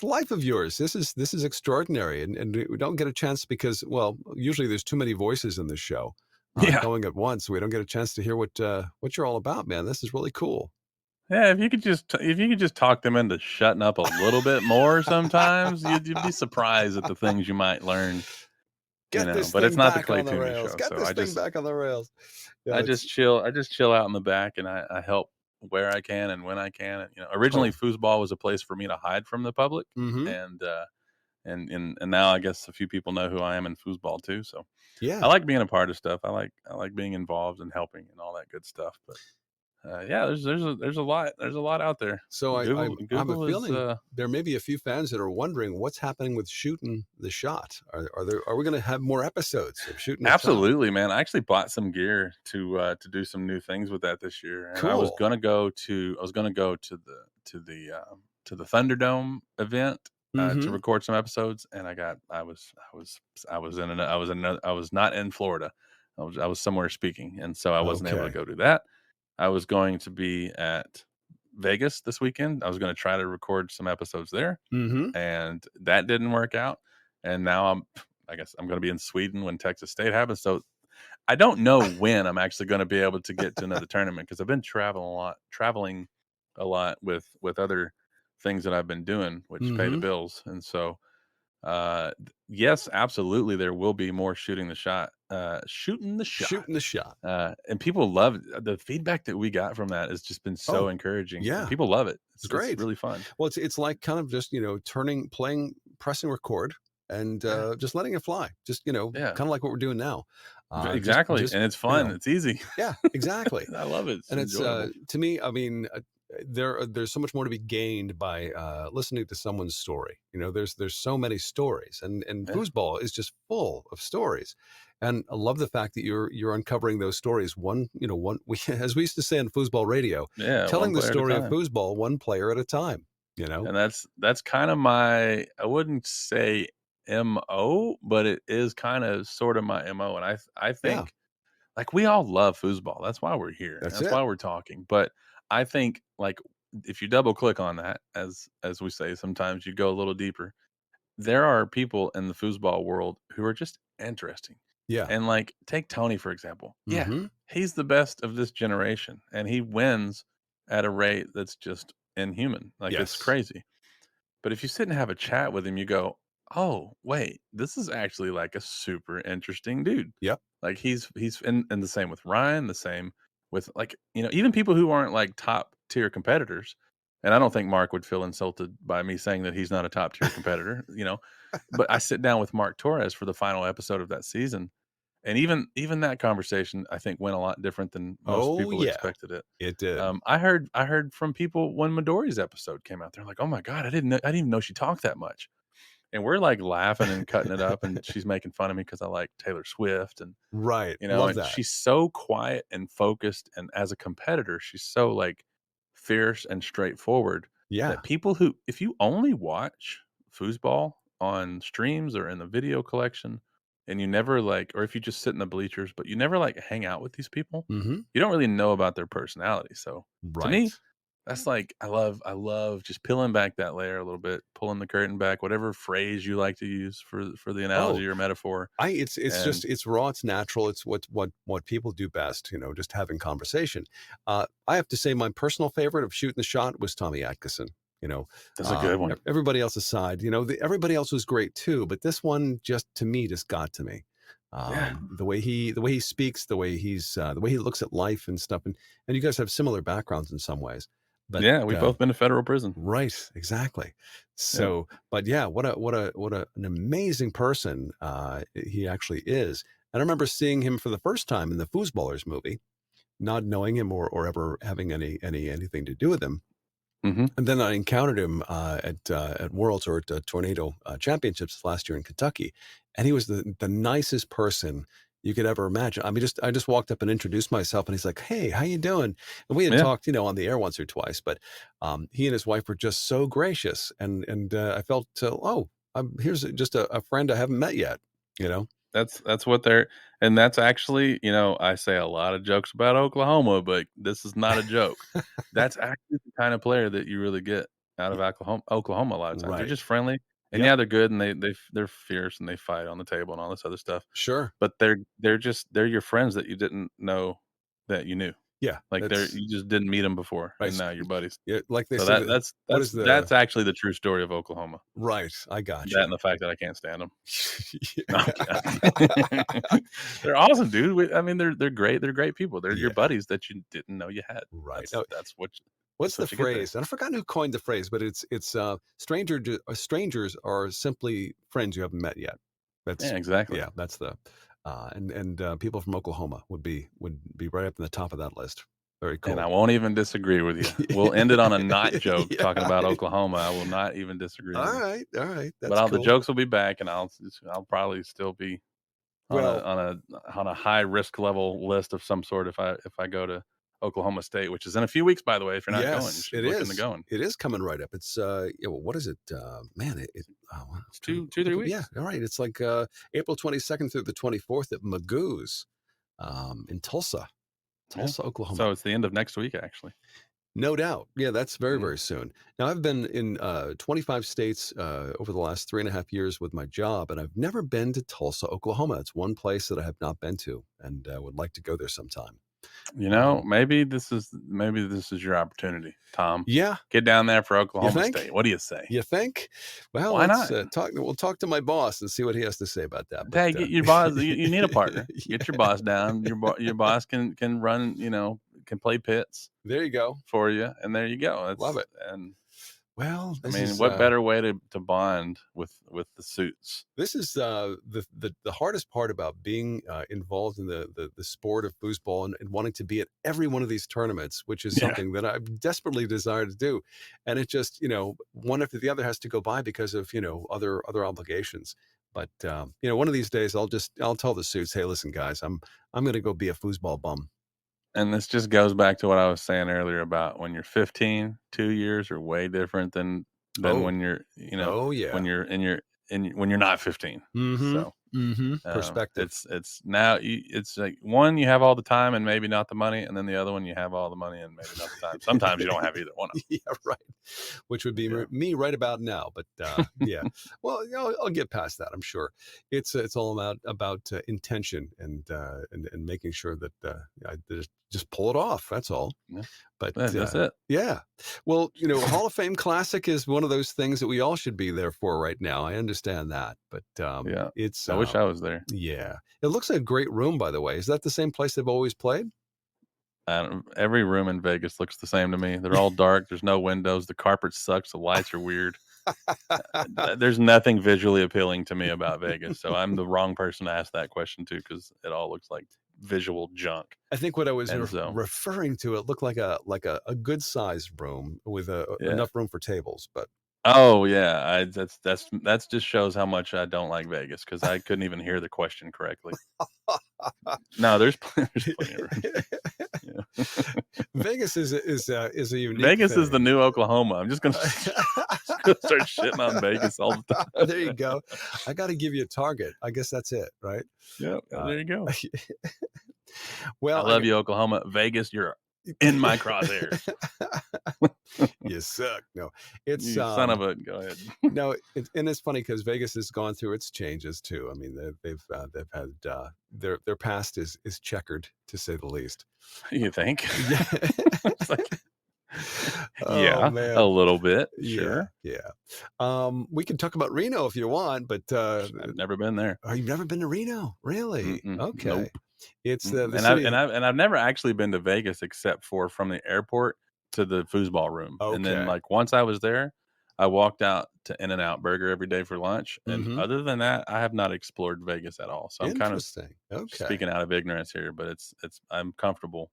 Speaker 1: life of yours, this is extraordinary, and we don't get a chance because, well, usually there's too many voices in this show
Speaker 5: yeah.
Speaker 1: going at once. We don't get a chance to hear what you're all about, man. This is really cool.
Speaker 5: Yeah, if you could just talk them into shutting up a little bit more sometimes, you'd be surprised at the things you might learn,
Speaker 1: Get this
Speaker 5: but it's
Speaker 1: thing
Speaker 5: not the
Speaker 1: back
Speaker 5: Clay
Speaker 1: on the
Speaker 5: Toomey
Speaker 1: rails.
Speaker 5: show,
Speaker 1: Get
Speaker 5: so
Speaker 1: this thing back on the rails. Yeah, it's
Speaker 5: I just chill out in the back and I help where I can and when I can. And, originally
Speaker 1: oh.
Speaker 5: foosball was a place for me to hide from the public,
Speaker 1: Mm-hmm.
Speaker 5: and and now I guess a few people know who I am in foosball too. So I
Speaker 1: Yeah.
Speaker 5: like being a part of stuff. I like being involved and helping and all that good stuff. But yeah, there's a lot out there.
Speaker 1: So I have a
Speaker 5: Google is
Speaker 1: feeling there may be a few fans that are wondering what's happening with Shooting the Shot. Are we going to have more episodes of Shooting the Shot?
Speaker 5: absolutely, man. I actually bought some gear to do some new things with that this year, and
Speaker 1: Cool.
Speaker 5: I was gonna go to the Thunderdome event to
Speaker 1: Mm-hmm.
Speaker 5: record some episodes, and I was not in Florida. I was somewhere speaking, and so I wasn't able to
Speaker 1: Okay.
Speaker 5: go do that. I was going to be at Vegas this weekend. I was going to try to record some episodes there,
Speaker 1: Mm-hmm.
Speaker 5: and that didn't work out. And now I guess I'm going to be in Sweden when Texas State happens. So I don't know when I'm actually going to be able to get to another tournament because I've been traveling a lot with other things that I've been doing, which pay the
Speaker 1: Mm-hmm.
Speaker 5: bills. And so, yes, absolutely, there will be more shooting the shot.
Speaker 1: Shooting the Shot.
Speaker 5: And people love the feedback that we got from that has just been so
Speaker 1: Oh,
Speaker 5: encouraging, and
Speaker 1: yeah.
Speaker 5: people love it.
Speaker 1: It's
Speaker 5: It's
Speaker 1: great.
Speaker 5: really fun.
Speaker 1: Well, it's like kind of just, pressing record and
Speaker 5: Yeah,
Speaker 1: just letting it fly. Just,
Speaker 5: yeah,
Speaker 1: kind of like what we're doing now.
Speaker 5: exactly,
Speaker 1: Just,
Speaker 5: and it's
Speaker 1: you
Speaker 5: fun.
Speaker 1: know,
Speaker 5: It's easy.
Speaker 1: yeah, exactly.
Speaker 5: I love it. It's
Speaker 1: And it's
Speaker 5: enjoyable.
Speaker 1: to me, I mean, there's so much more to be gained by listening to someone's story. There's so many stories, and
Speaker 5: Yeah,
Speaker 1: foosball is just full of stories. And I love the fact that you're uncovering those stories as we used to say in foosball radio,
Speaker 5: yeah, one
Speaker 1: telling the
Speaker 5: player at a
Speaker 1: story of
Speaker 5: time.
Speaker 1: foosball one player at a time. You know,
Speaker 5: And that's kind of my, I wouldn't say MO, but it is kind of sort of my MO. And I
Speaker 1: yeah,
Speaker 5: think like we all love foosball. That's why we're here.
Speaker 1: that's
Speaker 5: That's
Speaker 1: it.
Speaker 5: why we're talking. But I think like if you double click on that, as we say, sometimes you go a little deeper. There are people in the foosball world who are just interesting.
Speaker 1: Yeah.
Speaker 5: And like take Tony for example. Yeah,
Speaker 1: Mm-hmm.
Speaker 5: he's the best of this generation and he wins at a rate that's just inhuman. Like it's
Speaker 1: Yes.
Speaker 5: crazy. But if you sit and have a chat with him, you go, "Oh, wait, this is actually like a super interesting dude."
Speaker 1: Yep.
Speaker 5: Like and the same with Ryan, the same with like, even people who aren't like top tier competitors. And I don't think Mark would feel insulted by me saying that he's not a top tier competitor. But I sit down with Mark Torres for the final episode of that season. And even that conversation, I think, went a lot different than most
Speaker 1: Oh
Speaker 5: people
Speaker 1: yeah,
Speaker 5: expected it.
Speaker 1: it did.
Speaker 5: I heard from people when Midori's episode came out. They're like, "Oh my god, I didn't even know she talked that much." And we're like laughing and cutting it up, and she's making fun of me because I like Taylor Swift, and
Speaker 1: Right. Love
Speaker 5: and
Speaker 1: that.
Speaker 5: she's so quiet and focused, and as a competitor, she's so like fierce and straightforward
Speaker 1: Yeah.
Speaker 5: that people who, if you only watch foosball on streams or in the video collection, and you never like, or if you just sit in the bleachers, but you never like hang out with these people,
Speaker 1: Mm-hmm.
Speaker 5: you don't really know about their personality. So to
Speaker 1: Right.
Speaker 5: me, that's like I love just peeling back that layer a little bit, pulling the curtain back, whatever phrase you like to use for the
Speaker 1: Oh,
Speaker 5: analogy or metaphor.
Speaker 1: it's
Speaker 5: And
Speaker 1: just it's raw, it's natural, it's what people do best, just having conversation. I have to say my personal favorite of Shooting the Shot was Tommy Atkinson.
Speaker 5: that's a good one.
Speaker 1: Everybody else aside, everybody else was great too, but this one just to me just got to me.
Speaker 5: Yeah.
Speaker 1: The way he speaks, the way he looks at life and stuff, and you guys have similar backgrounds in some ways, but
Speaker 5: Yeah, we've both been to federal prison.
Speaker 1: right, exactly.
Speaker 5: Yep.
Speaker 1: So, but yeah, what an amazing person he actually is. And I remember seeing him for the first time in the Foosballers movie, not knowing him or ever having anything to do with him.
Speaker 5: Mm-hmm.
Speaker 1: And then I encountered him at Worlds or at Tornado Championships last year in Kentucky, and he was the nicest person you could ever imagine. I mean, I just walked up and introduced myself, and he's like, "Hey, how you doing?" And we had
Speaker 5: Yeah.
Speaker 1: talked, on the air once or twice, but he and his wife were just so gracious, and I felt, here's just a friend I haven't met yet.
Speaker 5: That's what they're, and that's actually, I say a lot of jokes about Oklahoma, but this is not a joke. That's actually the kind of player that you really get out of Oklahoma a lot of times. They're
Speaker 1: Right.
Speaker 5: just friendly, and
Speaker 1: Yep.
Speaker 5: yeah, they're good, and they're fierce, and they fight on the table and all this other stuff.
Speaker 1: Sure.
Speaker 5: But they're your friends that you didn't know that you knew.
Speaker 1: Yeah.
Speaker 5: Like you just didn't meet them before,
Speaker 1: Right.
Speaker 5: and now you're buddies.
Speaker 1: Yeah, like they
Speaker 5: So
Speaker 1: say, what is
Speaker 5: that's actually the true story of Oklahoma.
Speaker 1: right? I got
Speaker 5: That
Speaker 1: you.
Speaker 5: and the fact that I can't stand them. No, I'm kidding. They're awesome, dude. I mean, they're great. They're great people. They're your
Speaker 1: Yeah.
Speaker 5: buddies that you didn't know you had.
Speaker 1: Right.
Speaker 5: That's what.
Speaker 1: What's the
Speaker 5: what you get there.
Speaker 1: phrase? And I've forgotten who coined the phrase, but it's strangers are simply friends you haven't met yet. That's
Speaker 5: Yeah, exactly.
Speaker 1: yeah, that's the and people from Oklahoma would be right up in the top of that list. Very cool.
Speaker 5: And I won't even disagree with you. We'll end it on a not joke
Speaker 1: Yeah.
Speaker 5: talking about Oklahoma. I will not even disagree.
Speaker 1: All
Speaker 5: with you.
Speaker 1: right. That's
Speaker 5: But
Speaker 1: cool.
Speaker 5: the jokes will be back, and I'll probably still be on a high risk level list of some sort if I go to Oklahoma State, which is in a few weeks, by the way. If you're not going, you should look into going.
Speaker 1: It is coming right up. It's what is it? Man, it's
Speaker 5: 2-3 weeks.
Speaker 1: Yeah, all right. It's like April 22nd through the 24th at Magoo's in Tulsa, Oklahoma.
Speaker 5: So it's the end of next week, actually.
Speaker 1: No doubt. Yeah, that's very soon. Now, I've been in 25 states over the last 3.5 years with my job, and I've never been to Tulsa, Oklahoma. It's one place that I have not been to, and I would like to go there sometime.
Speaker 5: Maybe this is your opportunity, Tom.
Speaker 1: Yeah.
Speaker 5: Get down there for Oklahoma State. What do you say?
Speaker 1: You think? Well,
Speaker 5: why
Speaker 1: let's
Speaker 5: not?
Speaker 1: we'll talk to my boss and see what he has to say about that.
Speaker 5: Hey, get your boss. You need a partner. Get your boss down. Your boss can run. Can play pits.
Speaker 1: There you go.
Speaker 5: For you, and there you go.
Speaker 1: Love it.
Speaker 5: And
Speaker 1: well,
Speaker 5: what better way to bond with the suits?
Speaker 1: This is the hardest part about being involved in the sport of foosball and wanting to be at every one of these tournaments, which is something that I desperately desire to do. And it just, one after the other has to go by because of, other obligations. But, one of these days I'll tell the suits, hey, listen, guys, I'm going to go be a foosball bum.
Speaker 5: And this just goes back to what I was saying earlier about when you're 15, 2 years are way different than when you're, when you're not 15.
Speaker 1: Mm-hmm.
Speaker 5: So
Speaker 1: perspective.
Speaker 5: It's now it's like one, you have all the time and maybe not the money, and then the other one you have all the money and maybe not the time. Sometimes you don't have either one of them.
Speaker 1: Yeah, right. Which would be me right about now. But yeah, well, I'll get past that. I'm sure it's all about intention and making sure that I just pull it off. That's all.
Speaker 5: Yeah.
Speaker 1: But
Speaker 5: that's it.
Speaker 1: Yeah. Well, Hall of Fame Classic is one of those things that we all should be there for right now. I understand that, but it's.
Speaker 5: I wish I was there.
Speaker 1: Yeah, it looks like a great room. By the way, is that the same place they've always played?
Speaker 5: Every room in Vegas looks the same to me. They're all dark. There's no windows. The carpet sucks. The lights are weird. There's nothing visually appealing to me about Vegas. So I'm the wrong person to ask that question to, because it all looks like visual junk.
Speaker 1: I think what I was referring to, it looked like a good sized room with enough room for tables, but.
Speaker 5: Oh yeah, that's just shows how much I don't like Vegas, because I couldn't even hear the question correctly. No, there's plenty of room. Yeah.
Speaker 1: Vegas is a unique.
Speaker 5: Vegas
Speaker 1: thing.
Speaker 5: is the new Oklahoma. I'm just gonna start shitting on Vegas all the time.
Speaker 1: There you go. I got to give you a target. I guess that's it, right?
Speaker 5: Yeah, there you go.
Speaker 1: Well,
Speaker 5: I love you, Oklahoma. Vegas, you're in my crosshairs.
Speaker 1: You suck. No, it's
Speaker 5: you son of a. Go ahead.
Speaker 1: No, and it's funny because Vegas has gone through its changes too. I mean, they've had their past is checkered, to say the least.
Speaker 5: You think?
Speaker 1: Yeah.
Speaker 5: It's like, yeah,
Speaker 1: man.
Speaker 5: A little bit. Sure.
Speaker 1: Yeah. We can talk about Reno if you want, but
Speaker 5: I've never been there.
Speaker 1: Oh, you've never been to Reno? Really? Okay.
Speaker 5: Nope.
Speaker 1: It's
Speaker 5: I've never actually been to Vegas except for from the airport to the foosball room.
Speaker 1: Okay.
Speaker 5: And then, like, once I was there, I walked out to In-N-Out Burger every day for lunch, and
Speaker 1: Mm-hmm.
Speaker 5: other than that, I have not explored Vegas at all. So I'm kind of
Speaker 1: Interesting. Okay.
Speaker 5: speaking out of ignorance here, but it's I'm comfortable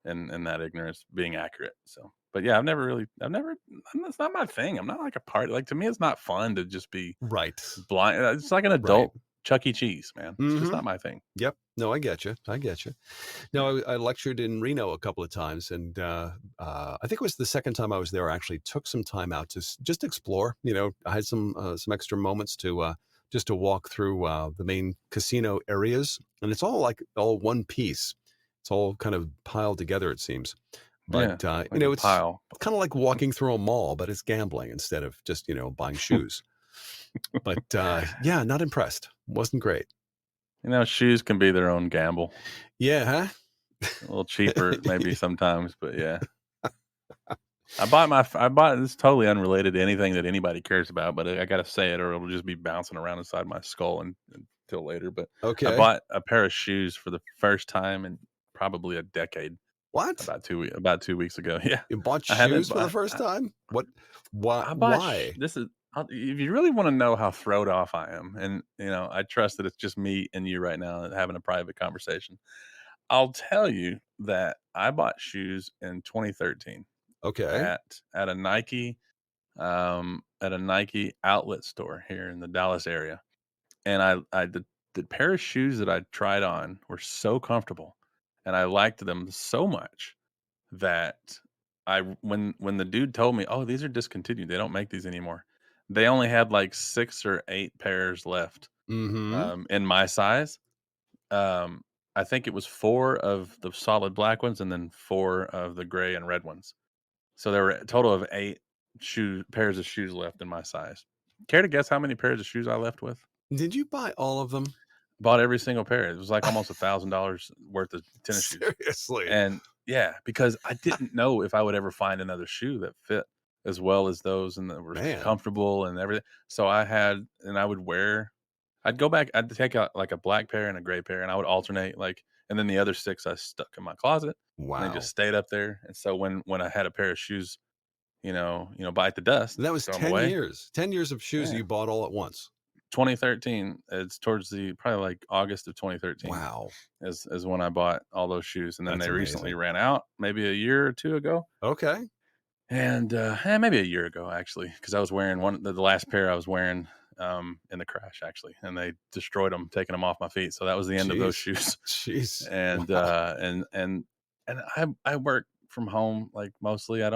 Speaker 5: in that ignorance being accurate. So, but yeah, it's not my thing. I'm not like a party. Like to me, it's not fun to just be
Speaker 1: Right.
Speaker 5: blind. It's like an
Speaker 1: Right.
Speaker 5: adult Chuck E. Cheese, man. It's just
Speaker 1: Mm-hmm.
Speaker 5: not my thing.
Speaker 1: Yep. No, I get you. I get you. No, I lectured in Reno a couple of times, and I think it was the second time I was there. I actually took some time out to just explore. I had some extra moments to just to walk through the main casino areas, and it's all one piece. It's all kind of piled together, it seems. But
Speaker 5: Yeah, like a
Speaker 1: it's
Speaker 5: pile.
Speaker 1: kind of like walking through a mall, but it's gambling instead of just buying shoes. But yeah, not impressed. Wasn't great.
Speaker 5: Shoes can be their own gamble.
Speaker 1: Yeah, huh?
Speaker 5: A little cheaper, maybe sometimes, but yeah. I bought this totally unrelated to anything that anybody cares about, but I gotta say it or it'll just be bouncing around inside my skull until later. But I
Speaker 1: Okay.
Speaker 5: bought a pair of shoes for the first time in probably a decade
Speaker 1: What?
Speaker 5: about 2 weeks ago. Yeah.
Speaker 1: You bought
Speaker 5: I haven't
Speaker 1: shoes for the first time? What? Why?
Speaker 5: I bought
Speaker 1: Why?
Speaker 5: this is if you really want to know how throwed off I am, and I trust that it's just me and you right now having a private conversation. I'll tell you that I bought shoes in 2013
Speaker 1: Okay.
Speaker 5: at a Nike outlet store here in the Dallas area. And the pair of shoes that I tried on were so comfortable and I liked them so much that when the dude told me, "Oh, these are discontinued. They don't make these anymore." They only had like 6 or 8 pairs left
Speaker 1: Mm-hmm.
Speaker 5: in my size. Um, I think it was 4 of the solid black ones and then 4 of the gray and red ones. So there were a total of 8 pairs of shoes left in my size. Care to guess how many pairs of shoes I left with?
Speaker 1: Did you buy all of them?
Speaker 5: Bought every single pair. It was like almost $1,000 worth of tennis shoes.
Speaker 1: Seriously.
Speaker 5: And yeah, because I didn't know if I would ever find another shoe that fit as well as those and that were
Speaker 1: Man.
Speaker 5: comfortable and everything. So I'd go back, I'd take out like a black pair and a gray pair and I would alternate and then the other 6 I stuck in my closet and
Speaker 1: Wow.
Speaker 5: they just stayed up there. And so when I had a pair of shoes, bite the dust.
Speaker 1: That was
Speaker 5: throw 'em
Speaker 1: 10
Speaker 5: away.
Speaker 1: years. 10 years of shoes
Speaker 5: Yeah.
Speaker 1: you bought all at once.
Speaker 5: 2013. It's towards probably like August of 2013
Speaker 1: Wow.
Speaker 5: is when I bought all those shoes, and then
Speaker 1: That's
Speaker 5: they recently
Speaker 1: amazing.
Speaker 5: ran out, maybe a year or 2 ago,
Speaker 1: Okay.
Speaker 5: and maybe a year ago actually, because I was wearing the last pair I was wearing in the crash actually, and they destroyed them, taking them off my feet. So that was the end of those
Speaker 1: Jeez.
Speaker 5: shoes.
Speaker 1: Jeez.
Speaker 5: And
Speaker 1: Wow.
Speaker 5: and I work from home like mostly. I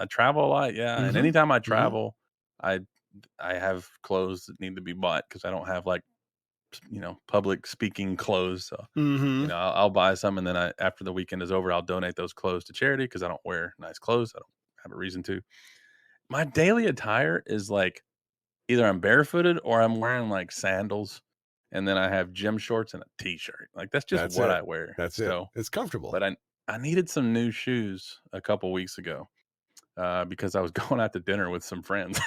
Speaker 5: travel a lot, yeah. And
Speaker 1: Mm-hmm.
Speaker 5: anytime I
Speaker 1: Mm-hmm.
Speaker 5: travel, I have clothes that need to be bought because I don't have like public speaking clothes. So
Speaker 1: Mm-hmm.
Speaker 5: I'll buy some, and then after the weekend is over, I'll donate those clothes to charity because I don't wear nice clothes. I don't have a reason to. My daily attire is like either I'm barefooted or I'm wearing like sandals, and then I have gym shorts and a t-shirt. Like that's just
Speaker 1: That's
Speaker 5: what
Speaker 1: it.
Speaker 5: I wear.
Speaker 1: That's it.
Speaker 5: So,
Speaker 1: It's comfortable.
Speaker 5: but I needed some new shoes a couple weeks ago because I was going out to dinner with some friends,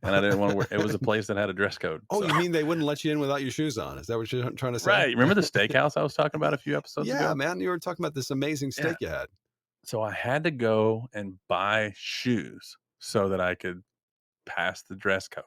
Speaker 5: and I didn't want to wear. It was a place that had a dress code.
Speaker 1: Oh,
Speaker 5: So.
Speaker 1: you mean they wouldn't let you in without your shoes on? Is that what you're trying to say?
Speaker 5: Right. Remember the steakhouse I was talking about a few episodes
Speaker 1: Yeah,
Speaker 5: ago?
Speaker 1: man. You were talking about this amazing steak you had.
Speaker 5: So I had to go and buy shoes so that I could pass the dress code.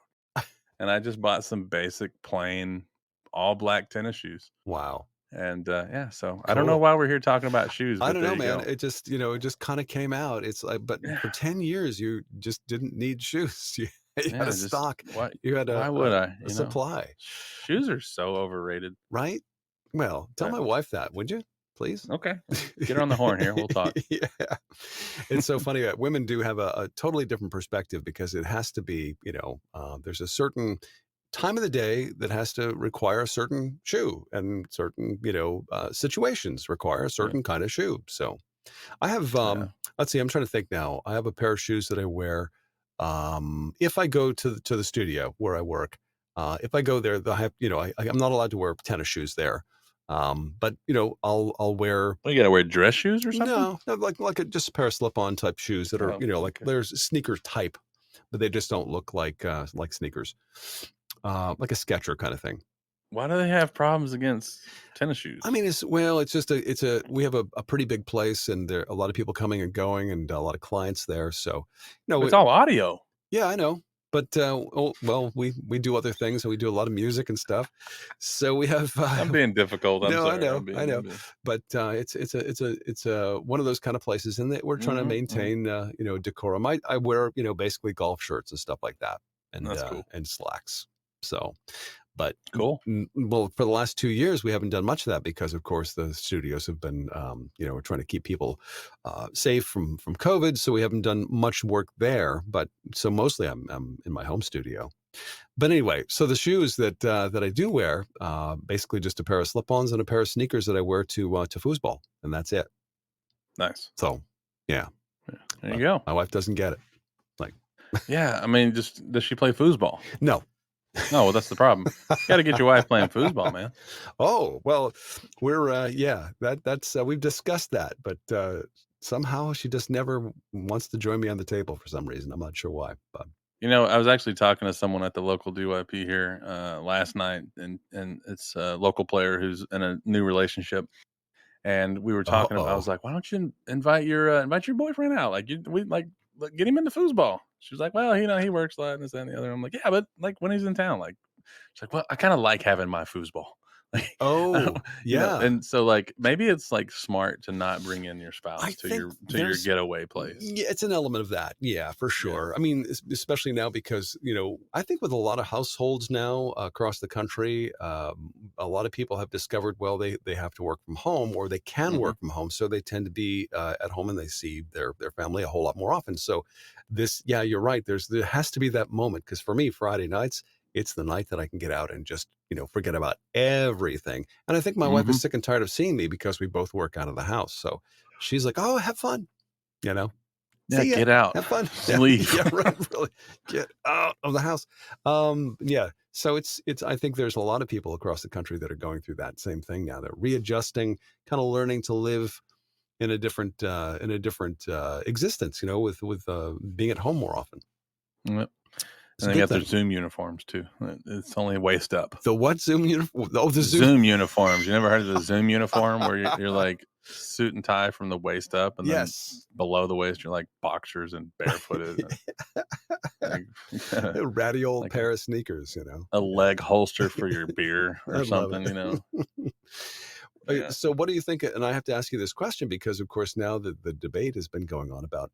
Speaker 5: And I just bought some basic, plain, all black tennis shoes.
Speaker 1: Wow.
Speaker 5: And so I don't know
Speaker 1: Cool.
Speaker 5: why we're here talking about shoes.
Speaker 1: I
Speaker 5: But
Speaker 1: don't
Speaker 5: there
Speaker 1: know,
Speaker 5: you
Speaker 1: man.
Speaker 5: go.
Speaker 1: It just kind of came out. It's like, but for 10 years, you just didn't need shoes. You had a stock. You had
Speaker 5: why would I?
Speaker 1: a supply.
Speaker 5: Shoes are so overrated.
Speaker 1: Right? Well, tell my wife that, would you? Please.
Speaker 5: Okay. Get her on the horn here. We'll talk.
Speaker 1: Yeah. It's so funny. Women do have a totally different perspective because it has to be, there's a certain time of the day that has to require a certain shoe, and certain, situations require a certain kind of shoe. So I have, let's see, I'm trying to think now. I have a pair of shoes that I wear if I go to the studio where I work. If I go there, I have, I'm not allowed to wear tennis shoes there. But I'll wear.
Speaker 5: Well, you got to wear dress shoes or something?
Speaker 1: No, like just a pair of slip-on type shoes that are, like there's sneaker type, but they just don't look like sneakers, like a Sketcher kind of thing.
Speaker 5: Why do they have problems against tennis shoes?
Speaker 1: I mean, it's just we have a pretty big place, and there are a lot of people coming and going, and a lot of clients there. So,
Speaker 5: it's all audio.
Speaker 1: Yeah, I know. But well, we do other things, and we do a lot of music and stuff. So we have.
Speaker 5: I'm being difficult. I'm
Speaker 1: No, I
Speaker 5: sorry.
Speaker 1: know, I know,
Speaker 5: I'm being.
Speaker 1: but it's a one of those kind of places, and that we're trying to
Speaker 5: Hmm.
Speaker 1: maintain decorum. I wear basically golf shirts and stuff like that,
Speaker 5: That's cool.
Speaker 1: and slacks. So, but
Speaker 5: Cool.
Speaker 1: well, for the last 2 years, we haven't done much of that because, of course, the studios have been, we're trying to keep people safe from COVID, so we haven't done much work there. But so mostly, I'm in my home studio. But anyway, so the shoes that I do wear, basically just a pair of slip-ons and a pair of sneakers that I wear to foosball, and that's it.
Speaker 5: Nice.
Speaker 1: So, yeah,
Speaker 5: There you go.
Speaker 1: my wife doesn't get it. Like,
Speaker 5: Yeah. I mean, just does she play foosball?
Speaker 1: no.
Speaker 5: No, well, that's the problem. Got to get your wife playing foosball, man.
Speaker 1: Oh, well, we're that's we've discussed that, but somehow she just never wants to join me on the table for some reason. I'm not sure why, but
Speaker 5: I was actually talking to someone at the local DYP here last night, and it's a local player who's in a new relationship, and we were talking about. I was
Speaker 1: oh,
Speaker 5: like, "Why don't you invite your boyfriend out? Like, get him into foosball." She was like, "Well, he works a lot and this that, and the other." I'm like, "Yeah, but like when he's in town, like." She's like, "Well, I kind of like having my foosball." Like, I don't,
Speaker 1: oh, yeah.
Speaker 5: and so like maybe it's like smart to not bring in your
Speaker 1: I
Speaker 5: spouse to
Speaker 1: think
Speaker 5: your
Speaker 1: there's
Speaker 5: getaway place.
Speaker 1: yeah, it's an element of that. Yeah, for
Speaker 5: Yeah.
Speaker 1: sure. I mean, especially now because, I think with a lot of households now across the country, a lot of people have discovered, well, they have to work from home or they can
Speaker 5: Hmm.
Speaker 1: work from home. So they tend to be at home and they see their family a whole lot more often. So yeah, you're right. There has to be that moment because for me, Friday nights, it's the night that I can get out and just, forget about everything. And I think my wife is
Speaker 5: Hmm.
Speaker 1: sick and tired of seeing me because we both work out of the house. So she's like, oh, have fun. You know,
Speaker 5: Yeah,
Speaker 1: see ya.
Speaker 5: get out,
Speaker 1: Have fun.
Speaker 5: just
Speaker 1: Yeah,
Speaker 5: leave.
Speaker 1: yeah, right. Really, get out of the house. Yeah. So it's. I think there's a lot of people across the country that are going through that same thing now. They're readjusting, kind of learning to live in a different existence. With being at home more often.
Speaker 5: Yep.
Speaker 1: It's
Speaker 5: And
Speaker 1: a
Speaker 5: they
Speaker 1: good
Speaker 5: got their
Speaker 1: thing.
Speaker 5: Zoom uniforms too. It's only waist up.
Speaker 1: The what Zoom uniform? Oh, the Zoom.
Speaker 5: Zoom uniforms. You never heard of the Zoom uniform where you're like suit and tie from the waist up, and then
Speaker 1: Yes.
Speaker 5: below the waist you're like boxers and barefooted, and like
Speaker 1: A ratty old
Speaker 5: like
Speaker 1: pair of sneakers.
Speaker 5: a
Speaker 1: Yeah.
Speaker 5: leg holster for your beer
Speaker 1: I
Speaker 5: or
Speaker 1: love
Speaker 5: something.
Speaker 1: it.
Speaker 5: Yeah.
Speaker 1: So what do you think? And I have to ask you this question because, of course, now the debate has been going on about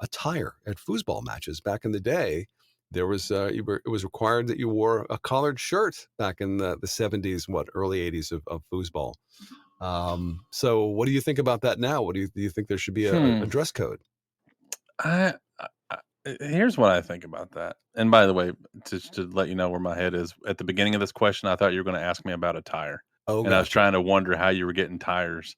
Speaker 1: attire at foosball matches. Back in the day, there was it was required that you wore a collared shirt back in the 70s, early 80s of foosball. So what do you think about that now? Do you think there should be a
Speaker 5: Hmm.
Speaker 1: dress code?
Speaker 5: Here's what I think about that. And by the way, to let you know where my head is, at the beginning of this question, I thought you were going to ask me about a tire,
Speaker 1: Oh,
Speaker 5: and I was
Speaker 1: gotcha.
Speaker 5: trying to wonder how you were getting tires.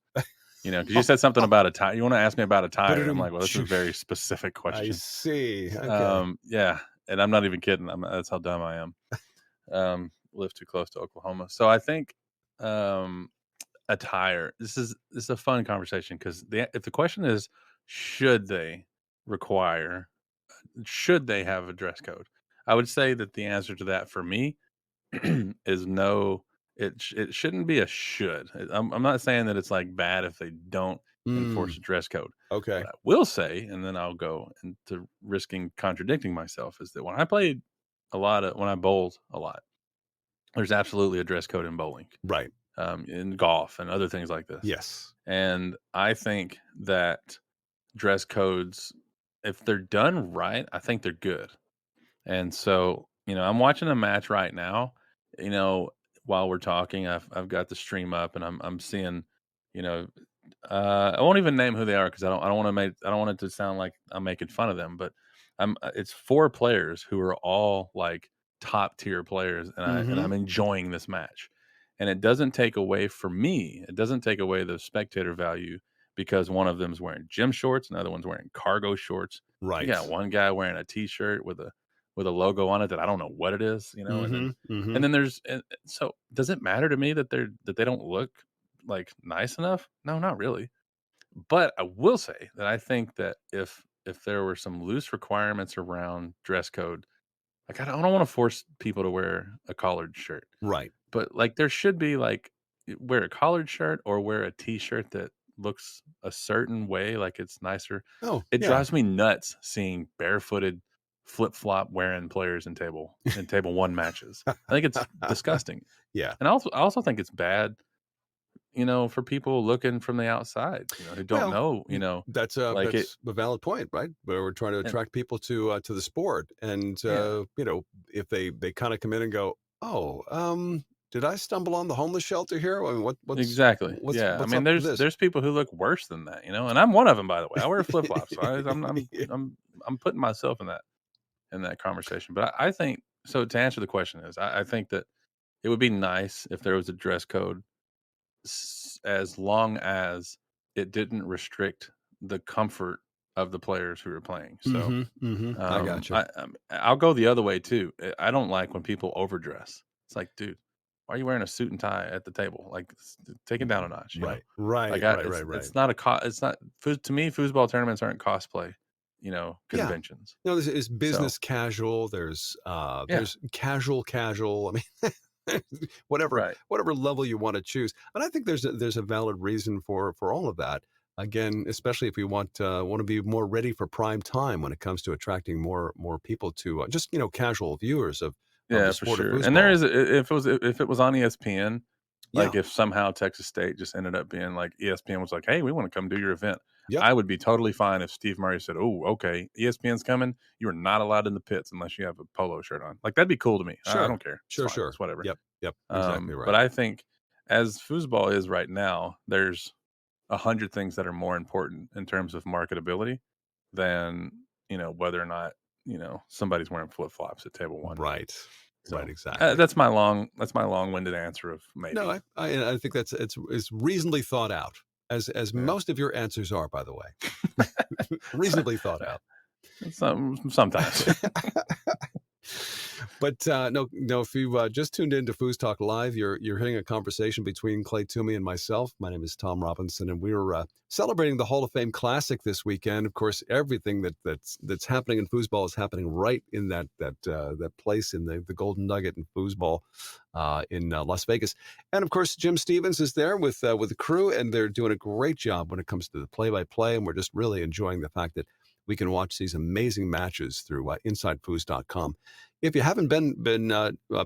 Speaker 5: Because you said something about a tire. You want to ask me about a tire? I'm like, well, this is a very specific
Speaker 1: I
Speaker 5: question.
Speaker 1: see. Okay.
Speaker 5: Yeah, and I'm not even kidding. That's how dumb I am. Live too close to Oklahoma, so I think um, a tire. This is a fun conversation because if the question is should they require should they have a dress code, I would say that the answer to that for me is no. It shouldn't be a should. I'm not saying that it's like bad if they don't enforce
Speaker 1: Mm,
Speaker 5: a dress code.
Speaker 1: okay.
Speaker 5: What I will say, and then I'll go into risking contradicting myself, is that when I bowled a lot, there's absolutely a dress code in bowling,
Speaker 1: Right.
Speaker 5: in golf, and other things like this.
Speaker 1: Yes.
Speaker 5: And I think that dress codes, if they're done right, I think they're good. And so, I'm watching a match right now. You know, while we're talking, I've got the stream up, and I'm seeing, you know, I won't even name who they are because I don't want it to sound like I'm making fun of them. But it's four players who are all like top tier players, and
Speaker 1: Mm-hmm.
Speaker 5: I'm enjoying this match. And it doesn't take away from me. It doesn't take away the spectator value because one of them's wearing gym shorts, another one's wearing cargo shorts. You
Speaker 1: Right.
Speaker 5: got one guy wearing a t-shirt with a logo on it that I don't know what it is, and then
Speaker 1: Mm-hmm. Mm-hmm.
Speaker 5: and then there's so does it matter to me that they don't look like nice enough? No, not really. But I will say that I think that if there were some loose requirements around dress code, like I don't want to force people to wear a collared shirt,
Speaker 1: Right.
Speaker 5: but like there should be like wear a collared shirt or wear a t-shirt that looks a certain way, like it's nicer.
Speaker 1: Oh,
Speaker 5: It
Speaker 1: yeah.
Speaker 5: drives me nuts seeing barefooted flip flop wearing players in table one matches. I think it's disgusting,
Speaker 1: Yeah.
Speaker 5: and I also think it's bad, for people looking from the outside, who don't
Speaker 1: Well,
Speaker 5: know,
Speaker 1: that's
Speaker 5: like it.
Speaker 1: a valid point, right? Where we're trying to
Speaker 5: And
Speaker 1: attract people to the sport, and
Speaker 5: yeah,
Speaker 1: if they kind of come in and go, "Oh, did I stumble on the homeless shelter here? I mean,
Speaker 5: exactly. Yeah, I
Speaker 1: what's
Speaker 5: mean,
Speaker 1: up with this?"
Speaker 5: there's people who look worse than that, and I'm one of them, by the way. I wear flip flops, so I'm putting myself in that conversation. But I think so. To answer the question is, I think that it would be nice if there was a dress code, as long as it didn't restrict the comfort of the players who are playing. So
Speaker 1: I got you.
Speaker 5: I'll go the other way too. I don't like when people overdress. It's like, dude, why are you wearing a suit and tie at the table? Like, take it down a notch.
Speaker 1: Right,
Speaker 5: Like,
Speaker 1: right, right, right, right.
Speaker 5: it's not it's not to me. Foosball tournaments aren't cosplay,
Speaker 1: Yeah.
Speaker 5: conventions.
Speaker 1: No, there's
Speaker 5: So
Speaker 1: business casual.
Speaker 5: yeah,
Speaker 1: There's casual. I mean, whatever
Speaker 5: right.
Speaker 1: level you want to choose. And I think there's a valid reason for all of that. Again, especially if we want to be more ready for prime time when it comes to attracting more people to just casual viewers of the
Speaker 5: Yeah, for
Speaker 1: sport of
Speaker 5: sure. And there
Speaker 1: foosball.
Speaker 5: is if it was on ESPN,
Speaker 1: Yeah.
Speaker 5: like if somehow Texas State just ended up being like ESPN was like, "Hey, we want to come do your event."
Speaker 1: Yep.
Speaker 5: I would be totally fine if Steve Murray said, "Oh, okay, ESPN's coming. You are not allowed in the pits unless you have a polo shirt on." Like that'd be cool to me. I
Speaker 1: Sure.
Speaker 5: don't care. It's
Speaker 1: Sure.
Speaker 5: fine.
Speaker 1: Sure.
Speaker 5: It's whatever.
Speaker 1: Yep. Yep. Exactly
Speaker 5: But
Speaker 1: right.
Speaker 5: I think as foosball is right now, there's 100 things that are more important in terms of marketability than whether or not somebody's wearing flip flops at table one.
Speaker 1: Right. Right.
Speaker 5: So,
Speaker 1: Exactly.
Speaker 5: that's my long-winded answer of
Speaker 1: No,
Speaker 5: maybe.
Speaker 1: I think it's reasonably thought out, as
Speaker 5: Yeah.
Speaker 1: most of your answers are, by the way. Reasonably thought out.
Speaker 5: Sometimes.
Speaker 1: But no. If you just tuned in to Foos Talk Live, you're hearing a conversation between Clay Toomey and myself. My name is Tom Robinson, and we're celebrating the Hall of Fame Classic this weekend. Of course, everything that's happening in foosball is happening right in that place in the Golden Nugget in foosball in Las Vegas. And of course, Jim Stevens is there with the crew, and they're doing a great job when it comes to the play-by-play. And we're just really enjoying the fact that we can watch these amazing matches through InsideFoos.com. If you haven't been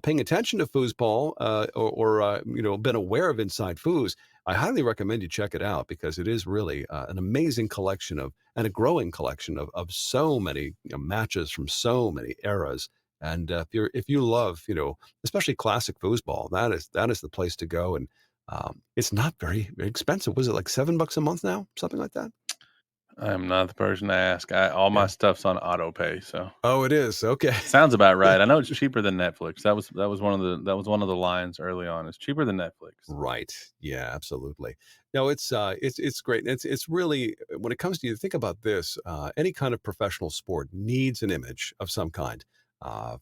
Speaker 1: paying attention to foosball or been aware of Inside Foos, I highly recommend you check it out because it is really an amazing collection and a growing collection of so many matches from so many eras. And if you love especially classic foosball, that is the place to go. And it's not very expensive. Was it like $7 a month now, something like that?
Speaker 5: I am not the person to ask. All my
Speaker 1: Yeah.
Speaker 5: stuff's on auto pay, so
Speaker 1: Oh, it is. Okay.
Speaker 5: sounds about right. I know it's cheaper than Netflix. That was one of the lines early on. It's cheaper than Netflix.
Speaker 1: Right. Yeah, absolutely. No, it's great. It's really when it comes to you think about this, any kind of professional sport needs an image of some kind.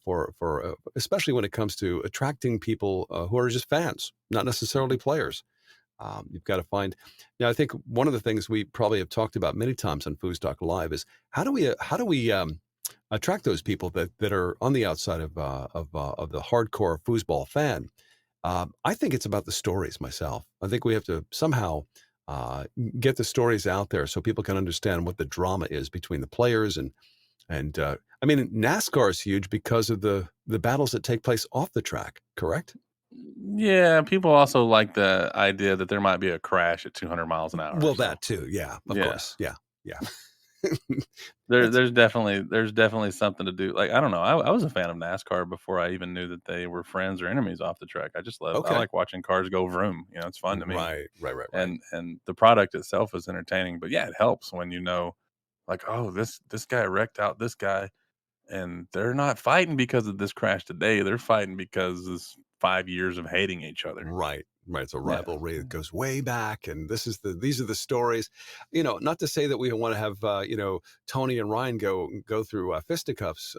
Speaker 1: For especially when it comes to attracting people who are just fans, not necessarily players. You've got to find. Now, I think one of the things we probably have talked about many times on Foos Talk Live is how do we attract those people that are on the outside of the hardcore foosball fan. I think it's about the stories myself. I think we have to somehow uh, get the stories out there so people can understand what the drama is between the players and I mean NASCAR is huge because of the battles that take place off the track. Correct?
Speaker 5: Yeah, people also like the idea that there might be a crash at 200 miles an hour.
Speaker 1: Well,
Speaker 5: So
Speaker 1: that too. Yeah, of
Speaker 5: yeah,
Speaker 1: course. Yeah, yeah. That's
Speaker 5: there's definitely something to do. Like I don't know, I was a fan of NASCAR before I even knew that they were friends or enemies off the track. I
Speaker 1: okay.
Speaker 5: like watching cars go vroom. It's fun to me,
Speaker 1: Right, right, right, right.
Speaker 5: and the product itself is entertaining. But yeah, it helps when like, oh, this guy wrecked out this guy, and they're not fighting because of this crash today. They're fighting because it's 5 years of hating each other.
Speaker 1: Right, right. It's a
Speaker 5: Yeah.
Speaker 1: rivalry that goes way back, and these are the stories. Not to say that we want to have Tony and Ryan go through fisticuffs,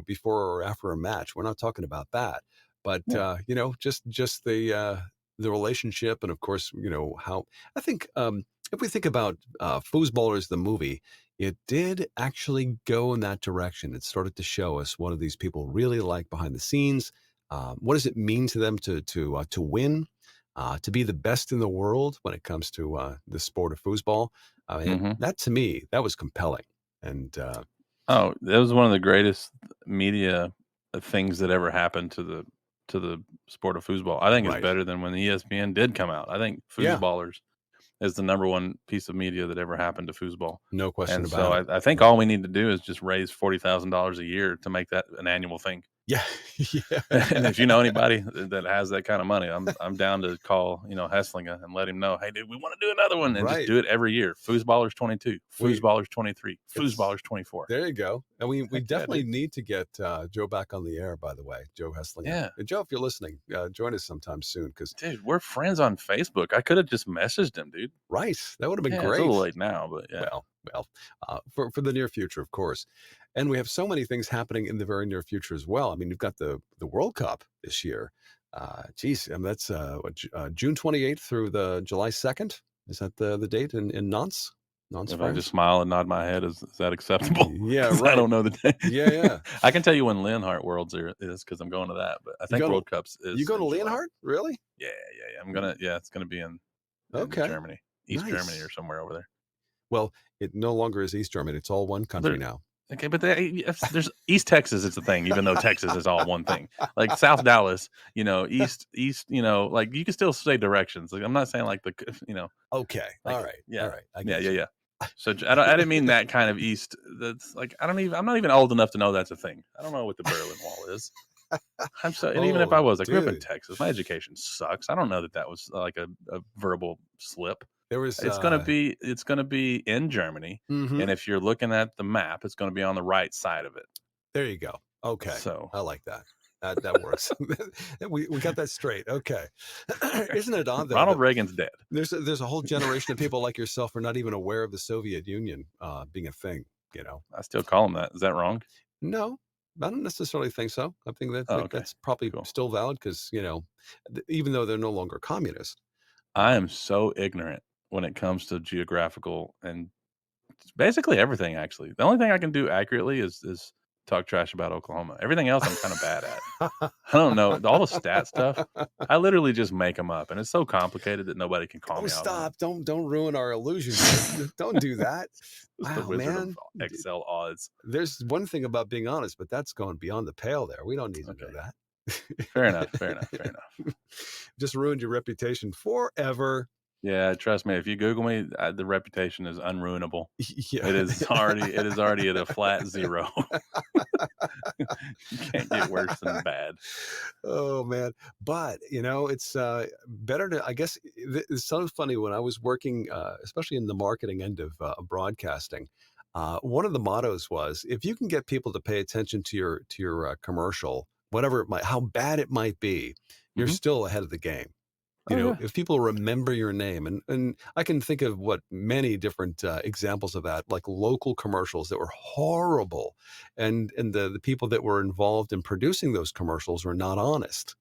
Speaker 1: before or after a match. We're not talking about that, but
Speaker 5: Yeah.
Speaker 1: just the relationship, and of course, how I think if we think about Foosballers the movie. It did actually go in that direction. It started to show us what do these people really like behind the scenes. What does it mean to them to win, to be the best in the world when it comes to the sport of foosball? And
Speaker 5: hmm
Speaker 1: that to me, that was compelling. And
Speaker 5: Oh, that was one of the greatest media things that ever happened to the sport of foosball. I think it's
Speaker 1: Right.
Speaker 5: better than when the ESPN did come out. I think
Speaker 1: Yeah.
Speaker 5: Foosballers is the number one piece of media that ever happened to foosball.
Speaker 1: No question
Speaker 5: And
Speaker 1: about
Speaker 5: so
Speaker 1: it.
Speaker 5: I think all we need to do is just raise $40,000 a year to make that an annual thing.
Speaker 1: Yeah.
Speaker 5: And if you know anybody that has that kind of money, I'm down to call, Hesslinga and let him know, hey, dude, we want to do another one, and just
Speaker 1: Right.
Speaker 5: do it every year. Foosballers 22, Foosballers 23,
Speaker 1: It's-
Speaker 5: Foosballers 24.
Speaker 1: There you go. And we
Speaker 5: Heck yeah,
Speaker 1: definitely
Speaker 5: dude.
Speaker 1: need to get Joe back on the air, by the way, Joe Hesslinger.
Speaker 5: Yeah.
Speaker 1: And Joe, if you're listening, join us sometime soon. Because
Speaker 5: Dude, we're friends on Facebook. I could have just messaged him, dude.
Speaker 1: right, that would have been
Speaker 5: Yeah,
Speaker 1: great.
Speaker 5: it's a little late now, but yeah.
Speaker 1: Well, for the near future, of course. And we have so many things happening in the very near future as well. I mean, you've got the World Cup this year. Geez, and that's June 28th through the July 2nd. Is that the date in Nantes? Nantes,
Speaker 5: If I
Speaker 1: France?
Speaker 5: just smile and nod my head, is that acceptable?
Speaker 1: Yeah,
Speaker 5: 'Cause
Speaker 1: right.
Speaker 5: I don't know the day.
Speaker 1: Yeah.
Speaker 5: I can tell you when Linhart Worlds is because I'm going to that. But I think
Speaker 1: going to-
Speaker 5: World Cups is.
Speaker 1: You go to
Speaker 5: in July.
Speaker 1: Leonhardt? Really?
Speaker 5: Yeah. I'm gonna. Yeah, it's gonna be in
Speaker 1: Okay.
Speaker 5: Germany, East
Speaker 1: Nice.
Speaker 5: Germany, or somewhere over there.
Speaker 1: Well, it no longer is East Germany. It's all one country now.
Speaker 5: Okay, but there's East Texas. It's a thing, even though Texas is all one thing. Like South Dallas, East, like you can still say directions. Like I'm not saying like
Speaker 1: Okay.
Speaker 5: Like,
Speaker 1: all right.
Speaker 5: yeah.
Speaker 1: All right. I get you.
Speaker 5: Yeah. So I didn't mean that kind of East. That's like I'm not even old enough to know that's a thing. I don't know what the Berlin Wall is. And even if I was, I grew up in
Speaker 1: dude.
Speaker 5: Texas. My education sucks. I don't know that was like a verbal slip.
Speaker 1: There was.
Speaker 5: It's gonna be in Germany,
Speaker 1: Mhm.
Speaker 5: and if you're looking at the map, it's gonna be on the right side of it.
Speaker 1: There you go. Okay.
Speaker 5: So
Speaker 1: I like that. That works. we got that straight. Okay. Isn't it odd though?
Speaker 5: Ronald Reagan's dead.
Speaker 1: There's a whole generation of people like yourself who are not even aware of the Soviet Union being a thing.
Speaker 5: I still call him that. Is that wrong?
Speaker 1: No, I don't necessarily think so. I think that
Speaker 5: Oh, okay.
Speaker 1: that's probably
Speaker 5: Cool.
Speaker 1: still valid because even though they're no longer communist.
Speaker 5: I am so ignorant when it comes to geographical and basically everything. Actually, the only thing I can do accurately is talk trash about Oklahoma. Everything else I'm kind of bad at. I don't know all the stat stuff. I literally just make them up, and it's so complicated that nobody can call
Speaker 1: Oh,
Speaker 5: me out.
Speaker 1: stop! Don't ruin our illusion. Don't do that.
Speaker 5: It's the
Speaker 1: Wow,
Speaker 5: Wizard
Speaker 1: man.
Speaker 5: of Excel odds.
Speaker 1: There's one thing about being honest, but that's going beyond the pale there. We don't need to know that.
Speaker 5: Fair enough.
Speaker 1: Just ruined your reputation forever.
Speaker 5: Yeah, trust me. If you Google me, the reputation is unruinable.
Speaker 1: Yeah.
Speaker 5: It is already at a flat zero. You can't get worse than bad.
Speaker 1: Oh man, but it's better to. I guess it's so funny when I was working, especially in the marketing end of broadcasting. One of the mottos was, if you can get people to pay attention to your commercial, whatever it might, how bad it might be, you're still ahead of the game. If people remember your name, and I can think of many different examples of that, like local commercials that were horrible, and the people that were involved in producing those commercials were not honest,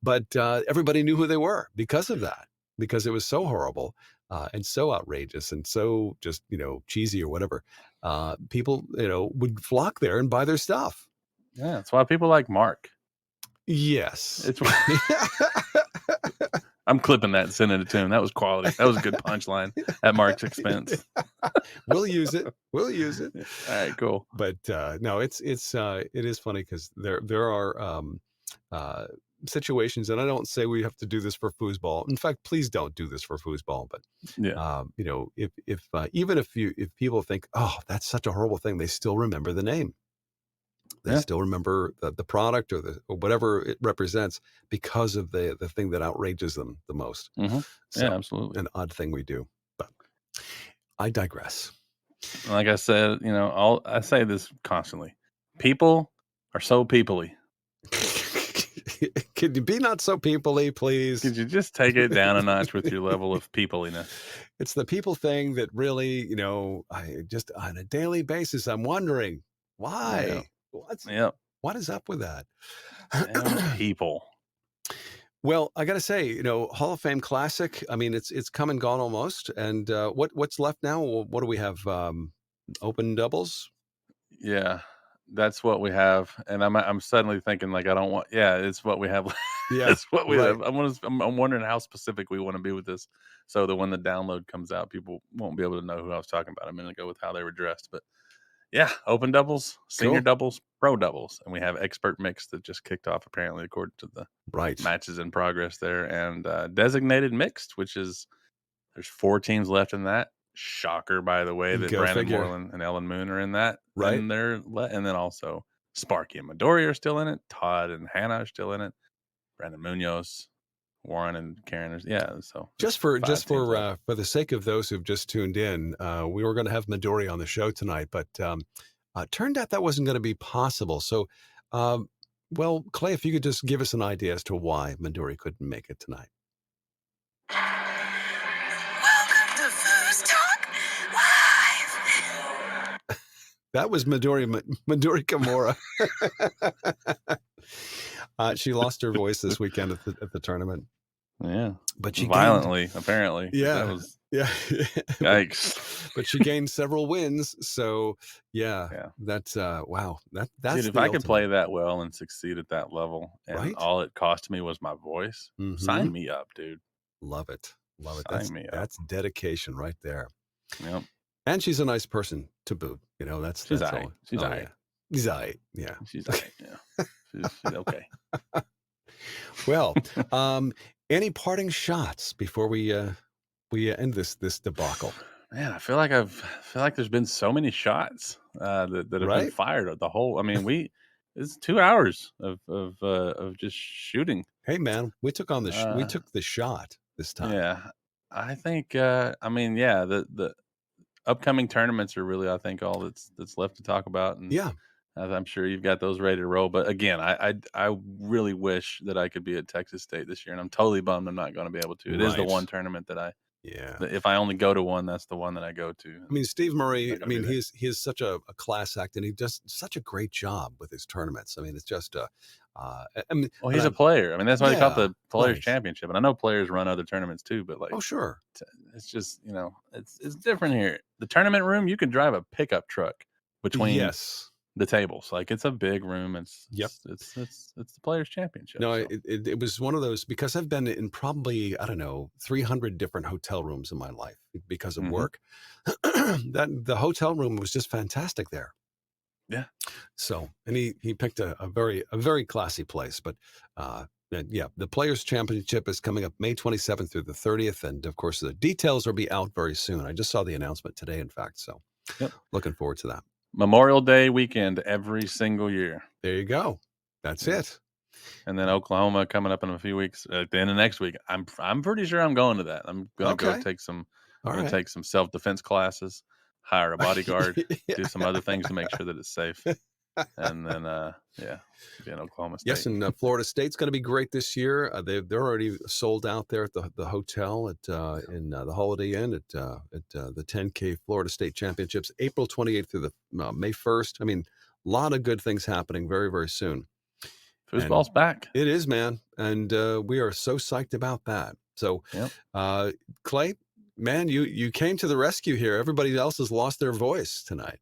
Speaker 1: but everybody knew who they were because of that, because it was so horrible and so outrageous and so just cheesy or whatever. People would flock there and buy their stuff.
Speaker 5: Yeah, that's why people like Mark.
Speaker 1: Yes,
Speaker 5: It's. I'm clipping that and sending it to him. That was quality. That was a good punchline at Mark's expense.
Speaker 1: We'll use it. All
Speaker 5: right, cool.
Speaker 1: But no, it is funny because there are situations, and I don't say we have to do this for foosball. In fact, please don't do this for foosball. But
Speaker 5: yeah,
Speaker 1: if even if people think, oh, that's such a horrible thing, they still remember the name. They still remember the product or whatever it represents because of the thing that outrages them the most.
Speaker 5: Mm-hmm.
Speaker 1: So,
Speaker 5: yeah, absolutely.
Speaker 1: An odd thing we do, but I digress.
Speaker 5: Like I said, I say this constantly. People are so peoply.
Speaker 1: Could you be not so peoply, please?
Speaker 5: Could you just take it down a notch with your level of peopliness?
Speaker 1: It's the people thing that really, I just on a daily basis, I'm wondering why. What is up with that?
Speaker 5: People.
Speaker 1: Well, I got to say, Hall of Fame Classic. I mean, it's come and gone almost. And what's left now? What do we have? Open doubles.
Speaker 5: Yeah, that's what we have. And I'm suddenly thinking like I don't want. Yeah, it's what we have.
Speaker 1: Yeah,
Speaker 5: that's what we have. I'm wondering how specific we want to be with this, so that when the download comes out, people won't be able to know who I was talking about a minute ago with how they were dressed. But Yeah, open doubles, senior
Speaker 1: Cool.
Speaker 5: doubles, pro doubles, and we have expert mix that just kicked off apparently according to the
Speaker 1: Right.
Speaker 5: matches in progress there, and designated mixed, which is there's 4 teams left in that. Shocker, by the way, that
Speaker 1: Go
Speaker 5: Brandon
Speaker 1: figure.
Speaker 5: Moreland and Ellen Moon are in that.
Speaker 1: Right.
Speaker 5: And and then also Sparky and Midori are still in it. Todd and Hannah are still in it. Brandon Munoz, Warren and Karen. So
Speaker 1: Just
Speaker 5: there's
Speaker 1: for
Speaker 5: 5 teams left.
Speaker 1: for the sake of those who've just tuned in, we were going to have Midori on the show tonight, but turned out that wasn't going to be possible. So, well, Clay, if you could just give us an idea as to why Midori couldn't make it tonight.
Speaker 6: Welcome to FoosTalk Live.
Speaker 1: That was Midori Kimura. She lost her voice this weekend at the tournament.
Speaker 5: Yeah,
Speaker 1: but she
Speaker 5: violently apparently.
Speaker 1: Yeah,
Speaker 5: that was
Speaker 1: yikes. But she gained several wins, so yeah. That's wow. That's
Speaker 5: dude, if I could play that well and succeed at that level, and all it cost me was my voice, sign me up, dude.
Speaker 1: Love it.
Speaker 5: Sign me up.
Speaker 1: That's dedication right there.
Speaker 5: Yep.
Speaker 1: And she's a nice person to boot. She's
Speaker 5: all right. She's all right.
Speaker 1: She's all right. Yeah.
Speaker 5: She's all right. Yeah. She's okay.
Speaker 1: Well, any parting shots before we end this debacle?
Speaker 5: Man, I feel like there's been so many shots that have been fired at the whole. I mean, it's 2 hours of just shooting.
Speaker 1: Hey, man, we took on we took the shot this time.
Speaker 5: Yeah, I think. The upcoming tournaments are really, I think, all that's left to talk about. And
Speaker 1: yeah,
Speaker 5: I'm sure you've got those ready to roll. But again, I really wish that I could be at Texas State this year, and I'm totally bummed I'm not going to be able to. It is the one tournament that if I only go to one, that's the one that I go to.
Speaker 1: I mean, Steve Murray, he is such a class act, and he does such a great job with his tournaments. I mean, it's just
Speaker 5: he's a player. I mean, that's why they call it the Players Championship. And I know players run other tournaments too, but
Speaker 1: sure,
Speaker 5: it's just it's different here. The tournament room, you can drive a pickup truck between the tables. Like, it's a big room. It's the Players Championship.
Speaker 1: No, so. It was one of those, because I've been in probably, I don't know, 300 different hotel rooms in my life because of work. That the hotel room was just fantastic there.
Speaker 5: Yeah.
Speaker 1: So, and he picked a very classy place. But the Players Championship is coming up May 27th through the 30th, and of course the details will be out very soon. I just saw the announcement today, in fact. So, looking forward to that.
Speaker 5: Memorial Day weekend every single year.
Speaker 1: There you go. That's it.
Speaker 5: And then Oklahoma coming up in a few weeks. At the end of next week, I'm pretty sure I'm going to that. I'm going to go take some. I'm going to take some self-defense classes, hire a bodyguard, do some other things to make sure that it's safe, and then be in Oklahoma State.
Speaker 1: Yes, and Florida State's going to be great this year. They're already sold out there at the hotel in the Holiday Inn at the 10K Florida State Championships, April 28th through the May 1st. I mean, a lot of good things happening very, very soon.
Speaker 5: Foosball's back.
Speaker 1: It is, man, and we are so psyched about that. So, Clay, man, you came to the rescue here. Everybody else has lost their voice tonight.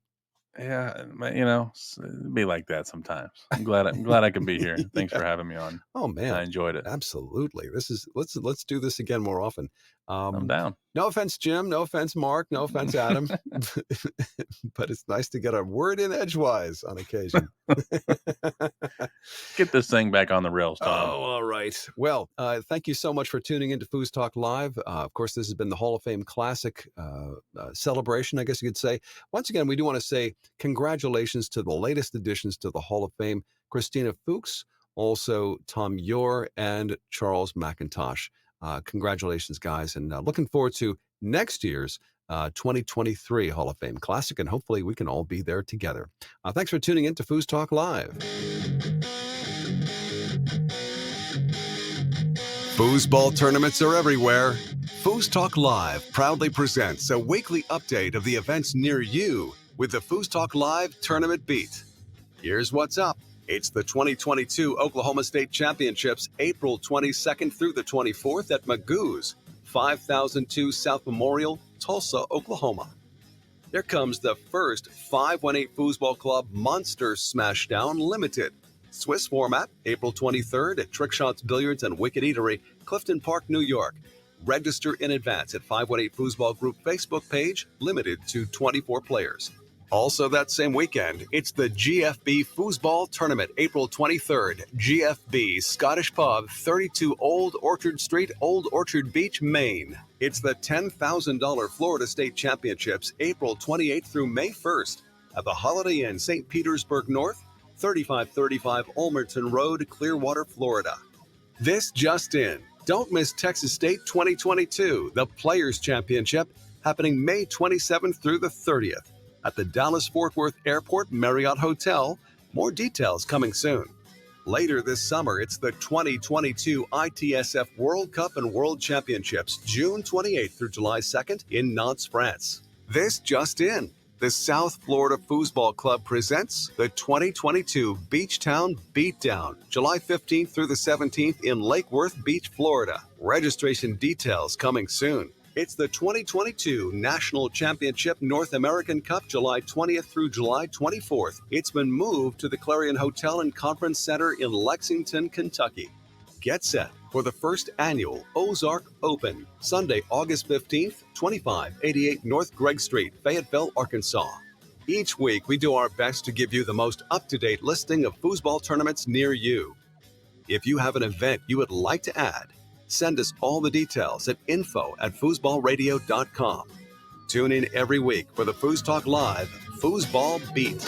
Speaker 5: Yeah, it'd be like that sometimes. I'm glad I could be here. Thanks for having me on.
Speaker 1: Oh man,
Speaker 5: I enjoyed it.
Speaker 1: Absolutely. Let's do this again more often.
Speaker 5: I'm down.
Speaker 1: No offense, Jim. No offense, Mark. No offense, Adam. But it's nice to get a word in edgewise on occasion.
Speaker 5: Get this thing back on the rails, Tom.
Speaker 1: Oh, all right. Well, thank you so much for tuning into FoosTalk Live. Of course, this has been the Hall of Fame Classic celebration, I guess you could say. Once again, we do want to say congratulations to the latest additions to the Hall of Fame, Christina Fuchs, also Tom Yor, and Charles McIntosh. Congratulations, guys, and looking forward to next year's 2023 Hall of Fame Classic, and hopefully we can all be there together. Thanks for tuning in to FoosTalk Live. Foosball tournaments are everywhere. FoosTalk Live proudly presents a weekly update of the events near you with the FoosTalk Live Tournament Beat. Here's what's up. It's the 2022 Oklahoma State Championships, April 22nd through the 24th at Magoo's, 5002 South Memorial, Tulsa, Oklahoma. There comes the first 518 Foosball Club Monster Smashdown Limited. Swiss format, April 23rd at Trick Shots Billiards and Wicked Eatery, Clifton Park, New York. Register in advance at 518 Foosball Group Facebook page, limited to 24 players. Also that same weekend, it's the GFB Foosball Tournament, April 23rd. GFB Scottish Pub, 32 Old Orchard Street, Old Orchard Beach, Maine. It's the $10,000 Florida State Championships, April 28th through May 1st at the Holiday Inn, St. Petersburg North, 3535 Olmerton Road, Clearwater, Florida. This just in. Don't miss Texas State 2022, the Players Championship, happening May 27th through the 30th at the Dallas-Fort Worth Airport Marriott Hotel. More details coming soon. Later this summer, it's the 2022 ITSF World Cup and World Championships, June 28th through July 2nd in Nantes, France. This just in. The South Florida Foosball Club presents the 2022 Beachtown Beatdown, July 15th through the 17th in Lake Worth Beach, Florida. Registration details coming soon. It's the 2022 National Championship North American Cup, July 20th through July 24th. It's been moved to the Clarion Hotel and Conference Center in Lexington, Kentucky. Get set for the first annual Ozark Open, Sunday, August 15th, 2588 North Gregg Street, Fayetteville, Arkansas. Each week, we do our best to give you the most up-to-date listing of foosball tournaments near you. If you have an event you would like to add, send us all the details at info@foosballradio.com. Tune in every week for the FoosTalk Live Foosball Beat.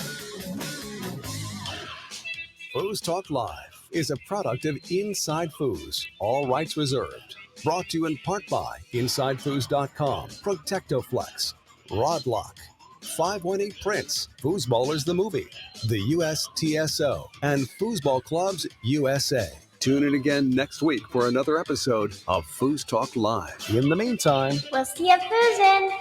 Speaker 1: FoosTalk Live is a product of InsideFoos, all rights reserved. Brought to you in part by InsideFoos.com, Protectoflex, Rodlock, 518 Prince, Foosballers the Movie, the USTSO, and Foosball Clubs USA. Tune in again next week for another episode of FoosTalk Live. In the meantime,
Speaker 6: We'll see you foozin'.